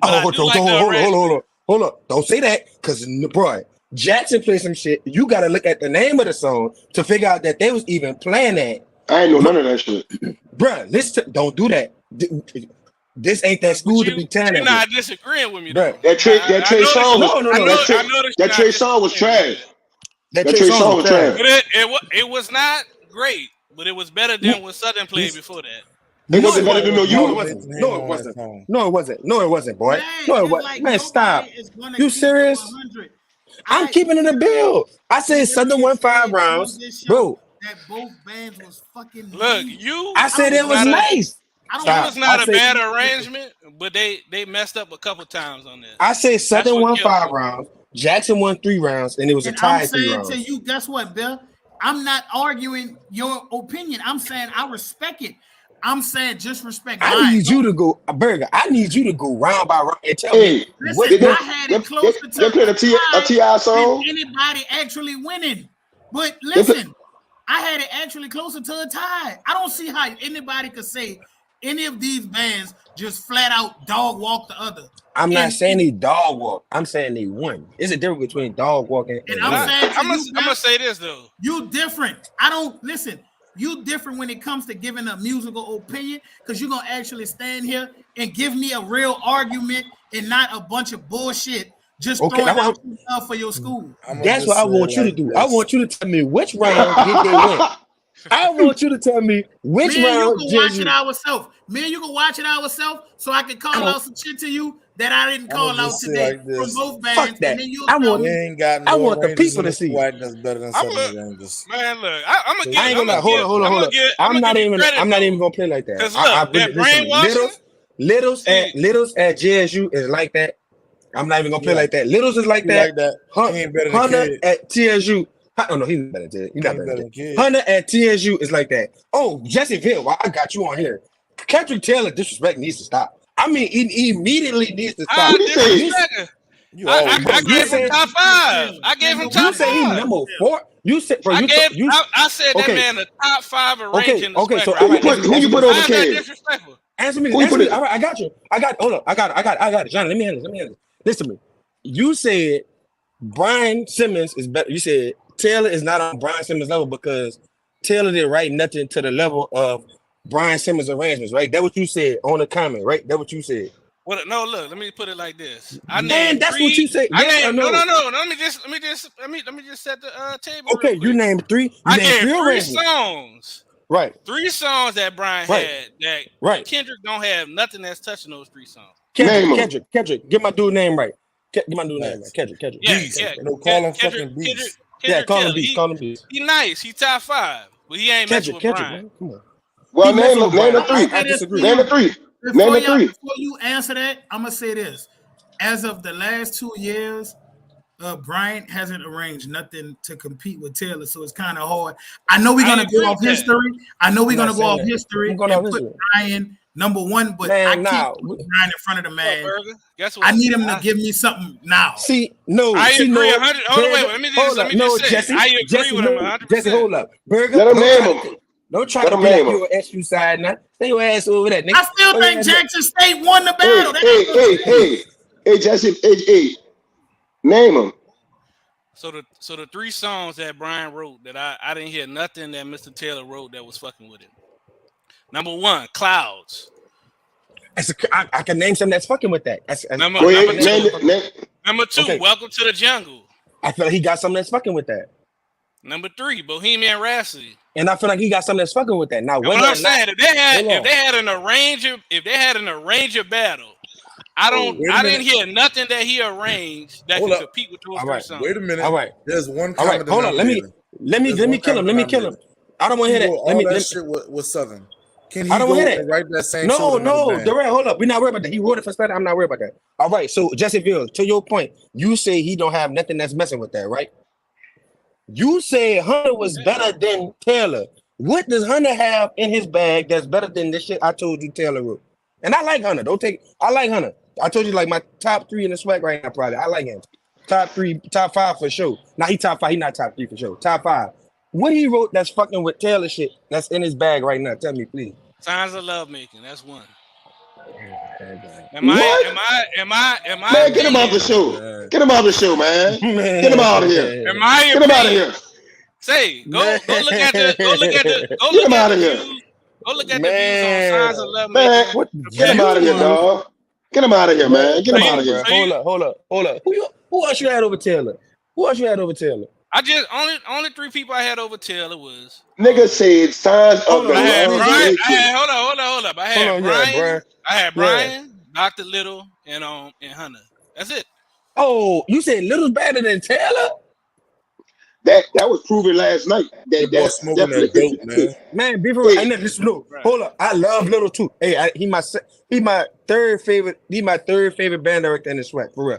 [SPEAKER 10] But
[SPEAKER 11] Oh, hold on. Don't say that, because bro, Jackson played some shit. You got to look at the name of the song to figure out that they was even playing that.
[SPEAKER 5] I ain't know none of that shit.
[SPEAKER 11] Bruh, listen, don't do that. This ain't that school to be telling.
[SPEAKER 10] You're not disagreeing with me,
[SPEAKER 11] bruh.
[SPEAKER 5] That Trey song was that Trey song was trash. That Trey song was trash.
[SPEAKER 10] But it was not great, but it was better than what Southern played before that.
[SPEAKER 5] It wasn't better than
[SPEAKER 11] No, it wasn't. No, it wasn't, boy. No, it wasn't.
[SPEAKER 1] Like,
[SPEAKER 11] man, stop. You serious?
[SPEAKER 1] 100.
[SPEAKER 11] I'm keeping it a bill. I said Southern won 5 rounds, bro.
[SPEAKER 1] That both bands was fucking.
[SPEAKER 10] Look,
[SPEAKER 11] I said it was nice.
[SPEAKER 10] It was not a bad arrangement, but they messed up a couple times on that.
[SPEAKER 11] I said Southern won 5 rounds, Jackson won 3 rounds, and it was a tie 3 rounds.
[SPEAKER 1] I'm saying to you, guess what, Bill? I'm not arguing your opinion. I'm saying I respect it. I'm saying just respect.
[SPEAKER 11] I need you to go, Burger. I need you to go round by round and tell me.
[SPEAKER 1] Listen, I had it closer to
[SPEAKER 5] a T.I. song.
[SPEAKER 1] Anybody actually winning, but listen, I had it actually closer to a tie. I don't see how anybody could say any of these bands just flat out dog walk the other.
[SPEAKER 11] I'm not saying they dog walk. I'm saying they won. It's a difference between dog walking and
[SPEAKER 1] I'm saying
[SPEAKER 10] I'm gonna say this though.
[SPEAKER 1] You different. I don't listen. You different when it comes to giving a musical opinion, because you're gonna actually stand here and give me a real argument and not a bunch of bullshit just throwing out stuff for your school.
[SPEAKER 11] That's what I want you to do. I want you to tell me which round did they win. I want you to tell me which round
[SPEAKER 1] you can watch it ourselves. Me and you can watch it ourselves, so I can call out some shit to you that I didn't call out today from both bands.
[SPEAKER 11] Fuck that.
[SPEAKER 1] And then
[SPEAKER 11] I want the people to see.
[SPEAKER 4] That's better than some of the Rangers.
[SPEAKER 10] Man, look, I'm gonna get.
[SPEAKER 11] I ain't gonna lie. Hold on. I'm not even gonna play like that. Littles at JSU is like that. I'm not even gonna play like that. Littles is like that. Hunter at TxSu. Oh no, he's not better than that. Hunter at TxSu is like that. Oh, Jesse Ville, well, I got you on here. Kendrick Taylor disrespect needs to stop. I mean, he immediately needs to stop.
[SPEAKER 10] I gave him top 5. I gave him top 5.
[SPEAKER 11] You say he's number 4. You said, bro.
[SPEAKER 10] I said that man a top 5 arranging.
[SPEAKER 11] Okay. So
[SPEAKER 5] who you put over K?
[SPEAKER 11] Answer me. All right, I got you. Hold up. I got it. Johnny, let me handle this. Listen to me. You said Brian Simmons is better. You said Taylor is not on Brian Simmons' level because Taylor didn't write nothing to the level of Brian Simmons' arrangements, right? That's what you said on the comment, right? That's what you said.
[SPEAKER 10] Well, no, look. Let me put it like this.
[SPEAKER 11] That's what you said.
[SPEAKER 10] No. Let me just set the table.
[SPEAKER 11] Okay, you named 3.
[SPEAKER 10] I gave 3 songs.
[SPEAKER 11] Right.
[SPEAKER 10] 3 songs that Brian had that Kendrick don't have nothing that's touching those 3 songs.
[SPEAKER 11] Kendrick, get my dude name right. Get my dude name right. Kendrick.
[SPEAKER 10] Yeah.
[SPEAKER 4] No, call him fucking Beast.
[SPEAKER 11] Call him Beast.
[SPEAKER 10] He nice. He top 5, but he ain't messing with Brian.
[SPEAKER 11] Come on.
[SPEAKER 5] Well, name the 3.
[SPEAKER 11] I disagree.
[SPEAKER 5] Name the 3. Name the 3.
[SPEAKER 1] Before you answer that, I'm gonna say this: as of the last 2 years, Bryant hasn't arranged nothing to compete with Taylor, so it's kind of hard. I know we're gonna go off history. And put Brian number 1, but I can't put Brian in front of the man.
[SPEAKER 10] Guess what?
[SPEAKER 1] I need him to give me something now.
[SPEAKER 11] See, no,
[SPEAKER 10] I agree.
[SPEAKER 11] no.
[SPEAKER 10] 100. Hold on, wait. Let me just say.
[SPEAKER 11] Jesse,
[SPEAKER 10] I agree with him 100%.
[SPEAKER 11] Jesse, hold up. Burger,
[SPEAKER 5] let him name him.
[SPEAKER 11] Don't try to get your SU side now. Stay your ass over that, nigga.
[SPEAKER 1] I still think Jackson State won the battle.
[SPEAKER 5] Hey, Jesse, hey, name him.
[SPEAKER 10] So the 3 songs that Brian wrote that I didn't hear nothing that Mr. Taylor wrote that was fucking with him. Number 1, Clouds.
[SPEAKER 11] I can name something that's fucking with that.
[SPEAKER 10] Number 2,
[SPEAKER 11] okay.
[SPEAKER 10] Welcome to the Jungle.
[SPEAKER 11] I feel like he got something that's fucking with that.
[SPEAKER 10] Number 3, Bohemian Rhapsody.
[SPEAKER 11] And I feel like he got something that's fucking with that. Now,
[SPEAKER 10] what I'm saying, if they had an arranger battle, I didn't hear nothing that he arranged that could compete with those 3 songs.
[SPEAKER 4] Wait a minute.
[SPEAKER 11] All right.
[SPEAKER 4] There's one.
[SPEAKER 11] All right. Hold on. Let me kill him. I don't want to hear that.
[SPEAKER 4] Let me shit with Southern.
[SPEAKER 8] Can
[SPEAKER 11] I
[SPEAKER 8] he
[SPEAKER 11] don't
[SPEAKER 8] go
[SPEAKER 11] hear that.
[SPEAKER 8] and write that same shit
[SPEAKER 11] No,
[SPEAKER 8] with another
[SPEAKER 11] no,
[SPEAKER 8] band?
[SPEAKER 11] Durant, hold up. We're not worried about that. He wrote it for Spanish. I'm not worried about that. All right. So Jesse Fields, to your point, you say he don't have nothing that's messing with that, right? You said Hunter was better than Taylor. What does Hunter have in his bag that's better than this shit I told you Taylor wrote? And I like Hunter. I like Hunter. I told you like my top 3 in the swag right now, probably. I like him. Top 3, top 5 for sure. Now he top 5. He not top 3 for sure. Top 5. What he wrote that's fucking with Taylor shit that's in his bag right now. Tell me, please.
[SPEAKER 10] Signs of love making. That's one.
[SPEAKER 5] What? Man, get him off the show. Get him off the show, man. Get him out of here.
[SPEAKER 10] In my
[SPEAKER 5] Get him out of
[SPEAKER 10] opinion,
[SPEAKER 5] here.
[SPEAKER 10] say go look at the
[SPEAKER 5] Get him out of here.
[SPEAKER 10] views. Go look at the views on Signs of Love
[SPEAKER 5] Man,
[SPEAKER 10] Making.
[SPEAKER 5] get him out of here, dog. Get him out of here, man. Get him out of here.
[SPEAKER 11] Hold up. Who else you had over Taylor?
[SPEAKER 10] I just only 3 people I had over Taylor was
[SPEAKER 5] Nigga said Signs of the
[SPEAKER 10] I had
[SPEAKER 5] Love
[SPEAKER 10] Brian.
[SPEAKER 5] Making.
[SPEAKER 10] Hold up. I had Brian, Dr. Little, and Hunter. That's it.
[SPEAKER 11] Oh, you said Little's better than Taylor?
[SPEAKER 5] That was proven last night.
[SPEAKER 8] That's smoking that dope, man.
[SPEAKER 11] Man, be for real. Hold up. I love Little too. Hey, he my third favorite. He my third favorite band director in the sweat. For real.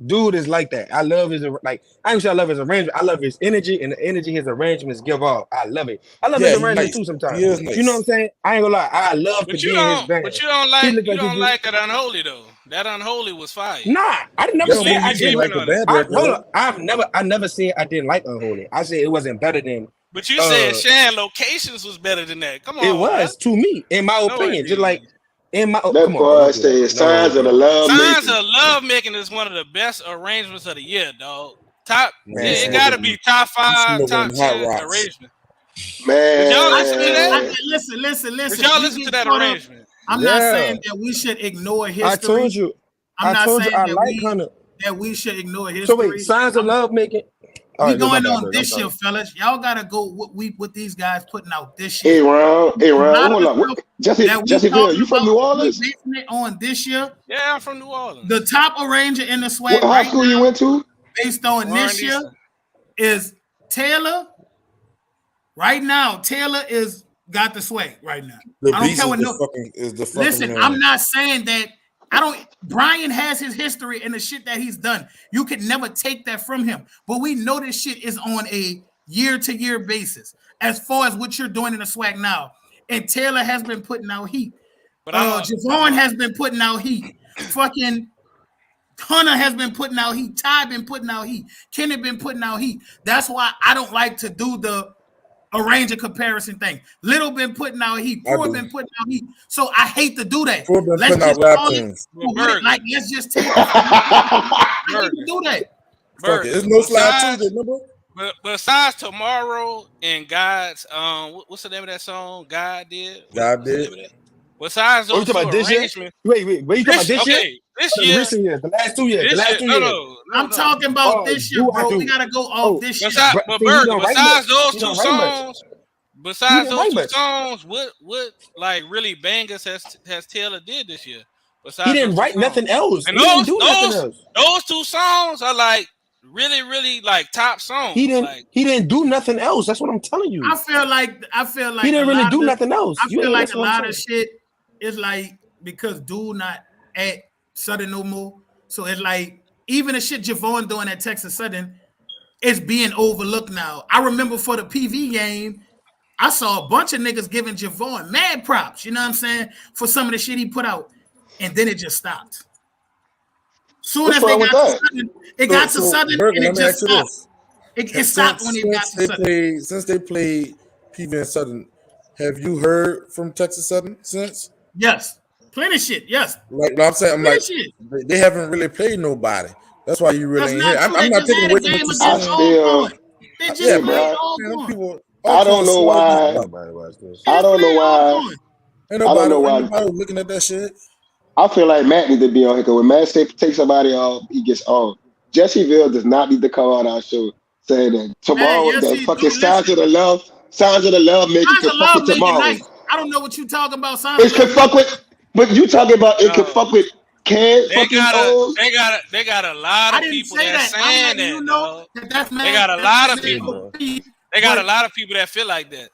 [SPEAKER 11] Dude is like that. I love his I ain't sure I love his arrangement. I love his energy and the energy his arrangements give off. I love it. I love his arrangements too sometimes.
[SPEAKER 8] Nice.
[SPEAKER 11] You know what I'm saying? I ain't gonna lie. I love to be in his band.
[SPEAKER 10] But you don't like that Unholy though. That Unholy was fire.
[SPEAKER 11] Nah, I never said I didn't
[SPEAKER 8] like the band.
[SPEAKER 11] Hold up. I never said I didn't like Unholy. I said it wasn't better than.
[SPEAKER 10] But you said Sharing Locations was better than that. Come on.
[SPEAKER 11] It was to me, in my opinion. Just like in my
[SPEAKER 5] that boy said Signs of the Love Making.
[SPEAKER 10] Signs of Love Making is one of the best arrangements of the year, dog. It gotta be top 5, top 10 arrangement.
[SPEAKER 5] Man,
[SPEAKER 10] did y'all listen to that?
[SPEAKER 1] Listen.
[SPEAKER 10] Did y'all listen to that arrangement?
[SPEAKER 1] I'm not saying that we should ignore history.
[SPEAKER 11] I told you.
[SPEAKER 1] I'm not saying
[SPEAKER 11] I like Hunter.
[SPEAKER 1] that we should ignore history.
[SPEAKER 11] So wait, Signs of Love Making.
[SPEAKER 1] We going on this year, fellas. Y'all gotta go what these guys putting out this year.
[SPEAKER 5] Hey, Ron, hold up. Jesse Bill, you from New Orleans?
[SPEAKER 1] Basing it on this year.
[SPEAKER 10] Yeah, I'm from New Orleans.
[SPEAKER 1] The top arranger in the swag.
[SPEAKER 5] What high school you went to?
[SPEAKER 1] Based on this year is Taylor. Right now, Taylor is got the swag right now. I don't care what Listen, I'm not saying that. Brian has his history and the shit that he's done. You could never take that from him. But we know this shit is on a year-to-year basis as far as what you're doing in the swag now. And Taylor has been putting out heat. Javon has been putting out heat. Fucking Hunter has been putting out heat. Ty been putting out heat. Kenny been putting out heat. That's why I don't like to do the arranger comparison thing. Little been putting out heat. Poor been putting out heat. So I hate to do that. Let's just take it. I hate to do that.
[SPEAKER 8] There's no slide Tuesday, remember?
[SPEAKER 10] But besides Tomorrow and God's what's the name of that song? God did. Besides those two arrangements.
[SPEAKER 11] Wait, you talking about this year?
[SPEAKER 10] This year.
[SPEAKER 11] Recent years, the last 2 years.
[SPEAKER 10] No.
[SPEAKER 1] I'm talking about this year, bro. We gotta go off this year.
[SPEAKER 10] Besides those two songs, what like really bangers has Taylor did this year? Besides
[SPEAKER 11] he didn't write nothing else.
[SPEAKER 10] And those 2 songs are like really like top songs.
[SPEAKER 11] He didn't do nothing else. That's what I'm telling you.
[SPEAKER 1] I feel like
[SPEAKER 11] he didn't really do nothing else.
[SPEAKER 1] I feel like a lot of shit is like because dude not at Southern no more. So it's like even the shit Javon doing at Texas Southern is being overlooked now. I remember for the PV game, I saw a bunch of niggas giving Javon mad props, you know what I'm saying, for some of the shit he put out. And then it just stopped. Soon as they got to Southern, it got to Southern and it just stopped. It stopped when it got to Southern.
[SPEAKER 8] Since they played PV and Southern, have you heard from Texas Southern since?
[SPEAKER 1] Yes. Plenty shit, yes.
[SPEAKER 8] Like I'm saying, they haven't really played nobody. That's why you really ain't here. I'm not taking away from what you're saying.
[SPEAKER 1] They just played
[SPEAKER 8] people.
[SPEAKER 5] I don't know why. I don't know why.
[SPEAKER 8] Ain't nobody looking at that shit.
[SPEAKER 5] I feel like Matt needs to be on here because when Matt takes somebody off, he gets on. Jesseville does not need to come on our show saying that tomorrow that fucking Signs of the Love making can fuck with tomorrow.
[SPEAKER 1] I don't know what you talking about.
[SPEAKER 5] It can fuck with. But you talking about it can fuck with
[SPEAKER 10] They got a lot of people that saying that.
[SPEAKER 1] You know,
[SPEAKER 10] they got a lot of people. They got a lot of people that feel like that.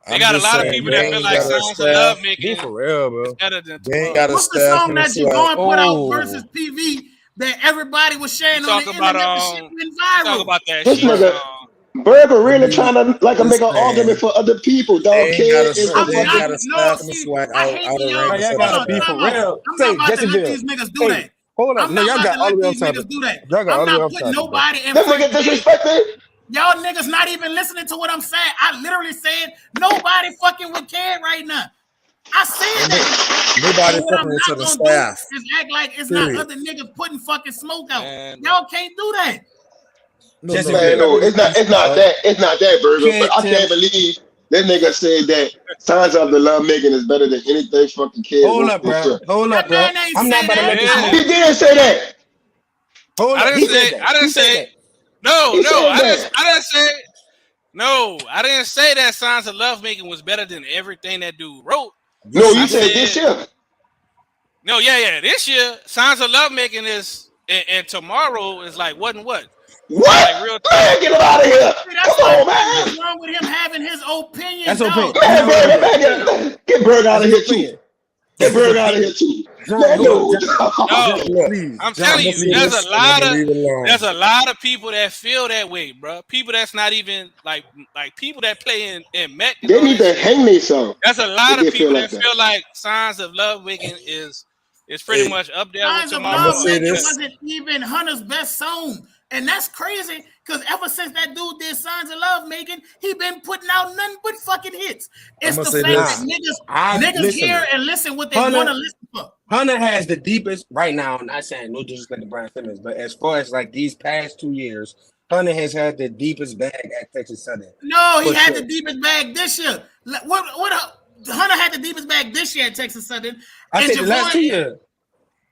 [SPEAKER 10] They got a lot of people that feel like Signs of Love
[SPEAKER 11] Be
[SPEAKER 10] Making
[SPEAKER 11] for real, bro.
[SPEAKER 10] is better than
[SPEAKER 8] They ain't
[SPEAKER 10] Tomorrow.
[SPEAKER 8] got a
[SPEAKER 1] What's the
[SPEAKER 8] staff
[SPEAKER 1] song
[SPEAKER 8] in the
[SPEAKER 1] that you
[SPEAKER 8] swag.
[SPEAKER 1] going to put out
[SPEAKER 11] Oh.
[SPEAKER 1] versus PV that everybody was sharing
[SPEAKER 10] You
[SPEAKER 1] on the
[SPEAKER 10] talk about
[SPEAKER 1] internet? The shit went viral.
[SPEAKER 10] talk about that
[SPEAKER 5] This
[SPEAKER 10] shit.
[SPEAKER 5] nigga Burger really trying to like make an
[SPEAKER 8] Listen,
[SPEAKER 5] argument for other people,
[SPEAKER 8] They
[SPEAKER 5] dog.
[SPEAKER 8] ain't
[SPEAKER 5] Kid
[SPEAKER 8] got a
[SPEAKER 5] is
[SPEAKER 8] they
[SPEAKER 5] a
[SPEAKER 8] ain't
[SPEAKER 5] fucking.
[SPEAKER 8] got a
[SPEAKER 1] No,
[SPEAKER 8] staff in the
[SPEAKER 1] see,
[SPEAKER 8] swag
[SPEAKER 1] I
[SPEAKER 8] out
[SPEAKER 1] hate
[SPEAKER 8] out
[SPEAKER 1] when
[SPEAKER 8] of
[SPEAKER 1] y'all.
[SPEAKER 11] No,
[SPEAKER 8] range
[SPEAKER 11] y'all
[SPEAKER 8] of
[SPEAKER 1] Hold
[SPEAKER 11] gotta
[SPEAKER 1] on,
[SPEAKER 11] be
[SPEAKER 8] that.
[SPEAKER 11] for
[SPEAKER 1] time out.
[SPEAKER 11] real.
[SPEAKER 1] I'm
[SPEAKER 11] Say
[SPEAKER 1] not about to let
[SPEAKER 11] Jessiville.
[SPEAKER 1] these niggas do
[SPEAKER 11] Hey,
[SPEAKER 1] that.
[SPEAKER 11] hold up.
[SPEAKER 1] I'm
[SPEAKER 11] No,
[SPEAKER 1] not
[SPEAKER 11] y'all
[SPEAKER 1] about
[SPEAKER 11] got
[SPEAKER 1] to
[SPEAKER 11] all the
[SPEAKER 1] let
[SPEAKER 11] way off
[SPEAKER 1] these
[SPEAKER 11] topic.
[SPEAKER 1] niggas do that.
[SPEAKER 11] Y'all got all
[SPEAKER 1] I'm
[SPEAKER 11] the way
[SPEAKER 1] not
[SPEAKER 11] off
[SPEAKER 1] putting
[SPEAKER 11] topic, bro.
[SPEAKER 1] nobody in
[SPEAKER 5] That
[SPEAKER 1] first
[SPEAKER 5] nigga
[SPEAKER 1] place.
[SPEAKER 5] disrespected.
[SPEAKER 1] Y'all niggas not even listening to what I'm saying. I literally said nobody fucking with Kid right now. I said that.
[SPEAKER 8] Nobody
[SPEAKER 1] And what I'm
[SPEAKER 8] fucking with
[SPEAKER 1] not
[SPEAKER 8] Southern
[SPEAKER 1] gonna do
[SPEAKER 8] staff.
[SPEAKER 1] is act like it's not
[SPEAKER 8] Period.
[SPEAKER 1] other niggas putting fucking smoke out.
[SPEAKER 10] Man,
[SPEAKER 1] Y'all can't do that.
[SPEAKER 8] No,
[SPEAKER 11] Jessiville.
[SPEAKER 5] Man, no, it's not. It's not that. It's not that, Burger. But
[SPEAKER 11] Kid
[SPEAKER 5] I
[SPEAKER 11] tell
[SPEAKER 5] can't believe that nigga said that Signs of the Love Making is better than anything fucking Kid
[SPEAKER 11] Hold
[SPEAKER 5] wrote
[SPEAKER 11] up,
[SPEAKER 5] this
[SPEAKER 11] bro.
[SPEAKER 5] year.
[SPEAKER 11] Hold up,
[SPEAKER 1] That
[SPEAKER 11] bro.
[SPEAKER 1] man ain't
[SPEAKER 11] I'm not
[SPEAKER 1] say
[SPEAKER 11] about to
[SPEAKER 1] that.
[SPEAKER 11] let this
[SPEAKER 10] Yeah.
[SPEAKER 11] smoke.
[SPEAKER 5] He did say that.
[SPEAKER 11] Hold
[SPEAKER 10] I
[SPEAKER 11] up.
[SPEAKER 10] didn't
[SPEAKER 11] He
[SPEAKER 10] say.
[SPEAKER 11] said that.
[SPEAKER 10] I
[SPEAKER 11] He
[SPEAKER 10] didn't
[SPEAKER 11] said
[SPEAKER 10] say.
[SPEAKER 11] that.
[SPEAKER 10] No,
[SPEAKER 5] He
[SPEAKER 10] no,
[SPEAKER 5] said
[SPEAKER 10] I didn't.
[SPEAKER 5] that.
[SPEAKER 10] I didn't say. No, I didn't say that Signs of Love Making was better than everything that dude wrote.
[SPEAKER 5] No,
[SPEAKER 8] Yes,
[SPEAKER 5] you
[SPEAKER 10] I
[SPEAKER 8] you
[SPEAKER 5] said
[SPEAKER 8] did.
[SPEAKER 5] this
[SPEAKER 10] said
[SPEAKER 5] year.
[SPEAKER 10] no. Yeah. This year, Signs of Love Making is and Tomorrow is like what and what.
[SPEAKER 5] What?
[SPEAKER 10] Like real.
[SPEAKER 5] Man, get him out of here.
[SPEAKER 1] See, that's
[SPEAKER 5] Come
[SPEAKER 1] what
[SPEAKER 5] on, man.
[SPEAKER 1] what's wrong with him having his opinion,
[SPEAKER 11] That's opinion.
[SPEAKER 1] dog.
[SPEAKER 11] I'm
[SPEAKER 5] Man,
[SPEAKER 11] not worried
[SPEAKER 5] Burger,
[SPEAKER 11] about that.
[SPEAKER 5] man, get Burger out
[SPEAKER 11] That's
[SPEAKER 5] of
[SPEAKER 11] his
[SPEAKER 5] here too.
[SPEAKER 11] opinion.
[SPEAKER 5] Get
[SPEAKER 11] That's his
[SPEAKER 5] Burger out of here
[SPEAKER 11] opinion.
[SPEAKER 5] too.
[SPEAKER 11] John,
[SPEAKER 5] Man,
[SPEAKER 11] hold up.
[SPEAKER 5] dude.
[SPEAKER 10] No,
[SPEAKER 8] Look,
[SPEAKER 11] Please,
[SPEAKER 10] I'm
[SPEAKER 11] John.
[SPEAKER 10] telling
[SPEAKER 8] I'm gonna
[SPEAKER 10] you,
[SPEAKER 8] say
[SPEAKER 10] there's
[SPEAKER 8] this
[SPEAKER 10] a
[SPEAKER 8] and I'm
[SPEAKER 10] lot
[SPEAKER 8] gonna
[SPEAKER 10] of
[SPEAKER 8] leave it alone.
[SPEAKER 10] there's a lot of people that feel that way, bro. People that's not even like people that play in Met and
[SPEAKER 5] They
[SPEAKER 10] all
[SPEAKER 5] need
[SPEAKER 10] that
[SPEAKER 5] to
[SPEAKER 10] shit.
[SPEAKER 5] hang themselves
[SPEAKER 10] There's a
[SPEAKER 5] if
[SPEAKER 10] lot of
[SPEAKER 5] they feel
[SPEAKER 10] people
[SPEAKER 5] like
[SPEAKER 10] that
[SPEAKER 5] that.
[SPEAKER 10] feel like Signs of Love Making is pretty
[SPEAKER 8] Hey,
[SPEAKER 10] much up there with
[SPEAKER 1] Signs of
[SPEAKER 8] I'm gonna
[SPEAKER 10] Tomorrow.
[SPEAKER 1] Love
[SPEAKER 8] say
[SPEAKER 1] Making
[SPEAKER 8] this.
[SPEAKER 1] wasn't even Hunter's best song. And that's crazy because ever since that dude did Signs of Love Making, he been putting out nothing but fucking hits.
[SPEAKER 8] I'm
[SPEAKER 1] It's
[SPEAKER 8] gonna
[SPEAKER 1] the
[SPEAKER 8] say
[SPEAKER 1] fact that
[SPEAKER 11] Nah,
[SPEAKER 8] this.
[SPEAKER 1] niggas hear
[SPEAKER 11] listen.
[SPEAKER 1] and listen what they want to
[SPEAKER 11] Hunter,
[SPEAKER 1] listen for.
[SPEAKER 11] Hunter has the deepest right now. I'm not saying no disrespect to Brian Simmons, but as far as like these past 2 years, Hunter has had the deepest bag at Texas Southern.
[SPEAKER 1] No, he
[SPEAKER 11] For
[SPEAKER 1] had
[SPEAKER 11] sure.
[SPEAKER 1] the deepest bag this year. Hunter had the deepest bag this year at Texas Southern.
[SPEAKER 11] I
[SPEAKER 1] And
[SPEAKER 11] said the last 2 years.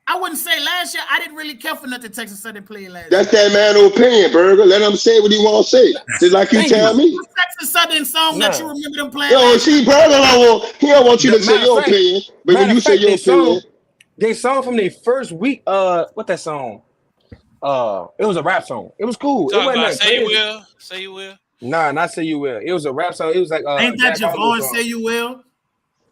[SPEAKER 1] I wouldn't say last year. I didn't really care for nothing Texas Southern played last
[SPEAKER 5] That's
[SPEAKER 1] year.
[SPEAKER 5] that man's opinion, Burger. Let him say what he want to say. Just like you
[SPEAKER 11] Thank
[SPEAKER 5] tell
[SPEAKER 11] you.
[SPEAKER 5] me.
[SPEAKER 1] What Texas Southern song that you
[SPEAKER 11] Nah.
[SPEAKER 1] remember them playing
[SPEAKER 5] Yo,
[SPEAKER 1] last year?
[SPEAKER 5] see, Burger, he don't want you to say your opinion. But when
[SPEAKER 11] matter
[SPEAKER 5] you
[SPEAKER 11] of
[SPEAKER 5] say
[SPEAKER 11] fact,
[SPEAKER 5] your opinion,
[SPEAKER 11] they song from their first week. What that song? It was a rap song. It was cool. It
[SPEAKER 10] Talking
[SPEAKER 11] wasn't
[SPEAKER 10] about
[SPEAKER 11] nothing crazy.
[SPEAKER 10] Say you will.
[SPEAKER 11] Nah, not Say You Will. It was a rap song. It was like
[SPEAKER 1] Ain't that
[SPEAKER 11] Jack Harlow
[SPEAKER 1] Javon
[SPEAKER 11] song.
[SPEAKER 1] Say You Will?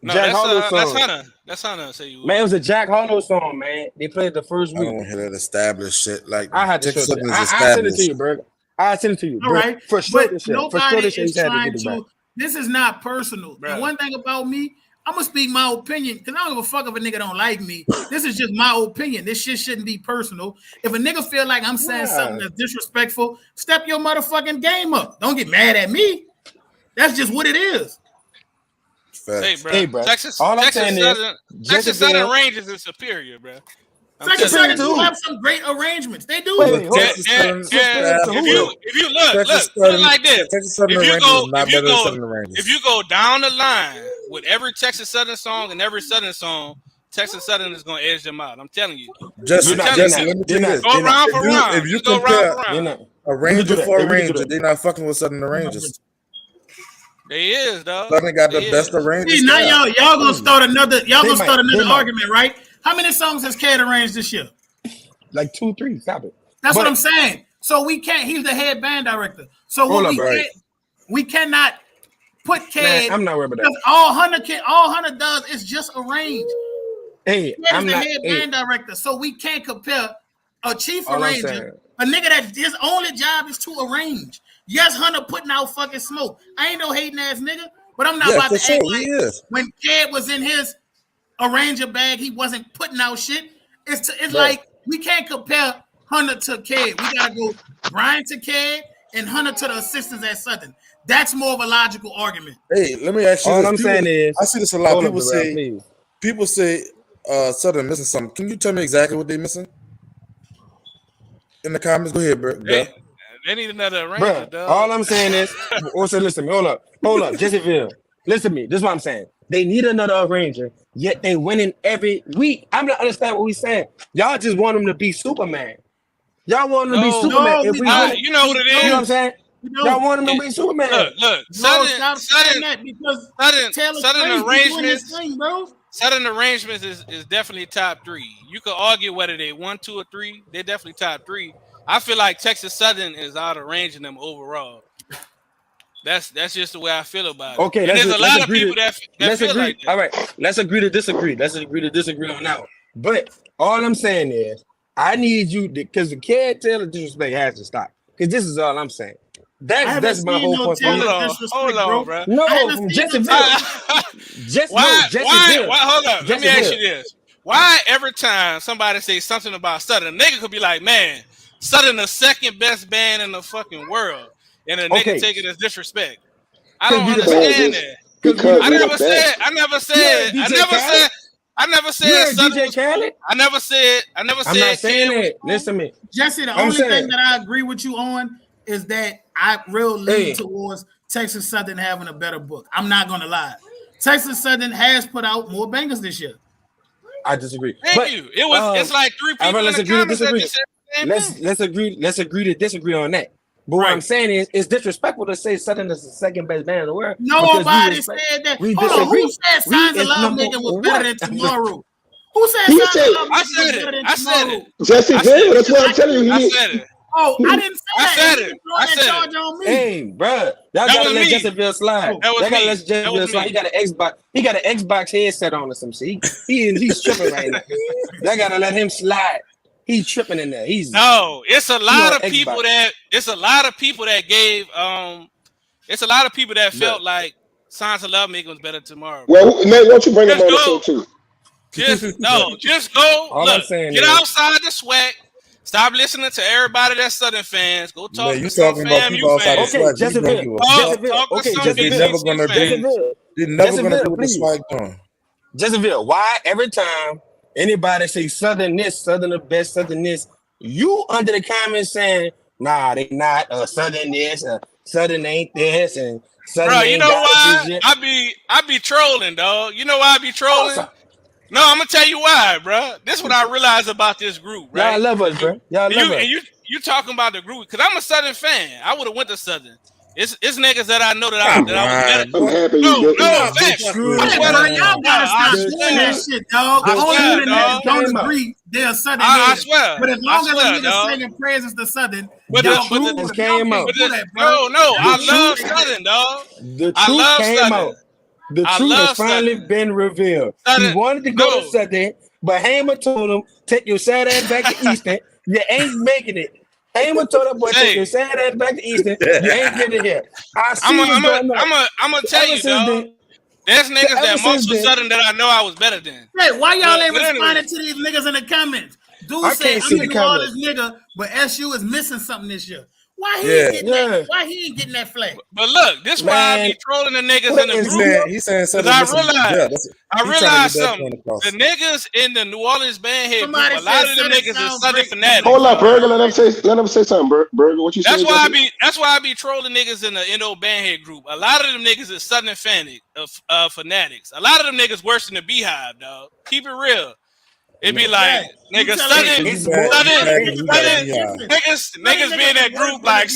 [SPEAKER 10] No,
[SPEAKER 11] Jack Harlow
[SPEAKER 10] that's
[SPEAKER 11] song.
[SPEAKER 10] Hunter. That's Hunter. Say you will.
[SPEAKER 11] Man, it was a Jack Harlow song, man. They played the first
[SPEAKER 8] I
[SPEAKER 11] week.
[SPEAKER 8] don't want to hear that established shit. Like
[SPEAKER 11] I had to show
[SPEAKER 8] Texas
[SPEAKER 11] it to you.
[SPEAKER 8] Southern is
[SPEAKER 11] I send it to
[SPEAKER 8] established.
[SPEAKER 11] you, bro. I send it to you.
[SPEAKER 1] All
[SPEAKER 11] Bro,
[SPEAKER 1] right,
[SPEAKER 11] for sure
[SPEAKER 1] but
[SPEAKER 11] this shit. For
[SPEAKER 1] nobody
[SPEAKER 11] sure this shit.
[SPEAKER 1] is
[SPEAKER 11] He's had to
[SPEAKER 1] trying
[SPEAKER 11] get it back.
[SPEAKER 1] to. This is not personal.
[SPEAKER 10] Bruh.
[SPEAKER 1] And one thing about me, I'm gonna speak my opinion because I don't give a fuck if a nigga don't like me. This is just my opinion. This shit shouldn't be personal. If a nigga feel like I'm saying something that's disrespectful, step your motherfucking game up. Don't get mad at me. That's just what it is.
[SPEAKER 10] Hey,
[SPEAKER 8] Facts.
[SPEAKER 10] bro.
[SPEAKER 11] Hey, bro.
[SPEAKER 10] Texas
[SPEAKER 11] All I'm
[SPEAKER 10] Southern
[SPEAKER 11] saying is,
[SPEAKER 10] Texas Southern Rangers is superior, bro. I'm
[SPEAKER 1] Texas
[SPEAKER 10] telling you.
[SPEAKER 1] Southern do have some great arrangements. They do.
[SPEAKER 11] Wait, hold up.
[SPEAKER 8] Texas Southern
[SPEAKER 11] Superior
[SPEAKER 8] staff.
[SPEAKER 11] to who?
[SPEAKER 8] Look,
[SPEAKER 10] If you look,
[SPEAKER 8] Texas
[SPEAKER 10] put it
[SPEAKER 8] Southern,
[SPEAKER 10] like this.
[SPEAKER 8] Texas Southern
[SPEAKER 10] If you
[SPEAKER 8] Rangers
[SPEAKER 10] go,
[SPEAKER 8] is not better than Southern Rangers.
[SPEAKER 10] if you go down the line with every Texas Southern song and every Southern song, Texas Southern is gonna edge them out. I'm telling you.
[SPEAKER 8] Jesse,
[SPEAKER 11] You're not.
[SPEAKER 10] telling
[SPEAKER 8] Jesse,
[SPEAKER 10] you.
[SPEAKER 8] let me
[SPEAKER 11] You're
[SPEAKER 8] tell you
[SPEAKER 11] not.
[SPEAKER 8] this.
[SPEAKER 10] Go round for round.
[SPEAKER 8] If you
[SPEAKER 10] Just go round for
[SPEAKER 8] compare
[SPEAKER 11] You're
[SPEAKER 10] round.
[SPEAKER 11] not.
[SPEAKER 8] a
[SPEAKER 11] We can do
[SPEAKER 8] Ranger
[SPEAKER 11] that.
[SPEAKER 8] for a
[SPEAKER 11] We can do
[SPEAKER 8] Ranger,
[SPEAKER 11] that.
[SPEAKER 8] they not fucking with Southern Rangers.
[SPEAKER 10] They is, dog.
[SPEAKER 8] Southern got
[SPEAKER 10] They
[SPEAKER 8] the best
[SPEAKER 10] is.
[SPEAKER 8] of Rangers.
[SPEAKER 1] See, now y'all gonna start another
[SPEAKER 11] They might.
[SPEAKER 1] argument, right? How many songs has Cad arranged this year?
[SPEAKER 11] Like 2, 3. Stop it.
[SPEAKER 1] That's what
[SPEAKER 11] But-
[SPEAKER 1] I'm saying. So we can't. He's the head band director. So
[SPEAKER 11] Hold
[SPEAKER 1] what
[SPEAKER 11] up, right.
[SPEAKER 1] we cannot put Cad.
[SPEAKER 11] Man, I'm not worried about that.
[SPEAKER 1] Because all Hunter does is just arrange.
[SPEAKER 11] Hey,
[SPEAKER 1] Cad
[SPEAKER 11] I'm
[SPEAKER 1] is the
[SPEAKER 11] not.
[SPEAKER 1] head
[SPEAKER 11] Hey,
[SPEAKER 1] band director. So we can't compare a chief
[SPEAKER 11] All I'm
[SPEAKER 1] arranger,
[SPEAKER 11] saying-
[SPEAKER 1] a nigga that his only job is to arrange. Yes, Hunter putting out fucking smoke. I ain't no hating ass nigga, but I'm not
[SPEAKER 8] Yeah,
[SPEAKER 1] about
[SPEAKER 8] for
[SPEAKER 1] to
[SPEAKER 8] sure,
[SPEAKER 1] act
[SPEAKER 8] he
[SPEAKER 1] like
[SPEAKER 8] is.
[SPEAKER 1] when Cad was in his arranger bag, he wasn't putting out shit. It's
[SPEAKER 11] Bro.
[SPEAKER 1] like we can't compare Hunter to Cad. We gotta go Brian to Cad and Hunter to the assistants at Southern. That's more of a logical argument.
[SPEAKER 8] Hey, let me ask you
[SPEAKER 11] All
[SPEAKER 8] this.
[SPEAKER 11] I'm saying is,
[SPEAKER 8] I see this a lot.
[SPEAKER 11] hold up,
[SPEAKER 8] People
[SPEAKER 11] Darrell,
[SPEAKER 8] say,
[SPEAKER 11] please.
[SPEAKER 8] Southern missing something. Can you tell me exactly what they missing? In the comments, go ahead, bro.
[SPEAKER 10] They need another arranger,
[SPEAKER 11] Bruh,
[SPEAKER 10] dog.
[SPEAKER 11] all I'm saying is, also listen to me. Hold up, Jesseville. Listen to me. This is what I'm saying. They need another arranger, yet they winning every week. I'm not understand what we saying. Y'all just want them to be Superman. Y'all want them to be
[SPEAKER 10] No,
[SPEAKER 11] Superman.
[SPEAKER 1] no,
[SPEAKER 11] If
[SPEAKER 1] we
[SPEAKER 11] we
[SPEAKER 1] don't.
[SPEAKER 11] win,
[SPEAKER 10] you know what it
[SPEAKER 11] you know what I'm
[SPEAKER 10] is?
[SPEAKER 11] saying?
[SPEAKER 1] No,
[SPEAKER 11] Y'all want them to be Superman.
[SPEAKER 10] Look.
[SPEAKER 1] stop saying
[SPEAKER 10] Southern
[SPEAKER 1] that because
[SPEAKER 10] Southern
[SPEAKER 1] Taylor
[SPEAKER 10] Southern
[SPEAKER 1] Swift is doing his
[SPEAKER 10] arrangements.
[SPEAKER 1] thing, bro.
[SPEAKER 10] Southern arrangements is definitely top 3. You could argue whether they 1, 2, or 3. They're definitely top 3. I feel like Texas Southern is out arranging them overall. That's just the way I feel about it.
[SPEAKER 11] Okay,
[SPEAKER 10] and there's a lot of people that feel
[SPEAKER 11] agree.
[SPEAKER 10] like that.
[SPEAKER 11] All right, let's agree to disagree. Let's agree to disagree on that one. But all I'm saying is, I need you because the kid tell the disrespect has to stop. Because this is all I'm saying. That's my whole point.
[SPEAKER 10] Hold on, bro.
[SPEAKER 11] No, from Jessville.
[SPEAKER 10] Why? Hold up. Let me ask you this. Why every time somebody say something about Southern, a nigga could be like, man, Southern the second best band in the fucking world, and a nigga take it as disrespect. I don't understand that. I never said
[SPEAKER 11] DJ Khaled.
[SPEAKER 10] I never said.
[SPEAKER 11] I'm not saying that. Listen to me,
[SPEAKER 1] Jesse. The only thing that I agree with you on is that I real lean towards Texas Southern having a better book. I'm not gonna lie. Texas Southern has put out more bangers this year.
[SPEAKER 11] I disagree.
[SPEAKER 10] Thank you. It was. It's like three people in the comments that just said the same thing.
[SPEAKER 11] Let's agree to disagree on that. But what I'm saying is, it's disrespectful to say Southern is the second best band in the world.
[SPEAKER 1] Nobody said that. Hold on, who said Signs of Love Making was better than Tomorrow? Who said Signs of Love Making was better than Tomorrow?
[SPEAKER 5] Jesse did. That's what I'm telling you.
[SPEAKER 10] I said it.
[SPEAKER 1] Oh, I didn't say
[SPEAKER 10] I
[SPEAKER 1] that.
[SPEAKER 10] said it. I said it.
[SPEAKER 1] On me.
[SPEAKER 11] Hey, bro, y'all gotta let Jessville slide.
[SPEAKER 10] That was
[SPEAKER 11] y'all gotta
[SPEAKER 10] me.
[SPEAKER 11] let Jessville slide. He got an Xbox. He got an Xbox headset on or some shit. He's tripping right now. Y'all gotta let him slide. He's tripping in there.
[SPEAKER 10] It's a lot of people that gave it's a lot of people that felt like Signs of Love Making was better tomorrow.
[SPEAKER 5] Well, man, why don't you bring him on the show too?
[SPEAKER 10] Just go. Look, get outside the sweat. Stop listening to everybody that's Southern fans. Go talk to some FAMU fans.
[SPEAKER 8] Okay,
[SPEAKER 11] Jessville.
[SPEAKER 8] You're never gonna put the swag on.
[SPEAKER 11] Jessville, why every time anybody say Southern this, Southern the best, Southern this, you under the comments saying, nah, they not Southern this, Southern ain't this, and Southern ain't
[SPEAKER 10] you know why?
[SPEAKER 11] I
[SPEAKER 10] be trolling, dog. You know why I be trolling? No, I'm gonna tell you why, bro. This is what I realized about this group, right?
[SPEAKER 11] Y'all love us, bro. Y'all love us.
[SPEAKER 10] And you talking about the group because I'm a Southern fan. I would have went to Southern. It's niggas that I know that I was better.
[SPEAKER 5] I'm happy you did.
[SPEAKER 1] Y'all gotta stop doing that shit, dog. All you niggas don't agree they're Southern.
[SPEAKER 10] I swear.
[SPEAKER 1] But as long as a nigga singing praises to Southern,
[SPEAKER 11] the truth came out.
[SPEAKER 10] I love Southern, dog.
[SPEAKER 11] The truth came out. The truth has finally been revealed. He wanted to go to Southern, but Hamer told him, take your sad ass back to Eastern. You ain't making it. Hamer told that boy, take your sad ass back to Eastern. You ain't getting here. I'm
[SPEAKER 10] gonna tell you, dog. There's niggas that most of Southern that I know I was better than.
[SPEAKER 1] Hey, why y'all ain't responding to these niggas in the comments? Dude said I'm a New Orleans nigga, but SU is missing something this year. Why he ain't getting that flag?
[SPEAKER 10] But look, this why I be trolling the niggas in the group.
[SPEAKER 8] He's saying
[SPEAKER 10] something. I realized something. The niggas in the New Orleans bandhead group, a lot of the niggas is Southern fanatics.
[SPEAKER 5] Hold up, Burger. Let him say something, Burger. What you say?
[SPEAKER 10] That's why I be trolling niggas in the NO bandhead group. A lot of them niggas is Southern fanatics. A lot of them niggas worse than the Beehive, dog. Keep it real. It be like niggas be in that group like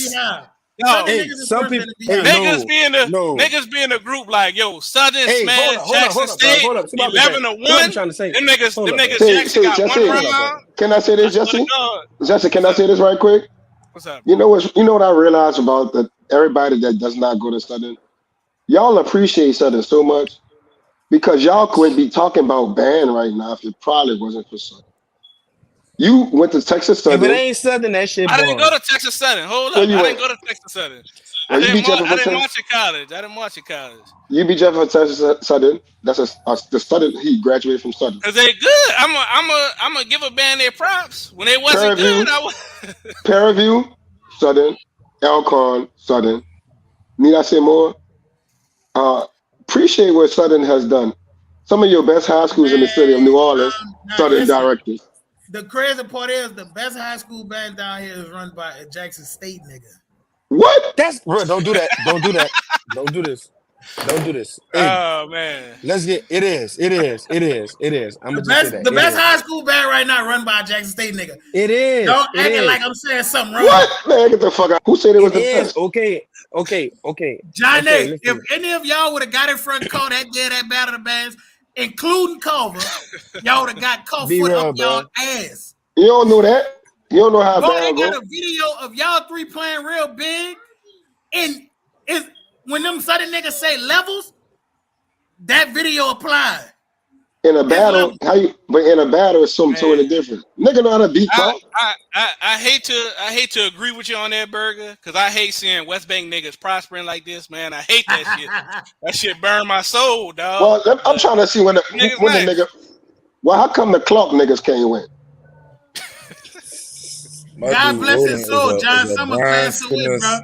[SPEAKER 10] niggas be in a group like yo Southern smash Jackson State 11-1. Them niggas Jackson got one round.
[SPEAKER 5] Can I say this, Jesse? Jesse, can I say this right quick?
[SPEAKER 10] What's up?
[SPEAKER 5] You know what I realized about everybody that does not go to Southern? Y'all appreciate Southern so much. Because y'all could be talking about band right now if it probably wasn't for Southern. You went to Texas Southern.
[SPEAKER 11] If it ain't Southern, that shit.
[SPEAKER 10] I didn't go to Texas Southern. Hold up. I didn't go to Texas Southern. I didn't watch at college.
[SPEAKER 5] You be Jeff for Texas Southern. That's the Southern. He graduated from Southern.
[SPEAKER 10] Cause they good. I'm gonna give a band their props. When they wasn't good,
[SPEAKER 5] Paraview, Southern, Elkhorn, Southern. Need I say more? Appreciate what Southern has done. Some of your best high schools in the city of New Orleans, Southern directors.
[SPEAKER 1] The crazy part is the best high school band down here is run by a Jackson State nigga.
[SPEAKER 5] What?
[SPEAKER 11] That's bro. Don't do that. Don't do that. Don't do this. Don't do this. Hey,
[SPEAKER 10] oh man.
[SPEAKER 11] Let's get. It is. I'm
[SPEAKER 1] the best high school band right now run by a Jackson State nigga.
[SPEAKER 11] It is.
[SPEAKER 1] Don't acting like I'm saying something wrong.
[SPEAKER 5] What? Man, get the fuck out. Who said it was the best?
[SPEAKER 11] Okay.
[SPEAKER 1] Johnny, if any of y'all would have got in front of that battle of the bands, including Culver, y'all would have got caught foot up y'all ass.
[SPEAKER 5] You don't know that. You don't know how
[SPEAKER 1] bad
[SPEAKER 5] it
[SPEAKER 1] got a video of y'all three playing real big, and it's when them Southern niggas say levels, that video applied.
[SPEAKER 5] In a battle, but in a battle, it's something totally different. Nigga know how to beat talk.
[SPEAKER 10] I hate to agree with you on that, Burger, because I hate seeing West Bank niggas prospering like this, man. I hate that shit. That shit burn my soul, dog.
[SPEAKER 5] Well, I'm trying to see when the nigga. Well, how come the Clark niggas can't win?
[SPEAKER 1] God bless his soul, John Summer passed away, bro.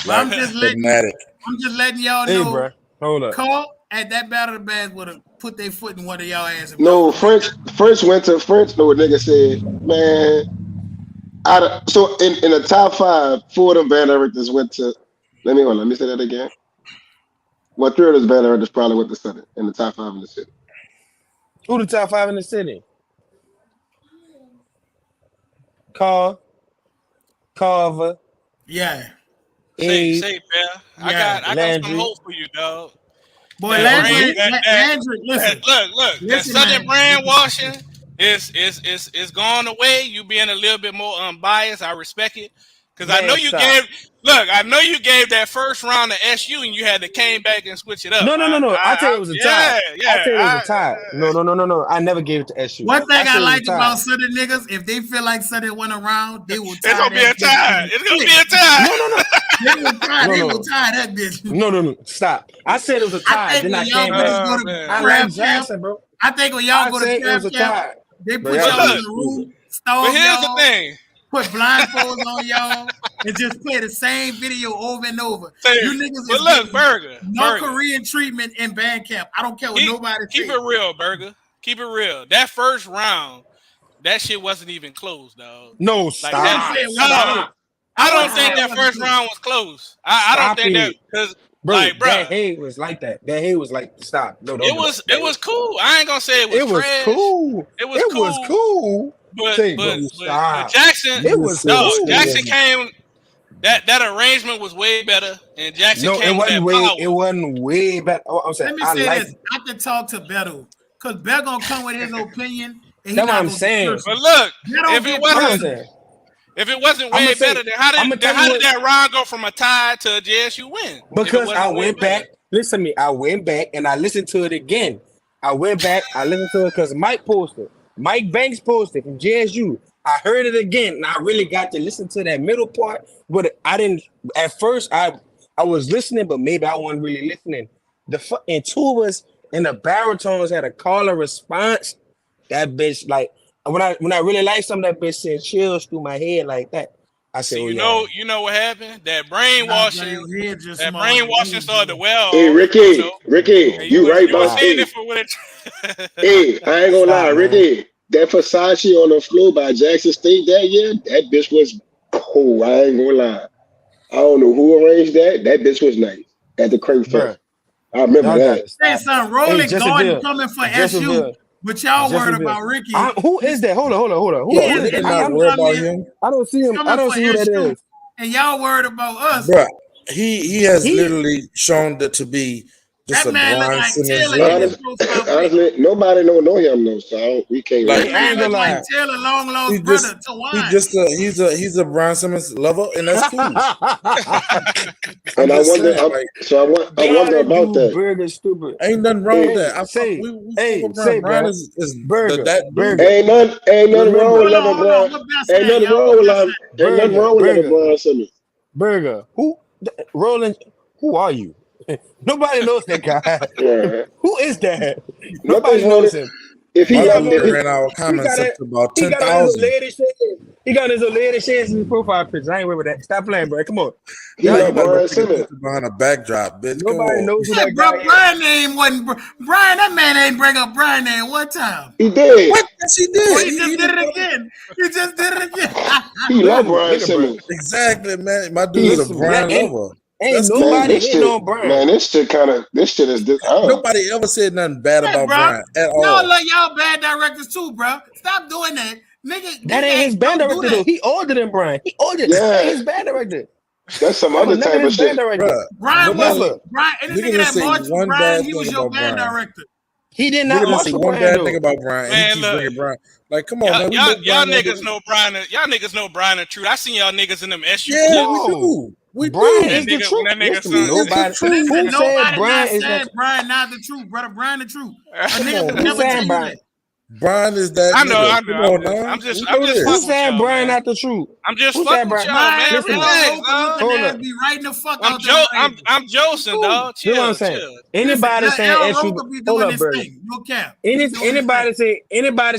[SPEAKER 1] But I'm just letting y'all know.
[SPEAKER 11] Hey, bro, hold up.
[SPEAKER 1] Call at that battle of the bands would have put their foot in one of y'all asses.
[SPEAKER 5] No, French went to French. No, nigga said, man. So in the top 5, 4 of them band directors went to. Let me say that again. Well, 3 of those band directors probably went to Southern in the top 5 in the city.
[SPEAKER 11] Who the top 5 in the city? Carver.
[SPEAKER 1] Yeah.
[SPEAKER 10] Say, Bear. I got some hope for you, dog.
[SPEAKER 1] Boy, Landry, listen.
[SPEAKER 10] Look. That Southern brainwashing is gone away. You being a little bit more unbiased. I respect it. Because I know you gave that first round to SU and you had to came back and switch it up.
[SPEAKER 11] No. I tell you it was a tie. I tell you it was a tie. No. I never gave it to SU.
[SPEAKER 1] One thing I like about Southern niggas, if they feel like Southern went around, they will tie.
[SPEAKER 10] It's gonna be a tie. It's gonna be a tie.
[SPEAKER 1] No. They will tie that bitch.
[SPEAKER 11] No. Stop. I said it was a tie. Then I came back. I like Jackson, bro.
[SPEAKER 1] I think when y'all go to trap camp, they put y'all in the room, starve
[SPEAKER 10] but here's
[SPEAKER 1] y'all,
[SPEAKER 10] the thing.
[SPEAKER 1] put blindfolds on y'all, and just play the same video over and over. You niggas
[SPEAKER 10] but look, Burger.
[SPEAKER 1] Korean treatment in band camp. I don't care what nobody
[SPEAKER 10] Keep it real, Burger. Keep it real. That first round, that shit wasn't even close, dog.
[SPEAKER 11] No, stop.
[SPEAKER 10] I don't think that first round was close. I don't think that because
[SPEAKER 11] that hate was like that. That hate was like stop. No,
[SPEAKER 10] it was cool. I ain't gonna say it was trash.
[SPEAKER 11] Cool. It was cool.
[SPEAKER 10] But Jackson,
[SPEAKER 11] it was
[SPEAKER 10] Jackson came. That arrangement was way better, and Jackson came.
[SPEAKER 11] It wasn't way better. Oh, I'm saying.
[SPEAKER 1] Let me say this. I can talk to Beto because Beto gonna come with his opinion. And
[SPEAKER 11] that's what I'm saying.
[SPEAKER 10] But look, if it wasn't way better, then how did that round go from a tie to a JSU win?
[SPEAKER 11] Because I went back. Listen to me. I went back and I listened to it again. I went back. I listened to it because Mike Banks posted from JSU. I heard it again, and I really got to listen to that middle part. But I didn't. At first, I was listening, but maybe I wasn't really listening. The fucking tubas and the baritones had a call and response. That bitch, like when I really like something, that bitch sent chills through my head like that. I said,
[SPEAKER 10] you know what happened? That brainwashing started to well.
[SPEAKER 5] Hey, Ricky, you right about that. Hey, I ain't gonna lie, Ricky. That Versace on the floor by Jackson State that year, that bitch was cool. I ain't gonna lie. I don't know who arranged that. That bitch was nice at the Crate Fest. I remember that.
[SPEAKER 1] Say something, Rolling Gordon coming for SU, but y'all worried about Ricky.
[SPEAKER 11] Who is that? Hold on. I don't see him. I don't see who that is.
[SPEAKER 1] And y'all worried about us.
[SPEAKER 8] Bruh, he has literally shown that to be just a blind Simmons.
[SPEAKER 5] Honestly, nobody know him though, so we can't.
[SPEAKER 1] Like, Taylor long lost brother to wine.
[SPEAKER 8] He's a Brian Simmons lover, and that's cool.
[SPEAKER 5] And I wonder about that.
[SPEAKER 11] Burger stupid.
[SPEAKER 8] Ain't nothing wrong with that.
[SPEAKER 11] Brian is Burger.
[SPEAKER 5] Ain't nothing wrong with loving Brian. Ain't nothing wrong with loving Brian Simmons.
[SPEAKER 11] Burger. Who? Roland. Who are you? Nobody knows that guy. Yeah. Who is that? Nobody knows him.
[SPEAKER 5] If he
[SPEAKER 8] ran our comments up to about 10,000.
[SPEAKER 11] He got his lady shares in his profile picture. I ain't worried with that. Stop playing, bro. Come on.
[SPEAKER 8] Behind a backdrop, bitch.
[SPEAKER 11] Nobody knows who that guy is.
[SPEAKER 1] Brian name wasn't Brian. That man ain't bring up Brian name one time.
[SPEAKER 5] He did.
[SPEAKER 8] What? Yes, he did.
[SPEAKER 1] He just did it again.
[SPEAKER 5] He love Brian Simmons.
[SPEAKER 8] Exactly, man. My dude is a Brian lover.
[SPEAKER 11] Ain't nobody hitting on Brian.
[SPEAKER 5] Man, this shit is this.
[SPEAKER 8] Nobody ever said nothing bad about Brian at all.
[SPEAKER 1] Y'all like y'all bad directors too, bro. Stop doing that. Nigga,
[SPEAKER 11] that ain't his band director though. He older than Brian. He older. Yeah, his band director.
[SPEAKER 5] That's some other type of shit.
[SPEAKER 1] Brian was Brian. Anything that March Brian, he was your band director.
[SPEAKER 11] He did
[SPEAKER 8] Nigga
[SPEAKER 11] not
[SPEAKER 8] didn't say
[SPEAKER 11] muscle
[SPEAKER 8] one
[SPEAKER 11] Brian
[SPEAKER 8] bad
[SPEAKER 11] though.
[SPEAKER 8] thing about Brian. And he
[SPEAKER 10] Man,
[SPEAKER 8] keeps
[SPEAKER 10] look,
[SPEAKER 8] bringing Brian. Like, come on, man. We know
[SPEAKER 10] y'all
[SPEAKER 8] Brian.
[SPEAKER 10] niggas know Brian. Y'all niggas know Brian and Truth. I seen y'all niggas in them SU
[SPEAKER 8] Yeah,
[SPEAKER 10] clips.
[SPEAKER 8] we
[SPEAKER 11] No,
[SPEAKER 8] do. We
[SPEAKER 11] Brian
[SPEAKER 8] do.
[SPEAKER 11] is the truth.
[SPEAKER 10] When that nigga
[SPEAKER 11] Listen,
[SPEAKER 10] son.
[SPEAKER 8] It's the
[SPEAKER 11] nobody
[SPEAKER 8] truth.
[SPEAKER 11] who
[SPEAKER 1] Listen,
[SPEAKER 11] said
[SPEAKER 1] nobody
[SPEAKER 11] Brian
[SPEAKER 1] not
[SPEAKER 11] is not.
[SPEAKER 1] saying Brian not the truth, brother. Brian the truth. A
[SPEAKER 8] Come
[SPEAKER 1] nigga
[SPEAKER 8] on,
[SPEAKER 1] would
[SPEAKER 11] Who's
[SPEAKER 1] never
[SPEAKER 8] man.
[SPEAKER 1] tell
[SPEAKER 11] saying
[SPEAKER 1] you
[SPEAKER 11] Brian?
[SPEAKER 1] that.
[SPEAKER 8] Brian is that
[SPEAKER 10] I know,
[SPEAKER 8] nigga.
[SPEAKER 10] I know.
[SPEAKER 8] Come on, now.
[SPEAKER 10] I'm
[SPEAKER 8] We
[SPEAKER 10] just
[SPEAKER 8] know
[SPEAKER 10] fucking
[SPEAKER 8] this.
[SPEAKER 11] Who
[SPEAKER 10] with
[SPEAKER 11] said
[SPEAKER 10] y'all,
[SPEAKER 11] Brian
[SPEAKER 10] man.
[SPEAKER 11] not the truth?
[SPEAKER 10] I'm just
[SPEAKER 11] Who
[SPEAKER 10] fucking
[SPEAKER 11] said
[SPEAKER 10] with
[SPEAKER 11] Brian?
[SPEAKER 10] y'all, man.
[SPEAKER 1] Brian,
[SPEAKER 11] Listen,
[SPEAKER 1] all
[SPEAKER 10] Relax,
[SPEAKER 1] local
[SPEAKER 10] dog.
[SPEAKER 1] looking
[SPEAKER 11] hold
[SPEAKER 1] ass
[SPEAKER 11] up.
[SPEAKER 1] be writing the fuck out them grades.
[SPEAKER 10] I'm Josing, dog.
[SPEAKER 11] Here's what I'm
[SPEAKER 10] Chill,
[SPEAKER 11] saying.
[SPEAKER 10] chill.
[SPEAKER 1] Listen,
[SPEAKER 11] Anybody
[SPEAKER 1] let
[SPEAKER 11] saying
[SPEAKER 1] L
[SPEAKER 11] SU?
[SPEAKER 1] Roker be
[SPEAKER 11] Hold
[SPEAKER 1] doing
[SPEAKER 11] up,
[SPEAKER 1] this
[SPEAKER 11] Burger.
[SPEAKER 1] thing. No cap. He be doing his
[SPEAKER 11] Anybody
[SPEAKER 1] thing.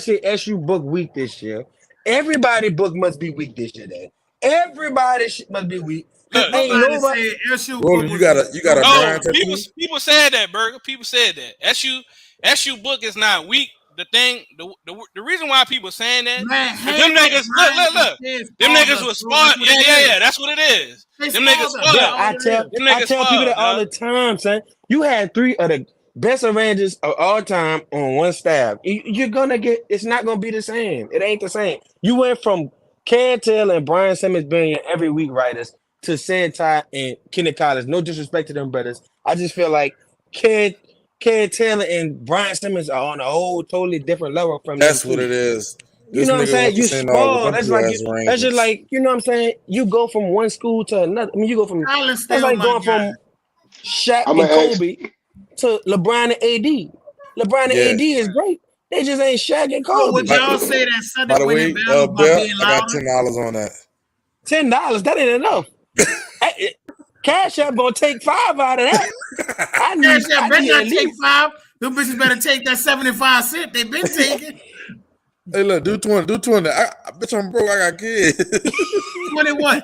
[SPEAKER 11] say SU book weak this year? Everybody book must be weak this year. Then everybody must be weak because
[SPEAKER 10] Look,
[SPEAKER 11] ain't
[SPEAKER 1] Nobody
[SPEAKER 11] nobody.
[SPEAKER 1] said SU book
[SPEAKER 8] Roland,
[SPEAKER 1] was
[SPEAKER 8] you got
[SPEAKER 1] weak.
[SPEAKER 8] a
[SPEAKER 1] Nobody.
[SPEAKER 8] Brian
[SPEAKER 10] oh,
[SPEAKER 8] tattoo?
[SPEAKER 10] people said that, Burger. People said that. SU book is not weak. The thing, the reason why people saying that,
[SPEAKER 1] Man,
[SPEAKER 10] because them
[SPEAKER 1] Halo,
[SPEAKER 10] niggas,
[SPEAKER 1] Brian, and
[SPEAKER 10] look.
[SPEAKER 1] Ted
[SPEAKER 10] Them
[SPEAKER 1] spoiled
[SPEAKER 10] niggas
[SPEAKER 1] us,
[SPEAKER 10] was
[SPEAKER 1] bro. That's
[SPEAKER 10] spoiled.
[SPEAKER 1] what it
[SPEAKER 10] Yeah,
[SPEAKER 1] is.
[SPEAKER 10] that's what it is.
[SPEAKER 1] They
[SPEAKER 10] Them niggas
[SPEAKER 1] spoiled us. That's
[SPEAKER 11] Bruh,
[SPEAKER 10] spoiled.
[SPEAKER 1] all it is.
[SPEAKER 10] Them
[SPEAKER 11] I
[SPEAKER 10] niggas
[SPEAKER 11] tell people
[SPEAKER 10] spoiled,
[SPEAKER 11] that all
[SPEAKER 10] dog.
[SPEAKER 11] the time, son. You had 3 of the best arrangers of all time on one staff. You're gonna get. It's not gonna be the same. It ain't the same. You went from Ken Taylor and Brian Simmons being your every week writers to Sid Ty and Kenny Collins. No disrespect to them brothers. I just feel like Ken Taylor and Brian Simmons are on a whole totally different level from them
[SPEAKER 8] That's what
[SPEAKER 11] two.
[SPEAKER 8] it is.
[SPEAKER 11] You
[SPEAKER 8] This
[SPEAKER 11] know what I'm
[SPEAKER 8] nigga
[SPEAKER 11] saying?
[SPEAKER 8] went to
[SPEAKER 11] You
[SPEAKER 8] St. Aug with
[SPEAKER 11] spoiled.
[SPEAKER 8] them
[SPEAKER 11] That's
[SPEAKER 8] two
[SPEAKER 11] like
[SPEAKER 8] ass
[SPEAKER 11] that's just
[SPEAKER 8] arrangements.
[SPEAKER 11] like you know what I'm saying. You go from one school to another. I mean, you go from
[SPEAKER 1] Collins
[SPEAKER 11] that's
[SPEAKER 1] still
[SPEAKER 11] like
[SPEAKER 1] my
[SPEAKER 11] going
[SPEAKER 1] guy.
[SPEAKER 11] from Shaq
[SPEAKER 5] I'm
[SPEAKER 11] and
[SPEAKER 5] gonna ask.
[SPEAKER 11] Kobe to LeBron and AD. LeBron and
[SPEAKER 8] Yeah.
[SPEAKER 11] AD is great. They just ain't Shaq and
[SPEAKER 1] So would
[SPEAKER 11] Kobe.
[SPEAKER 1] y'all say that Sunday
[SPEAKER 8] By the
[SPEAKER 1] winning
[SPEAKER 8] way,
[SPEAKER 1] battles by
[SPEAKER 8] Bell,
[SPEAKER 1] being
[SPEAKER 8] I got
[SPEAKER 1] louder?
[SPEAKER 8] $10 on that.
[SPEAKER 11] $10, that ain't enough. Cash App gonna take 5 out of that. I
[SPEAKER 1] Cash
[SPEAKER 11] need
[SPEAKER 1] App better
[SPEAKER 11] at
[SPEAKER 1] not take
[SPEAKER 11] least
[SPEAKER 1] 5. Them bitches better take that 75 cent they been taking.
[SPEAKER 8] Hey, look, do 20. Do 20. Bitch, I'm broke. I got kids.
[SPEAKER 1] 21.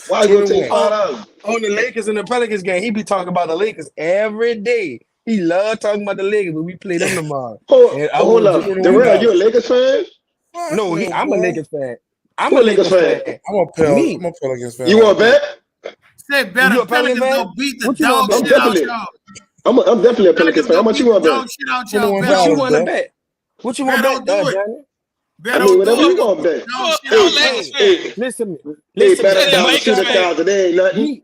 [SPEAKER 5] Why you gonna take
[SPEAKER 8] 21.
[SPEAKER 5] $5?
[SPEAKER 11] on the Lakers and the Pelicans game. He be talking about the Lakers every day. He love talking about the Lakers, but we play them tomorrow. And I
[SPEAKER 5] Hold
[SPEAKER 11] want to
[SPEAKER 5] up,
[SPEAKER 11] just
[SPEAKER 5] Darrell, you a
[SPEAKER 8] $21.
[SPEAKER 5] Lakers fan?
[SPEAKER 8] Fuck
[SPEAKER 11] no.
[SPEAKER 8] no,
[SPEAKER 11] I'm a
[SPEAKER 8] boy.
[SPEAKER 11] Lakers fan. I'm
[SPEAKER 5] Who
[SPEAKER 11] a
[SPEAKER 5] a Lakers
[SPEAKER 11] Lakers
[SPEAKER 5] fan?
[SPEAKER 11] fan.
[SPEAKER 8] I'm
[SPEAKER 11] Me.
[SPEAKER 8] a Pelicans fan
[SPEAKER 5] You
[SPEAKER 8] all
[SPEAKER 5] want to
[SPEAKER 8] day.
[SPEAKER 5] bet?
[SPEAKER 1] Said
[SPEAKER 11] You
[SPEAKER 1] better
[SPEAKER 11] a Pelicans
[SPEAKER 1] Pelicans
[SPEAKER 11] fan?
[SPEAKER 1] gonna beat the
[SPEAKER 11] What you want
[SPEAKER 1] dog
[SPEAKER 11] to
[SPEAKER 5] I'm
[SPEAKER 11] bet?
[SPEAKER 1] shit out
[SPEAKER 5] definitely,
[SPEAKER 1] y'all.
[SPEAKER 5] I'm definitely a Pelicans
[SPEAKER 1] Pelicans
[SPEAKER 5] fan. How
[SPEAKER 1] gonna
[SPEAKER 5] much
[SPEAKER 1] beat
[SPEAKER 5] you
[SPEAKER 1] the
[SPEAKER 5] want to
[SPEAKER 1] dog
[SPEAKER 5] bet?
[SPEAKER 1] shit out y'all. Bet
[SPEAKER 11] What you
[SPEAKER 8] $21,
[SPEAKER 1] on
[SPEAKER 11] want to
[SPEAKER 8] bro.
[SPEAKER 11] bet? What you want
[SPEAKER 1] Bet
[SPEAKER 11] to
[SPEAKER 1] on
[SPEAKER 11] bet,
[SPEAKER 1] do it.
[SPEAKER 11] Johnny?
[SPEAKER 1] Bet
[SPEAKER 5] I mean,
[SPEAKER 1] on do
[SPEAKER 5] whatever
[SPEAKER 1] it.
[SPEAKER 5] you want to bet.
[SPEAKER 1] Dog shit
[SPEAKER 10] Who a
[SPEAKER 1] out
[SPEAKER 5] Hey,
[SPEAKER 1] y'all.
[SPEAKER 10] Lakers
[SPEAKER 11] Hey,
[SPEAKER 10] fan?
[SPEAKER 11] listen,
[SPEAKER 5] hey,
[SPEAKER 11] listen.
[SPEAKER 5] bet
[SPEAKER 10] Say
[SPEAKER 5] a
[SPEAKER 11] As
[SPEAKER 10] they're a
[SPEAKER 11] much as
[SPEAKER 5] thousand,
[SPEAKER 10] Lakers
[SPEAKER 11] y'all
[SPEAKER 5] shoot a
[SPEAKER 11] think
[SPEAKER 10] fan.
[SPEAKER 5] thousand. They ain't nothing.
[SPEAKER 11] me,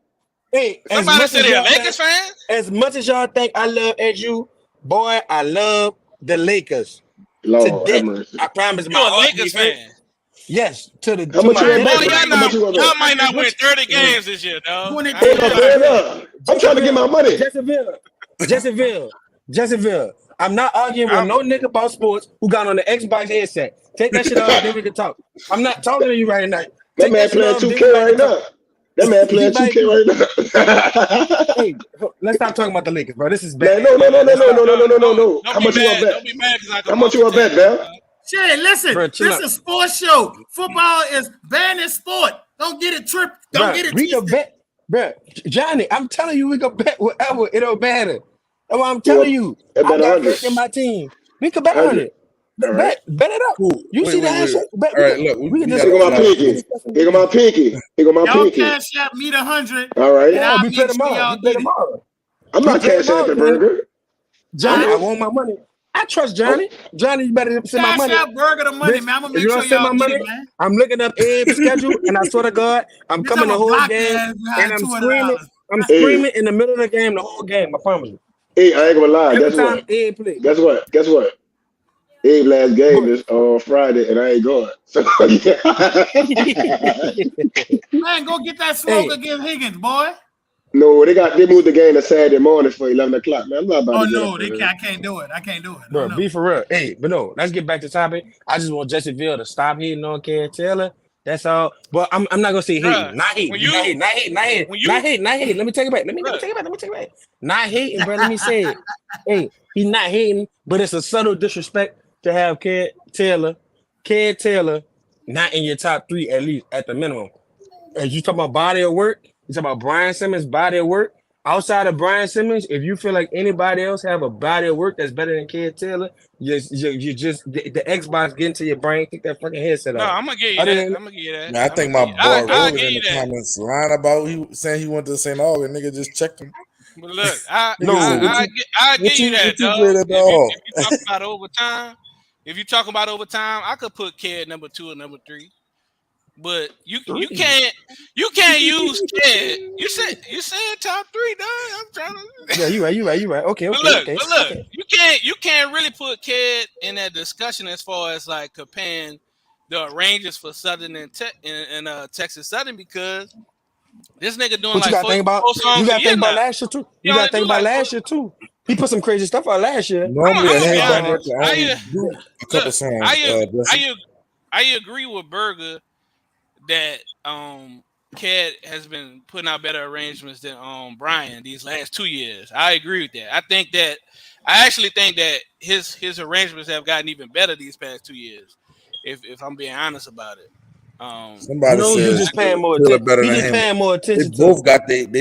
[SPEAKER 11] hey,
[SPEAKER 10] Somebody say they're a Lakers fan.
[SPEAKER 11] as much as y'all think I love SU, boy, I love the Lakers to
[SPEAKER 5] Lord have
[SPEAKER 11] death.
[SPEAKER 5] mercy.
[SPEAKER 11] I promise my
[SPEAKER 10] You a
[SPEAKER 11] heart be
[SPEAKER 10] Lakers
[SPEAKER 11] hurt.
[SPEAKER 10] fan.
[SPEAKER 11] Yes,
[SPEAKER 5] How
[SPEAKER 11] to
[SPEAKER 5] much
[SPEAKER 11] my
[SPEAKER 5] you want to
[SPEAKER 11] death.
[SPEAKER 10] Boy,
[SPEAKER 5] bet,
[SPEAKER 1] I
[SPEAKER 5] bro?
[SPEAKER 1] can't
[SPEAKER 5] How much you want to
[SPEAKER 10] y'all
[SPEAKER 5] bet?
[SPEAKER 10] might not win
[SPEAKER 11] Which
[SPEAKER 10] 30 games this year, dog. I
[SPEAKER 5] Hey,
[SPEAKER 10] ain't
[SPEAKER 1] 23.
[SPEAKER 5] no,
[SPEAKER 10] gonna lie.
[SPEAKER 5] fair enough. I'm trying to get my money.
[SPEAKER 11] Jesseville. I'm not arguing with
[SPEAKER 10] I'm
[SPEAKER 11] no nigga about sports who got on the Xbox headset. Take that shit off, then we can talk. I'm not talking to you right now.
[SPEAKER 5] That
[SPEAKER 11] Take
[SPEAKER 5] man
[SPEAKER 11] that shit
[SPEAKER 5] playing
[SPEAKER 11] off, then we
[SPEAKER 5] 2K
[SPEAKER 11] might
[SPEAKER 5] right
[SPEAKER 11] can talk.
[SPEAKER 5] now. That man
[SPEAKER 11] He
[SPEAKER 5] playing
[SPEAKER 11] might
[SPEAKER 5] 2K
[SPEAKER 11] be.
[SPEAKER 5] right now.
[SPEAKER 11] Hey, let's stop talking about the Lakers, bro. This is
[SPEAKER 5] Man,
[SPEAKER 11] bad,
[SPEAKER 5] no, no, no,
[SPEAKER 11] man.
[SPEAKER 5] no,
[SPEAKER 11] Let's
[SPEAKER 5] no,
[SPEAKER 11] stop,
[SPEAKER 5] no, no, no, no, no, no.
[SPEAKER 10] don't
[SPEAKER 5] How
[SPEAKER 10] be
[SPEAKER 5] much you want to
[SPEAKER 10] mad.
[SPEAKER 5] bet?
[SPEAKER 10] Don't be mad because I can
[SPEAKER 5] How much you want to bet,
[SPEAKER 10] multitask.
[SPEAKER 5] Bell?
[SPEAKER 1] Shit, listen.
[SPEAKER 11] bro. Chill
[SPEAKER 1] This
[SPEAKER 11] out,
[SPEAKER 1] is a sports show. Football is banned in sport. Don't get it tripped. Don't
[SPEAKER 11] bro.
[SPEAKER 1] get it
[SPEAKER 11] We can
[SPEAKER 1] twisted.
[SPEAKER 11] bet, bro. Johnny, I'm telling you, we can bet whatever. It don't matter. That's what I'm
[SPEAKER 5] You
[SPEAKER 11] telling
[SPEAKER 5] want
[SPEAKER 11] you.
[SPEAKER 5] to
[SPEAKER 11] I
[SPEAKER 5] bet
[SPEAKER 11] got
[SPEAKER 5] 100?
[SPEAKER 11] faith in my team. We can bet on
[SPEAKER 5] 100.
[SPEAKER 11] it.
[SPEAKER 5] All right.
[SPEAKER 11] Bet it up.
[SPEAKER 8] Cool.
[SPEAKER 11] You see
[SPEAKER 8] Wait,
[SPEAKER 11] the
[SPEAKER 8] wait, wait.
[SPEAKER 11] handshake? Bet.
[SPEAKER 8] All right, look,
[SPEAKER 11] We can
[SPEAKER 8] we got
[SPEAKER 5] Here
[SPEAKER 8] a
[SPEAKER 5] go
[SPEAKER 11] discuss
[SPEAKER 5] my
[SPEAKER 11] it.
[SPEAKER 8] $10
[SPEAKER 11] We can
[SPEAKER 5] pinky.
[SPEAKER 8] bet.
[SPEAKER 11] discuss it in
[SPEAKER 5] Here
[SPEAKER 11] the
[SPEAKER 5] go my
[SPEAKER 11] game.
[SPEAKER 5] pinky. Here go my
[SPEAKER 1] Y'all
[SPEAKER 5] pinky.
[SPEAKER 1] cash out me the 100,
[SPEAKER 5] All right.
[SPEAKER 1] and
[SPEAKER 11] Yeah,
[SPEAKER 1] I'll
[SPEAKER 11] we play
[SPEAKER 1] make sure
[SPEAKER 11] tomorrow.
[SPEAKER 1] y'all
[SPEAKER 11] We play
[SPEAKER 1] get it.
[SPEAKER 11] tomorrow.
[SPEAKER 5] I'm
[SPEAKER 11] We
[SPEAKER 5] not
[SPEAKER 11] play
[SPEAKER 5] cashing at
[SPEAKER 11] tomorrow,
[SPEAKER 5] the
[SPEAKER 11] Johnny.
[SPEAKER 5] burger.
[SPEAKER 1] All
[SPEAKER 11] Johnny,
[SPEAKER 1] right.
[SPEAKER 11] I want my money. I trust
[SPEAKER 5] I'm,
[SPEAKER 11] Johnny. Johnny, you better send my
[SPEAKER 1] Cash
[SPEAKER 11] money.
[SPEAKER 1] out Burger the money,
[SPEAKER 11] Bitch,
[SPEAKER 1] man. I'm gonna
[SPEAKER 11] if you
[SPEAKER 1] make
[SPEAKER 11] don't
[SPEAKER 1] sure
[SPEAKER 11] send
[SPEAKER 1] y'all
[SPEAKER 11] my
[SPEAKER 1] get
[SPEAKER 11] money,
[SPEAKER 1] it, man.
[SPEAKER 11] I'm looking up Abe's schedule, and I swear to God, I'm
[SPEAKER 1] Bitch,
[SPEAKER 11] coming
[SPEAKER 1] I'm
[SPEAKER 11] the
[SPEAKER 1] gonna
[SPEAKER 11] whole
[SPEAKER 1] block your
[SPEAKER 11] game,
[SPEAKER 1] ass
[SPEAKER 11] and
[SPEAKER 1] behind
[SPEAKER 11] I'm
[SPEAKER 1] $200.
[SPEAKER 11] screaming. I'm
[SPEAKER 5] hey,
[SPEAKER 11] screaming in the middle of the game, the whole game. I promise you.
[SPEAKER 5] hey, I ain't gonna lie.
[SPEAKER 11] Every
[SPEAKER 5] Guess
[SPEAKER 11] time
[SPEAKER 5] what?
[SPEAKER 11] Abe play.
[SPEAKER 5] Guess what? Guess what? Abe last game
[SPEAKER 11] What?
[SPEAKER 5] is on Friday, and I ain't going. So yeah.
[SPEAKER 1] Man, go get that smoke
[SPEAKER 11] Hey,
[SPEAKER 1] against Higgins, boy.
[SPEAKER 5] No, they moved the game to Saturday morning for 11 o'clock. Man, I'm not about
[SPEAKER 1] Oh
[SPEAKER 5] to get up
[SPEAKER 1] no, they
[SPEAKER 5] early.
[SPEAKER 1] can't. I can't do it. I can't do it. Oh
[SPEAKER 11] bro,
[SPEAKER 1] no.
[SPEAKER 11] be for real. Hey, but no, let's get back to topic. I just want Jesseville to stop hating on Ken Taylor. That's all. But I'm not gonna say
[SPEAKER 10] Bruh,
[SPEAKER 11] hating, not
[SPEAKER 10] when
[SPEAKER 11] hating, not
[SPEAKER 10] you
[SPEAKER 11] hating, not hating, not hating,
[SPEAKER 10] when
[SPEAKER 11] not
[SPEAKER 10] you
[SPEAKER 11] hating, not hating. Let me take it back. Let me
[SPEAKER 10] bruh,
[SPEAKER 11] take it back. Let me take it back. Not hating, bro. Let me say it. Hey, he's not hating, but it's a subtle disrespect to have Ken Taylor, not in your top 3 at least at the minimum. As you talk about body of work, you talk about Brian Simmons' body of work. Outside of Brian Simmons, if you feel like anybody else have a body of work that's better than Ken Taylor, you just the Xbox get into your brain, take that fucking headset
[SPEAKER 10] no,
[SPEAKER 11] off.
[SPEAKER 10] I'm gonna give you
[SPEAKER 11] Other
[SPEAKER 10] that.
[SPEAKER 11] than
[SPEAKER 10] I'm gonna give you that.
[SPEAKER 8] Man, I
[SPEAKER 10] I'm gonna
[SPEAKER 8] think my
[SPEAKER 10] give you.
[SPEAKER 8] boy
[SPEAKER 10] I
[SPEAKER 8] Roland
[SPEAKER 10] give
[SPEAKER 8] in
[SPEAKER 10] you
[SPEAKER 8] the
[SPEAKER 10] that.
[SPEAKER 8] comments lying about he saying he went to St. Aug and nigga just checked him.
[SPEAKER 10] But look,
[SPEAKER 8] Nigga said,
[SPEAKER 11] no,
[SPEAKER 10] I give
[SPEAKER 8] what
[SPEAKER 10] you that,
[SPEAKER 8] you
[SPEAKER 10] dog.
[SPEAKER 8] grade at the Aug?
[SPEAKER 10] If you talk about overtime, I could put Ked number 2 or number 3. But you
[SPEAKER 11] Three.
[SPEAKER 10] you can't use Ked. You said top 3, dog. I'm trying to.
[SPEAKER 11] Yeah, you right. Okay.
[SPEAKER 10] But look, you can't really put Ked in that discussion as far as like comparing the arrangements for Southern and Texas Southern, because this nigga doing
[SPEAKER 11] What you
[SPEAKER 10] like
[SPEAKER 11] gotta think about?
[SPEAKER 10] four songs
[SPEAKER 11] You
[SPEAKER 10] a
[SPEAKER 11] gotta
[SPEAKER 10] year
[SPEAKER 11] think about
[SPEAKER 10] now.
[SPEAKER 11] last year too.
[SPEAKER 10] He
[SPEAKER 11] You
[SPEAKER 10] only
[SPEAKER 11] gotta think
[SPEAKER 10] do
[SPEAKER 11] about
[SPEAKER 10] like
[SPEAKER 11] last year too. He put some crazy stuff out last year.
[SPEAKER 8] Normally,
[SPEAKER 10] I'm
[SPEAKER 8] a
[SPEAKER 10] gonna be
[SPEAKER 8] headband
[SPEAKER 10] honest.
[SPEAKER 8] record only do a couple songs. Jesse.
[SPEAKER 10] I agree with Berger that Cad has been putting out better arrangements than Brian these last 2 years. I agree with that. I actually think that his arrangements have gotten even better these past 2 years. If I'm being honest about it.
[SPEAKER 8] Somebody
[SPEAKER 11] No, you
[SPEAKER 8] says
[SPEAKER 11] just paying more
[SPEAKER 8] Taylor
[SPEAKER 11] attention.
[SPEAKER 8] better
[SPEAKER 11] You
[SPEAKER 8] than
[SPEAKER 11] just
[SPEAKER 8] him.
[SPEAKER 11] paying more
[SPEAKER 8] They
[SPEAKER 11] attention to.
[SPEAKER 8] both got their own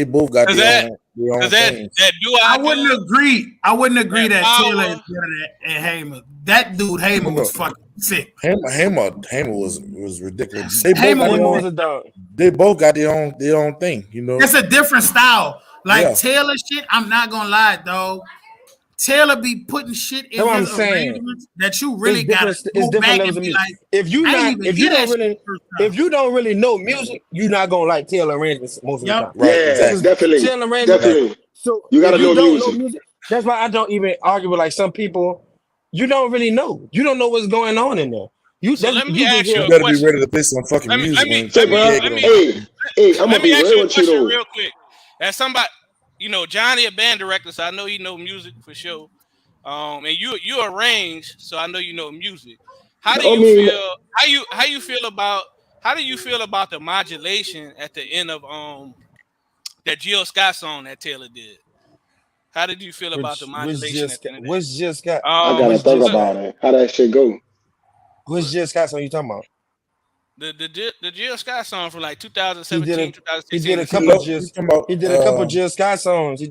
[SPEAKER 10] that
[SPEAKER 8] things.
[SPEAKER 10] duo
[SPEAKER 1] I wouldn't agree. I wouldn't agree that
[SPEAKER 10] Power.
[SPEAKER 1] Taylor is better than Hamer. That dude Hamer was fucking sick.
[SPEAKER 8] Hamer was ridiculous. They both
[SPEAKER 1] Hamer
[SPEAKER 8] got
[SPEAKER 1] was
[SPEAKER 11] a dog.
[SPEAKER 8] They both got their own thing, you know.
[SPEAKER 1] It's a different style. Like
[SPEAKER 8] Yeah.
[SPEAKER 1] Taylor shit, I'm not gonna lie, though. Taylor be putting shit in
[SPEAKER 11] That's what I'm
[SPEAKER 1] his
[SPEAKER 11] saying.
[SPEAKER 1] arrangements that you really
[SPEAKER 11] It's
[SPEAKER 1] gotta
[SPEAKER 11] different. It's
[SPEAKER 1] go
[SPEAKER 11] different
[SPEAKER 1] back
[SPEAKER 11] levels
[SPEAKER 1] and
[SPEAKER 11] of
[SPEAKER 1] be
[SPEAKER 11] music.
[SPEAKER 1] like,
[SPEAKER 11] If you
[SPEAKER 1] I
[SPEAKER 11] not,
[SPEAKER 1] ain't even
[SPEAKER 11] if you
[SPEAKER 1] hear that
[SPEAKER 11] don't
[SPEAKER 1] shit
[SPEAKER 11] really,
[SPEAKER 1] the first time.
[SPEAKER 11] if you don't really know music, you're not gonna like Taylor arrangements most of the time.
[SPEAKER 8] Right,
[SPEAKER 5] Yeah,
[SPEAKER 8] exactly.
[SPEAKER 5] definitely.
[SPEAKER 11] Taylor arrangements.
[SPEAKER 5] Definitely.
[SPEAKER 11] So
[SPEAKER 5] You gotta
[SPEAKER 11] if you
[SPEAKER 5] know
[SPEAKER 11] don't know
[SPEAKER 5] music.
[SPEAKER 11] music, that's why I don't even argue with like some people. You don't really know. You don't know what's going on in there.
[SPEAKER 10] So let me
[SPEAKER 11] you just
[SPEAKER 10] ask you
[SPEAKER 11] hear.
[SPEAKER 10] a
[SPEAKER 8] better be
[SPEAKER 10] question.
[SPEAKER 8] ready to play some fucking
[SPEAKER 10] Let me
[SPEAKER 8] music when
[SPEAKER 5] Say, bro,
[SPEAKER 10] let me
[SPEAKER 5] I'm
[SPEAKER 10] let
[SPEAKER 5] gonna
[SPEAKER 10] me
[SPEAKER 5] be
[SPEAKER 10] ask
[SPEAKER 5] real
[SPEAKER 10] you a
[SPEAKER 5] with you
[SPEAKER 10] question
[SPEAKER 5] though.
[SPEAKER 10] real quick. As somebody, Johnny a band director, so I know he know music for sure. And you arrange, so I know you know music. How do
[SPEAKER 5] I
[SPEAKER 10] you
[SPEAKER 5] mean,
[SPEAKER 10] feel? How you feel about the modulation at the end of that Jill Scott song that Taylor did? How did you feel about the modulation at the end of that?
[SPEAKER 11] Which just got
[SPEAKER 5] I gotta think
[SPEAKER 10] Look,
[SPEAKER 5] about it. How that shit go?
[SPEAKER 11] which just got song you talking about?
[SPEAKER 10] the Jill Scott song from like
[SPEAKER 11] He
[SPEAKER 10] 2017,
[SPEAKER 11] did
[SPEAKER 10] 2016.
[SPEAKER 11] a couple
[SPEAKER 8] you
[SPEAKER 11] just
[SPEAKER 8] talking about
[SPEAKER 11] he did a couple Jill Scott songs. That's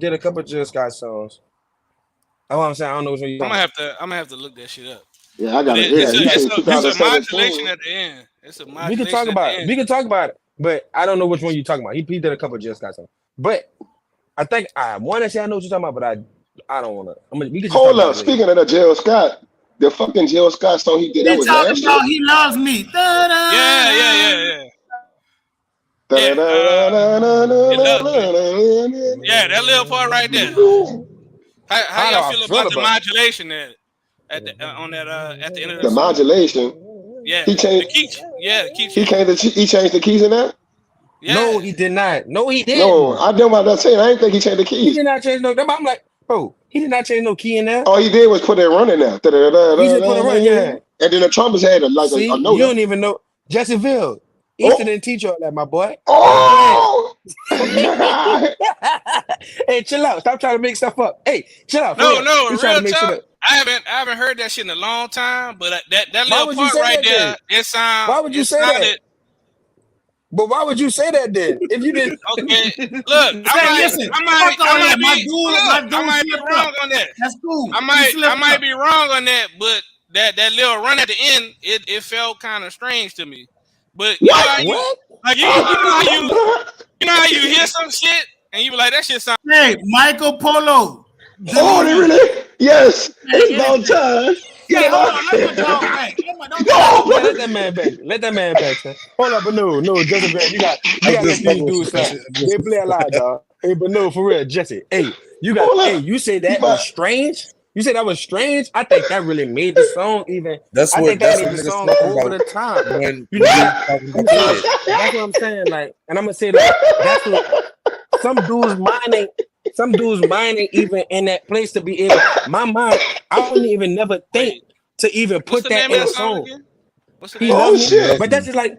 [SPEAKER 11] what I'm saying. I don't know which one you
[SPEAKER 10] I'm
[SPEAKER 11] talking
[SPEAKER 10] gonna have to look that shit up.
[SPEAKER 5] Yeah, I
[SPEAKER 10] But
[SPEAKER 5] gotta hear that. You say
[SPEAKER 10] it's a modulation
[SPEAKER 5] 2017.
[SPEAKER 10] at the end. It's a
[SPEAKER 11] about. We can
[SPEAKER 10] modulation
[SPEAKER 11] talk
[SPEAKER 10] at
[SPEAKER 11] about
[SPEAKER 10] the
[SPEAKER 11] it.
[SPEAKER 10] end.
[SPEAKER 11] We can talk about it. But I don't know which one you talking about. He did a couple Jill Scott songs. But I think I want to say I know what you're talking about, but I don't want to. We can just talk
[SPEAKER 5] Hold
[SPEAKER 11] about
[SPEAKER 5] up.
[SPEAKER 11] it later.
[SPEAKER 5] Speaking of the Jill Scott, the fucking Jill Scott song he did, that
[SPEAKER 1] He
[SPEAKER 5] was
[SPEAKER 1] talking
[SPEAKER 5] last year.
[SPEAKER 1] about he loves me.
[SPEAKER 10] Yeah. Yeah, it loves me. Yeah, that little part right there. How y'all feel about the modulation at the end of the
[SPEAKER 5] The
[SPEAKER 10] song?
[SPEAKER 5] modulation.
[SPEAKER 10] Yeah,
[SPEAKER 5] He
[SPEAKER 10] the
[SPEAKER 5] changed.
[SPEAKER 10] key. Yeah, the key
[SPEAKER 5] He
[SPEAKER 10] change.
[SPEAKER 5] changed the keys in that.
[SPEAKER 10] Yeah.
[SPEAKER 11] No, he did not. No, he didn't.
[SPEAKER 5] No, I know about that saying. I didn't think he changed the
[SPEAKER 11] He
[SPEAKER 5] keys.
[SPEAKER 11] did not change no. I'm like, bro, he did not change no key in there.
[SPEAKER 5] All he did was put that run in there.
[SPEAKER 11] He just put a run, yeah.
[SPEAKER 5] And then the trumpets had a
[SPEAKER 11] See,
[SPEAKER 5] note.
[SPEAKER 11] you don't even know. Jesseville, Easton didn't teach you all that, my boy.
[SPEAKER 5] Oh!
[SPEAKER 11] Hey, chill out. Stop trying to make stuff up. Hey, chill out.
[SPEAKER 10] No,
[SPEAKER 11] He's trying
[SPEAKER 10] real
[SPEAKER 11] to make shit
[SPEAKER 10] talk.
[SPEAKER 11] up.
[SPEAKER 10] I haven't heard that shit in a long time. But that
[SPEAKER 11] Why
[SPEAKER 10] little
[SPEAKER 11] would you
[SPEAKER 10] part
[SPEAKER 11] say
[SPEAKER 10] right
[SPEAKER 11] that
[SPEAKER 10] there,
[SPEAKER 11] then?
[SPEAKER 10] it sound.
[SPEAKER 11] Why would you
[SPEAKER 10] it
[SPEAKER 11] say
[SPEAKER 10] sounded,
[SPEAKER 11] that? But why would you say that then? If you didn't.
[SPEAKER 10] Okay, look,
[SPEAKER 1] Listen,
[SPEAKER 10] I
[SPEAKER 1] fuck all that.
[SPEAKER 10] might
[SPEAKER 1] My
[SPEAKER 10] be
[SPEAKER 1] dude
[SPEAKER 10] wrong
[SPEAKER 1] slipped up.
[SPEAKER 10] on that.
[SPEAKER 1] That's cool.
[SPEAKER 10] I might be wrong on that, but that little run at the end, it felt kind of strange to me. But you know how you
[SPEAKER 11] What?
[SPEAKER 10] like you know how you hear some shit and you be like that shit sound.
[SPEAKER 1] Hey, Michael Polo.
[SPEAKER 5] Oh, they really? Yes. It's about time.
[SPEAKER 1] Hey, hold on. Let my dog back.
[SPEAKER 11] Yeah, let that man back. Let that man back, son. Hold up, but no, Jesse, man, you got let these dudes stop. They play a lot, dog. Hey, but no, for real, Jesse. Hey, you say that was strange? You say that was strange? I think that really made the song even.
[SPEAKER 8] That's
[SPEAKER 11] I
[SPEAKER 8] what
[SPEAKER 11] think that made
[SPEAKER 8] niggas
[SPEAKER 11] the song
[SPEAKER 8] talking
[SPEAKER 11] over
[SPEAKER 8] about
[SPEAKER 11] the top.
[SPEAKER 8] when
[SPEAKER 11] You know what
[SPEAKER 8] talking
[SPEAKER 11] I'm
[SPEAKER 8] about
[SPEAKER 11] saying?
[SPEAKER 8] Kid.
[SPEAKER 11] That's what I'm saying. Like, and I'm gonna say like that's what some dudes' mind ain't even in that place to be able. My mind, I don't even never think to even
[SPEAKER 10] What's
[SPEAKER 11] put
[SPEAKER 10] the
[SPEAKER 11] that
[SPEAKER 10] name
[SPEAKER 11] in
[SPEAKER 10] of
[SPEAKER 11] a
[SPEAKER 10] the song
[SPEAKER 11] song.
[SPEAKER 10] again? What's the
[SPEAKER 11] He
[SPEAKER 10] name?
[SPEAKER 11] loves me,
[SPEAKER 5] shit.
[SPEAKER 11] but that's just like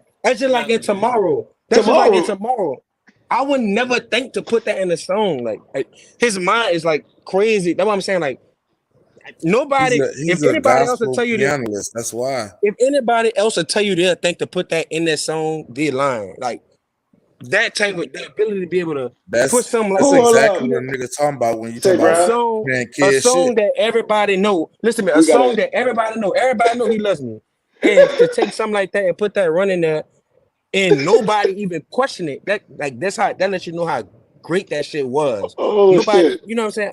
[SPEAKER 11] in tomorrow. That's just like in tomorrow. I would never think to put that in a song. Like his mind is like crazy. That's what I'm saying. Like nobody,
[SPEAKER 8] He's
[SPEAKER 11] if
[SPEAKER 8] a
[SPEAKER 11] anybody else will
[SPEAKER 8] gospel
[SPEAKER 11] tell you this,
[SPEAKER 8] pianist. That's why.
[SPEAKER 11] if anybody else will tell you they'll think to put that in their song, they lying. Like that type of the ability to be able to put something like
[SPEAKER 8] That's
[SPEAKER 11] that.
[SPEAKER 8] exactly what niggas talking about when you talk about
[SPEAKER 11] A song that everybody know. Listen to me. A song that everybody know. Everybody know he loves me. And to take something like that and put that run in there, and nobody even question it. That's how that lets you know how great that shit was.
[SPEAKER 5] Oh
[SPEAKER 11] Nobody,
[SPEAKER 5] shit.
[SPEAKER 11] you know what I'm saying?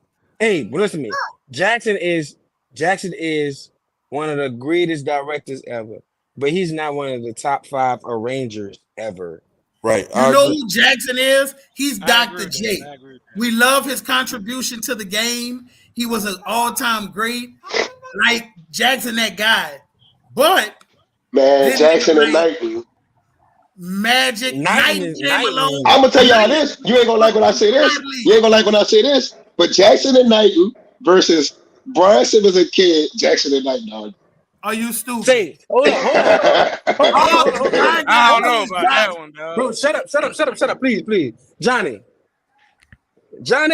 [SPEAKER 11] Hey, but listen to me. Jackson is one of the greatest directors ever, but he's not one of the top 5 arrangers ever.
[SPEAKER 4] Right.
[SPEAKER 1] You
[SPEAKER 4] I
[SPEAKER 1] know
[SPEAKER 4] agree.
[SPEAKER 1] who Jackson is? He's
[SPEAKER 10] I agree
[SPEAKER 1] Dr.
[SPEAKER 10] with that.
[SPEAKER 1] J.
[SPEAKER 10] I agree with that.
[SPEAKER 1] We love his contribution to the game. He was an all-time great. Like Jackson, that guy. But
[SPEAKER 5] Man,
[SPEAKER 1] then
[SPEAKER 5] Jackson
[SPEAKER 1] niggas
[SPEAKER 5] and
[SPEAKER 1] like
[SPEAKER 5] Knighton.
[SPEAKER 1] Magic
[SPEAKER 11] Knighton
[SPEAKER 1] Knight
[SPEAKER 11] is
[SPEAKER 1] came
[SPEAKER 11] Knighton
[SPEAKER 1] along.
[SPEAKER 11] is
[SPEAKER 5] I'm gonna tell y'all
[SPEAKER 1] Knight
[SPEAKER 5] this. You ain't gonna
[SPEAKER 1] was
[SPEAKER 5] like when I say this. You
[SPEAKER 1] ungodly.
[SPEAKER 5] ain't gonna like when I say this. But Jackson and Knighton versus Brian Simmons and Kid, Jackson and Knighton, dog.
[SPEAKER 1] Are you stupid?
[SPEAKER 11] say, hold up, hold up, hold up, hold up, hold
[SPEAKER 1] Oh,
[SPEAKER 11] up, hold up, hold up,
[SPEAKER 1] Brian
[SPEAKER 10] I
[SPEAKER 1] got
[SPEAKER 10] don't
[SPEAKER 11] hold up.
[SPEAKER 10] know
[SPEAKER 1] Simmons
[SPEAKER 10] about
[SPEAKER 1] got
[SPEAKER 10] that one, dog.
[SPEAKER 11] Bro, shut up, please. Johnny.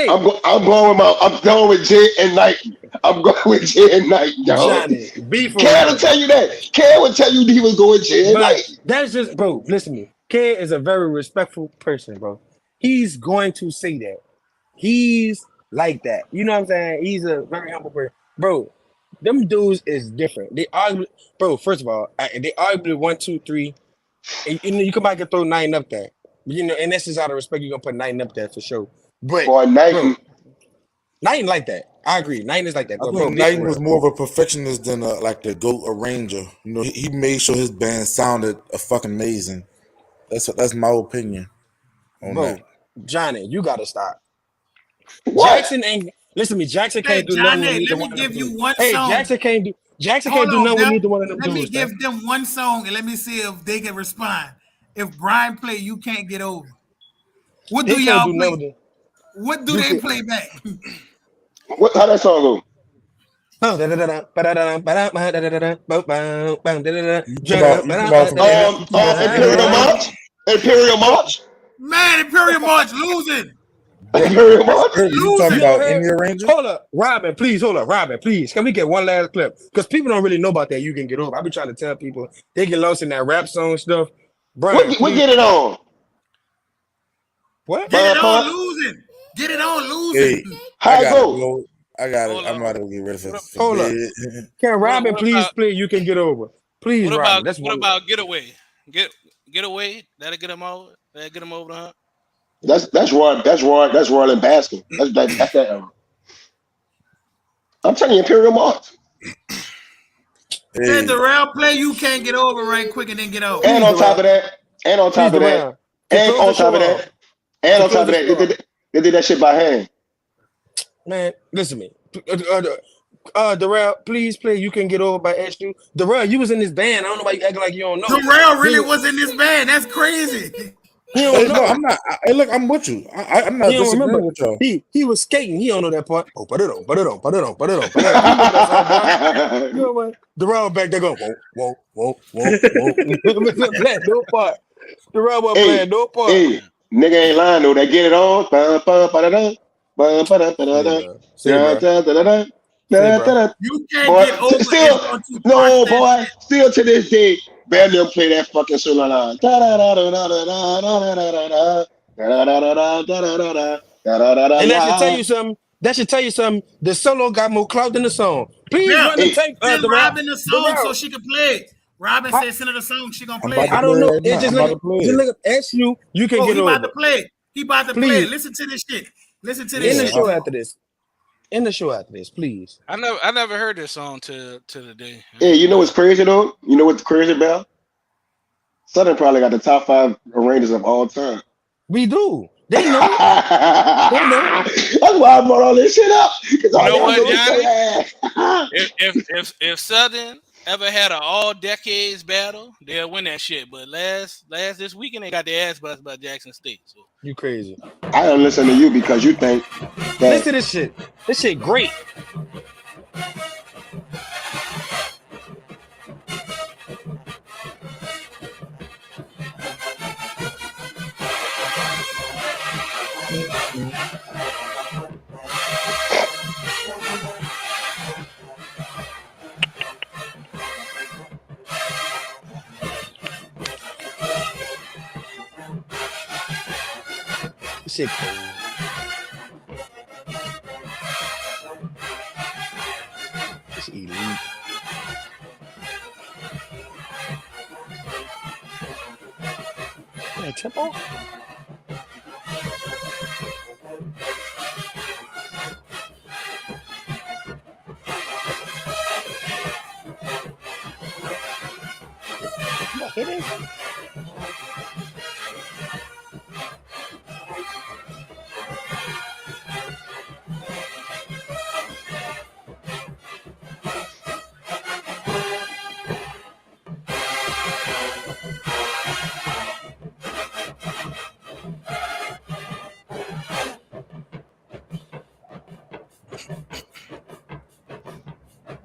[SPEAKER 5] I'm going with Jay and Knighton. I'm going with Jay and Knighton, dog.
[SPEAKER 11] Johnny, be for
[SPEAKER 5] Ken will
[SPEAKER 11] real.
[SPEAKER 5] tell you that. Ken will tell you he was going Jay and
[SPEAKER 11] But
[SPEAKER 5] Knighton.
[SPEAKER 11] that's just, bro, listen to me. Kid is a very respectful person, bro. He's going to say that. He's like that. You know what I'm saying? He's a very humble person. Bro, them dudes is different. They argue, bro, first of all, they argue 1, 2, 3. And, you know, you come back and throw 9 up there. You know, and that's just out of respect, you're gonna put 9 up there for sure. But
[SPEAKER 5] Boy,
[SPEAKER 11] bro,
[SPEAKER 5] Knighton.
[SPEAKER 11] 9 like that. I agree. 9 is like that.
[SPEAKER 4] I
[SPEAKER 11] But bro,
[SPEAKER 4] think
[SPEAKER 11] be for
[SPEAKER 4] Knighton was
[SPEAKER 11] real.
[SPEAKER 4] more of a perfectionist than like the GOAT arranger. You know, he made sure his band sounded fucking amazing. That's my opinion on that.
[SPEAKER 11] Bro, Johnny, you gotta stop.
[SPEAKER 5] What?
[SPEAKER 11] Jackson ain't listen to me. Jackson
[SPEAKER 1] Hey,
[SPEAKER 11] can't do nothing with
[SPEAKER 1] Johnny,
[SPEAKER 11] neither
[SPEAKER 1] let me
[SPEAKER 11] one of them
[SPEAKER 1] give
[SPEAKER 11] dudes.
[SPEAKER 1] you one
[SPEAKER 11] Hey,
[SPEAKER 1] song.
[SPEAKER 11] Jackson
[SPEAKER 1] Hold
[SPEAKER 11] can't do
[SPEAKER 1] on,
[SPEAKER 11] nothing with
[SPEAKER 1] Bell.
[SPEAKER 11] neither one of them
[SPEAKER 1] Let me
[SPEAKER 11] dudes, man.
[SPEAKER 1] give them one song and let me see if they can respond. If Brian play, you can't get over. What
[SPEAKER 11] They
[SPEAKER 1] do
[SPEAKER 11] can't
[SPEAKER 1] y'all
[SPEAKER 11] do
[SPEAKER 1] play?
[SPEAKER 11] nothing.
[SPEAKER 1] What do
[SPEAKER 11] You
[SPEAKER 1] they
[SPEAKER 11] can.
[SPEAKER 1] play back?
[SPEAKER 5] How that song go?
[SPEAKER 4] You talking about
[SPEAKER 5] Imperial March? Imperial March?
[SPEAKER 1] Man, Imperial March losing.
[SPEAKER 5] Imperial March?
[SPEAKER 4] you talking
[SPEAKER 11] You
[SPEAKER 1] Losing.
[SPEAKER 11] ever
[SPEAKER 4] about
[SPEAKER 11] heard?
[SPEAKER 4] Indie Arranger?
[SPEAKER 11] Hold up, Robin, please. Hold up, Robin, please. Can we get one last clip? Because people don't really know about that. You can get over. I be trying to tell people they get lost in that rap song stuff. Brian,
[SPEAKER 5] What
[SPEAKER 11] please.
[SPEAKER 5] get it on?
[SPEAKER 11] What?
[SPEAKER 1] Get it on
[SPEAKER 5] Pump.
[SPEAKER 1] losing. Get it on
[SPEAKER 4] Hey,
[SPEAKER 1] losing.
[SPEAKER 4] I
[SPEAKER 5] How it
[SPEAKER 4] got it,
[SPEAKER 5] go?
[SPEAKER 4] bro. I got it.
[SPEAKER 10] Hold
[SPEAKER 4] I'm
[SPEAKER 10] on.
[SPEAKER 4] about to get ready
[SPEAKER 10] What,
[SPEAKER 4] for
[SPEAKER 11] Hold up.
[SPEAKER 4] bed.
[SPEAKER 11] Can Robin
[SPEAKER 10] what
[SPEAKER 11] please
[SPEAKER 10] about
[SPEAKER 11] play? You can get over. Please, Robin. That's
[SPEAKER 10] what
[SPEAKER 11] one.
[SPEAKER 10] about getaway? Get away. That'll get him over. That'll get him over the hump.
[SPEAKER 5] That's Royal Baskin. That's that era. I'm telling you, Imperial March.
[SPEAKER 1] Said
[SPEAKER 4] Hey,
[SPEAKER 1] the rail play, you can't get over right quick and then get over.
[SPEAKER 5] And
[SPEAKER 11] Please,
[SPEAKER 5] on top
[SPEAKER 11] Darrell.
[SPEAKER 5] of that, and on
[SPEAKER 11] Please,
[SPEAKER 5] top of that,
[SPEAKER 11] Darrell. To
[SPEAKER 5] and
[SPEAKER 11] close the
[SPEAKER 5] on top
[SPEAKER 11] show
[SPEAKER 5] of
[SPEAKER 11] off.
[SPEAKER 5] that, and
[SPEAKER 11] To
[SPEAKER 5] on top
[SPEAKER 11] close
[SPEAKER 5] of
[SPEAKER 11] the
[SPEAKER 5] that,
[SPEAKER 11] show off.
[SPEAKER 5] they did that shit by hand.
[SPEAKER 11] Man, listen to me. Darrell, please play You Can Get Over by SU. Darrell, you was in this band. I don't know why you acting like you don't know.
[SPEAKER 1] The rail really was in this band. That's crazy.
[SPEAKER 11] He don't
[SPEAKER 4] hey, no,
[SPEAKER 11] know.
[SPEAKER 4] I'm not. Hey, look, I'm with you. I'm
[SPEAKER 11] He
[SPEAKER 4] not
[SPEAKER 11] don't
[SPEAKER 4] disagreeing
[SPEAKER 11] remember.
[SPEAKER 4] with y'all.
[SPEAKER 11] He was skating. He don't know that part. Oh, put it on, put it on, put it on, put it on, put it on. You remember that song, boy? You know what? Darrell back there going, whoa. Playing no part. Darrell wasn't
[SPEAKER 5] hey,
[SPEAKER 11] playing no part.
[SPEAKER 5] hey, nigga ain't lying though. They get it on. Bum, bum, ba-da-da, bum, ba-da,
[SPEAKER 11] Say,
[SPEAKER 5] ba-da-da,
[SPEAKER 11] bro. Say,
[SPEAKER 5] da,
[SPEAKER 11] bro.
[SPEAKER 5] da, da-da-da,
[SPEAKER 11] Say,
[SPEAKER 5] da,
[SPEAKER 11] bro.
[SPEAKER 5] da-da.
[SPEAKER 1] You can't
[SPEAKER 5] Boy,
[SPEAKER 1] get over is
[SPEAKER 5] still,
[SPEAKER 1] going to crush
[SPEAKER 5] no,
[SPEAKER 1] that
[SPEAKER 5] boy,
[SPEAKER 1] shit.
[SPEAKER 5] still to this day, band them play that fucking song line. Da-da-da-da-da-da-da-da-da-da-da. Da-da-da-da-da-da-da-da-da. Da-da-da-da.
[SPEAKER 11] And that should tell
[SPEAKER 5] Why?
[SPEAKER 11] you something. That should tell you something. The solo got more clout than the song. Please
[SPEAKER 1] Bell,
[SPEAKER 11] run the
[SPEAKER 5] Hey,
[SPEAKER 11] tape,
[SPEAKER 1] send
[SPEAKER 11] Darrell.
[SPEAKER 1] Robin the song so
[SPEAKER 11] Darrell.
[SPEAKER 1] she can play it. Robin
[SPEAKER 11] I,
[SPEAKER 1] said send her the song, she gonna
[SPEAKER 4] I'm
[SPEAKER 1] play
[SPEAKER 4] about to
[SPEAKER 1] it.
[SPEAKER 11] I
[SPEAKER 4] play
[SPEAKER 11] don't
[SPEAKER 4] it
[SPEAKER 11] know.
[SPEAKER 4] right
[SPEAKER 11] It
[SPEAKER 4] now. I'm about to play
[SPEAKER 11] just
[SPEAKER 4] it.
[SPEAKER 11] look up SU. You can
[SPEAKER 1] Oh,
[SPEAKER 11] get
[SPEAKER 1] he about to
[SPEAKER 11] over.
[SPEAKER 1] play it. He about to play it.
[SPEAKER 11] Please,
[SPEAKER 1] Listen to this shit. Listen to
[SPEAKER 11] in
[SPEAKER 1] this
[SPEAKER 11] the
[SPEAKER 4] Yeah,
[SPEAKER 1] shit,
[SPEAKER 11] show
[SPEAKER 1] Bell.
[SPEAKER 11] after this. In the show after this, please.
[SPEAKER 10] I never heard this song to the day. I
[SPEAKER 5] hey,
[SPEAKER 10] ain't
[SPEAKER 5] you
[SPEAKER 10] gonna
[SPEAKER 5] know
[SPEAKER 10] lie.
[SPEAKER 5] what's crazy though? You know what's crazy about? Southern probably got the top 5 arrangers of all time.
[SPEAKER 11] We do. They
[SPEAKER 5] That's
[SPEAKER 11] know. They know.
[SPEAKER 5] why I brought all this shit up. Because
[SPEAKER 10] You
[SPEAKER 5] all
[SPEAKER 10] know
[SPEAKER 11] They
[SPEAKER 5] y'all
[SPEAKER 10] what,
[SPEAKER 5] niggas
[SPEAKER 11] know.
[SPEAKER 10] Johnny?
[SPEAKER 5] say,
[SPEAKER 10] If Southern ever had an all decades battle, they'll win that shit. But last this weekend they got their ass busted by Jackson State. So
[SPEAKER 11] You crazy.
[SPEAKER 5] I don't listen to you because you think that.
[SPEAKER 11] Listen to this shit. This shit great. This shit crazy. This shit elite. Yeah, tempo. kidding?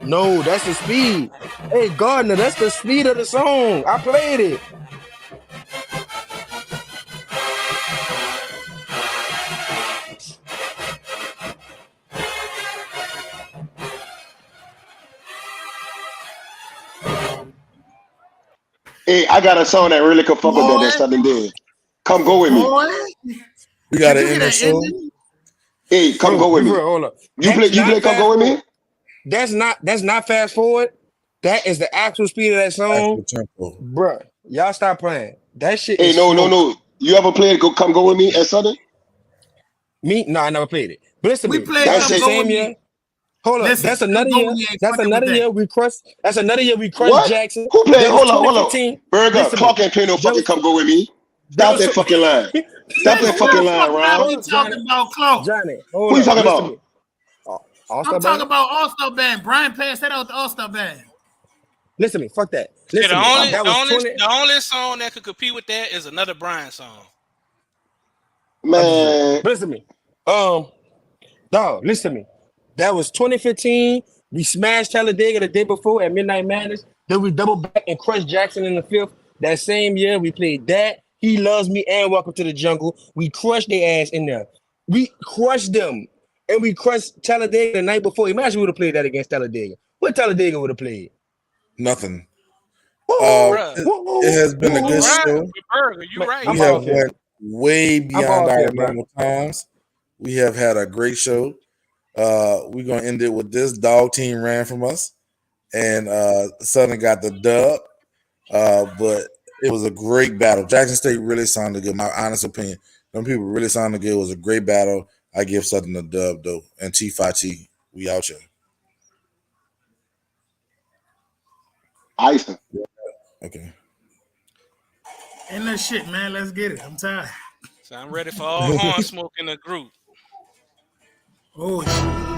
[SPEAKER 11] No, that's the speed. Hey, Gardner, that's the speed of the song. I played it.
[SPEAKER 5] Hey, I got a song that really could fuck with that.
[SPEAKER 1] Boy,
[SPEAKER 5] That's something dead. Come go with me.
[SPEAKER 1] boy.
[SPEAKER 8] We got
[SPEAKER 1] Did
[SPEAKER 8] an
[SPEAKER 1] you hear
[SPEAKER 8] inner
[SPEAKER 1] that
[SPEAKER 8] soul.
[SPEAKER 1] ending?
[SPEAKER 5] Hey, come
[SPEAKER 11] Bro,
[SPEAKER 5] go with me.
[SPEAKER 11] hold up.
[SPEAKER 5] You
[SPEAKER 11] That's not
[SPEAKER 5] play Come
[SPEAKER 11] fast
[SPEAKER 5] Go With
[SPEAKER 11] forward.
[SPEAKER 5] Me?
[SPEAKER 11] That's not fast forward. That is the actual speed of that song.
[SPEAKER 8] Actual tempo.
[SPEAKER 11] Bruh, y'all stop playing. That shit
[SPEAKER 5] Hey,
[SPEAKER 11] is
[SPEAKER 5] no.
[SPEAKER 11] slow.
[SPEAKER 5] You ever played Come Go With Me at Southern?
[SPEAKER 11] Me? No, I never played it. But listen to
[SPEAKER 1] We
[SPEAKER 11] me.
[SPEAKER 1] played
[SPEAKER 11] That was
[SPEAKER 5] That's
[SPEAKER 1] Come
[SPEAKER 11] the
[SPEAKER 5] it.
[SPEAKER 1] Go With
[SPEAKER 11] same
[SPEAKER 1] Me.
[SPEAKER 11] year. Hold up.
[SPEAKER 1] Listen,
[SPEAKER 11] That's
[SPEAKER 1] Come
[SPEAKER 11] another
[SPEAKER 1] Go
[SPEAKER 11] year.
[SPEAKER 1] With Me ain't
[SPEAKER 11] That's
[SPEAKER 1] fucking with
[SPEAKER 11] another
[SPEAKER 1] that.
[SPEAKER 11] year we crushed. That's another year we crushed
[SPEAKER 5] What?
[SPEAKER 11] Jackson.
[SPEAKER 5] Who played?
[SPEAKER 11] That was
[SPEAKER 5] Hold on.
[SPEAKER 11] 2015.
[SPEAKER 5] Burger,
[SPEAKER 11] Listen to me.
[SPEAKER 5] Clark ain't playing no
[SPEAKER 11] That
[SPEAKER 5] fucking
[SPEAKER 11] was
[SPEAKER 5] Come Go With Me.
[SPEAKER 11] that
[SPEAKER 5] Stop
[SPEAKER 11] was
[SPEAKER 5] that fucking line. Stop that
[SPEAKER 1] Nigga, who
[SPEAKER 5] fucking
[SPEAKER 1] the fuck
[SPEAKER 5] line,
[SPEAKER 1] now
[SPEAKER 5] Ron.
[SPEAKER 1] we
[SPEAKER 11] hold up, Johnny.
[SPEAKER 1] talking about, Claw?
[SPEAKER 11] Johnny, hold
[SPEAKER 5] Who you
[SPEAKER 11] up.
[SPEAKER 5] talking
[SPEAKER 11] Listen to
[SPEAKER 5] about?
[SPEAKER 11] me. All-Star
[SPEAKER 1] I'm talking
[SPEAKER 11] band?
[SPEAKER 1] about All-Star Band. Brian passed that out to All-Star Band.
[SPEAKER 11] Listen to me. Fuck that.
[SPEAKER 10] Yeah,
[SPEAKER 11] Listen to me. That was 20.
[SPEAKER 10] the only song that could compete with that is another Brian song.
[SPEAKER 11] Understood.
[SPEAKER 5] Man,
[SPEAKER 11] But listen to me. Dog, listen to me. That was 2015. We smashed Talladega the day before at Midnight Madness. Then we double back and crushed Jackson in the fifth. That same year, we played that. He Loves Me and Welcome to the Jungle. We crushed their ass in there. We crushed them. And we crushed Talladega the night before. Imagine we would have played that against Talladega. What Talladega would have played?
[SPEAKER 8] Nothing.
[SPEAKER 11] Woo,
[SPEAKER 10] Bruh.
[SPEAKER 8] It has been a
[SPEAKER 10] But
[SPEAKER 8] good
[SPEAKER 11] woo.
[SPEAKER 8] show.
[SPEAKER 10] Burger, you
[SPEAKER 11] Man,
[SPEAKER 10] right.
[SPEAKER 8] We
[SPEAKER 11] I'm
[SPEAKER 8] have
[SPEAKER 11] bald head.
[SPEAKER 8] went way
[SPEAKER 11] I'm
[SPEAKER 8] beyond
[SPEAKER 11] bald
[SPEAKER 8] our
[SPEAKER 11] head, bro.
[SPEAKER 8] normal times. We have had a great show. We're gonna end it with this. Dog team ran from us, and Southern got the dub. But it was a great battle. Jackson State really sounded good. My honest opinion, some people really sounded good. It was a great battle. I give Southern the dub though. And T5T, we out here.
[SPEAKER 5] Ison.
[SPEAKER 8] Okay.
[SPEAKER 1] Ain't that shit, man. Let's get it. I'm tired.
[SPEAKER 10] So I'm ready for all horn smoke in the group.
[SPEAKER 1] Oh, shit.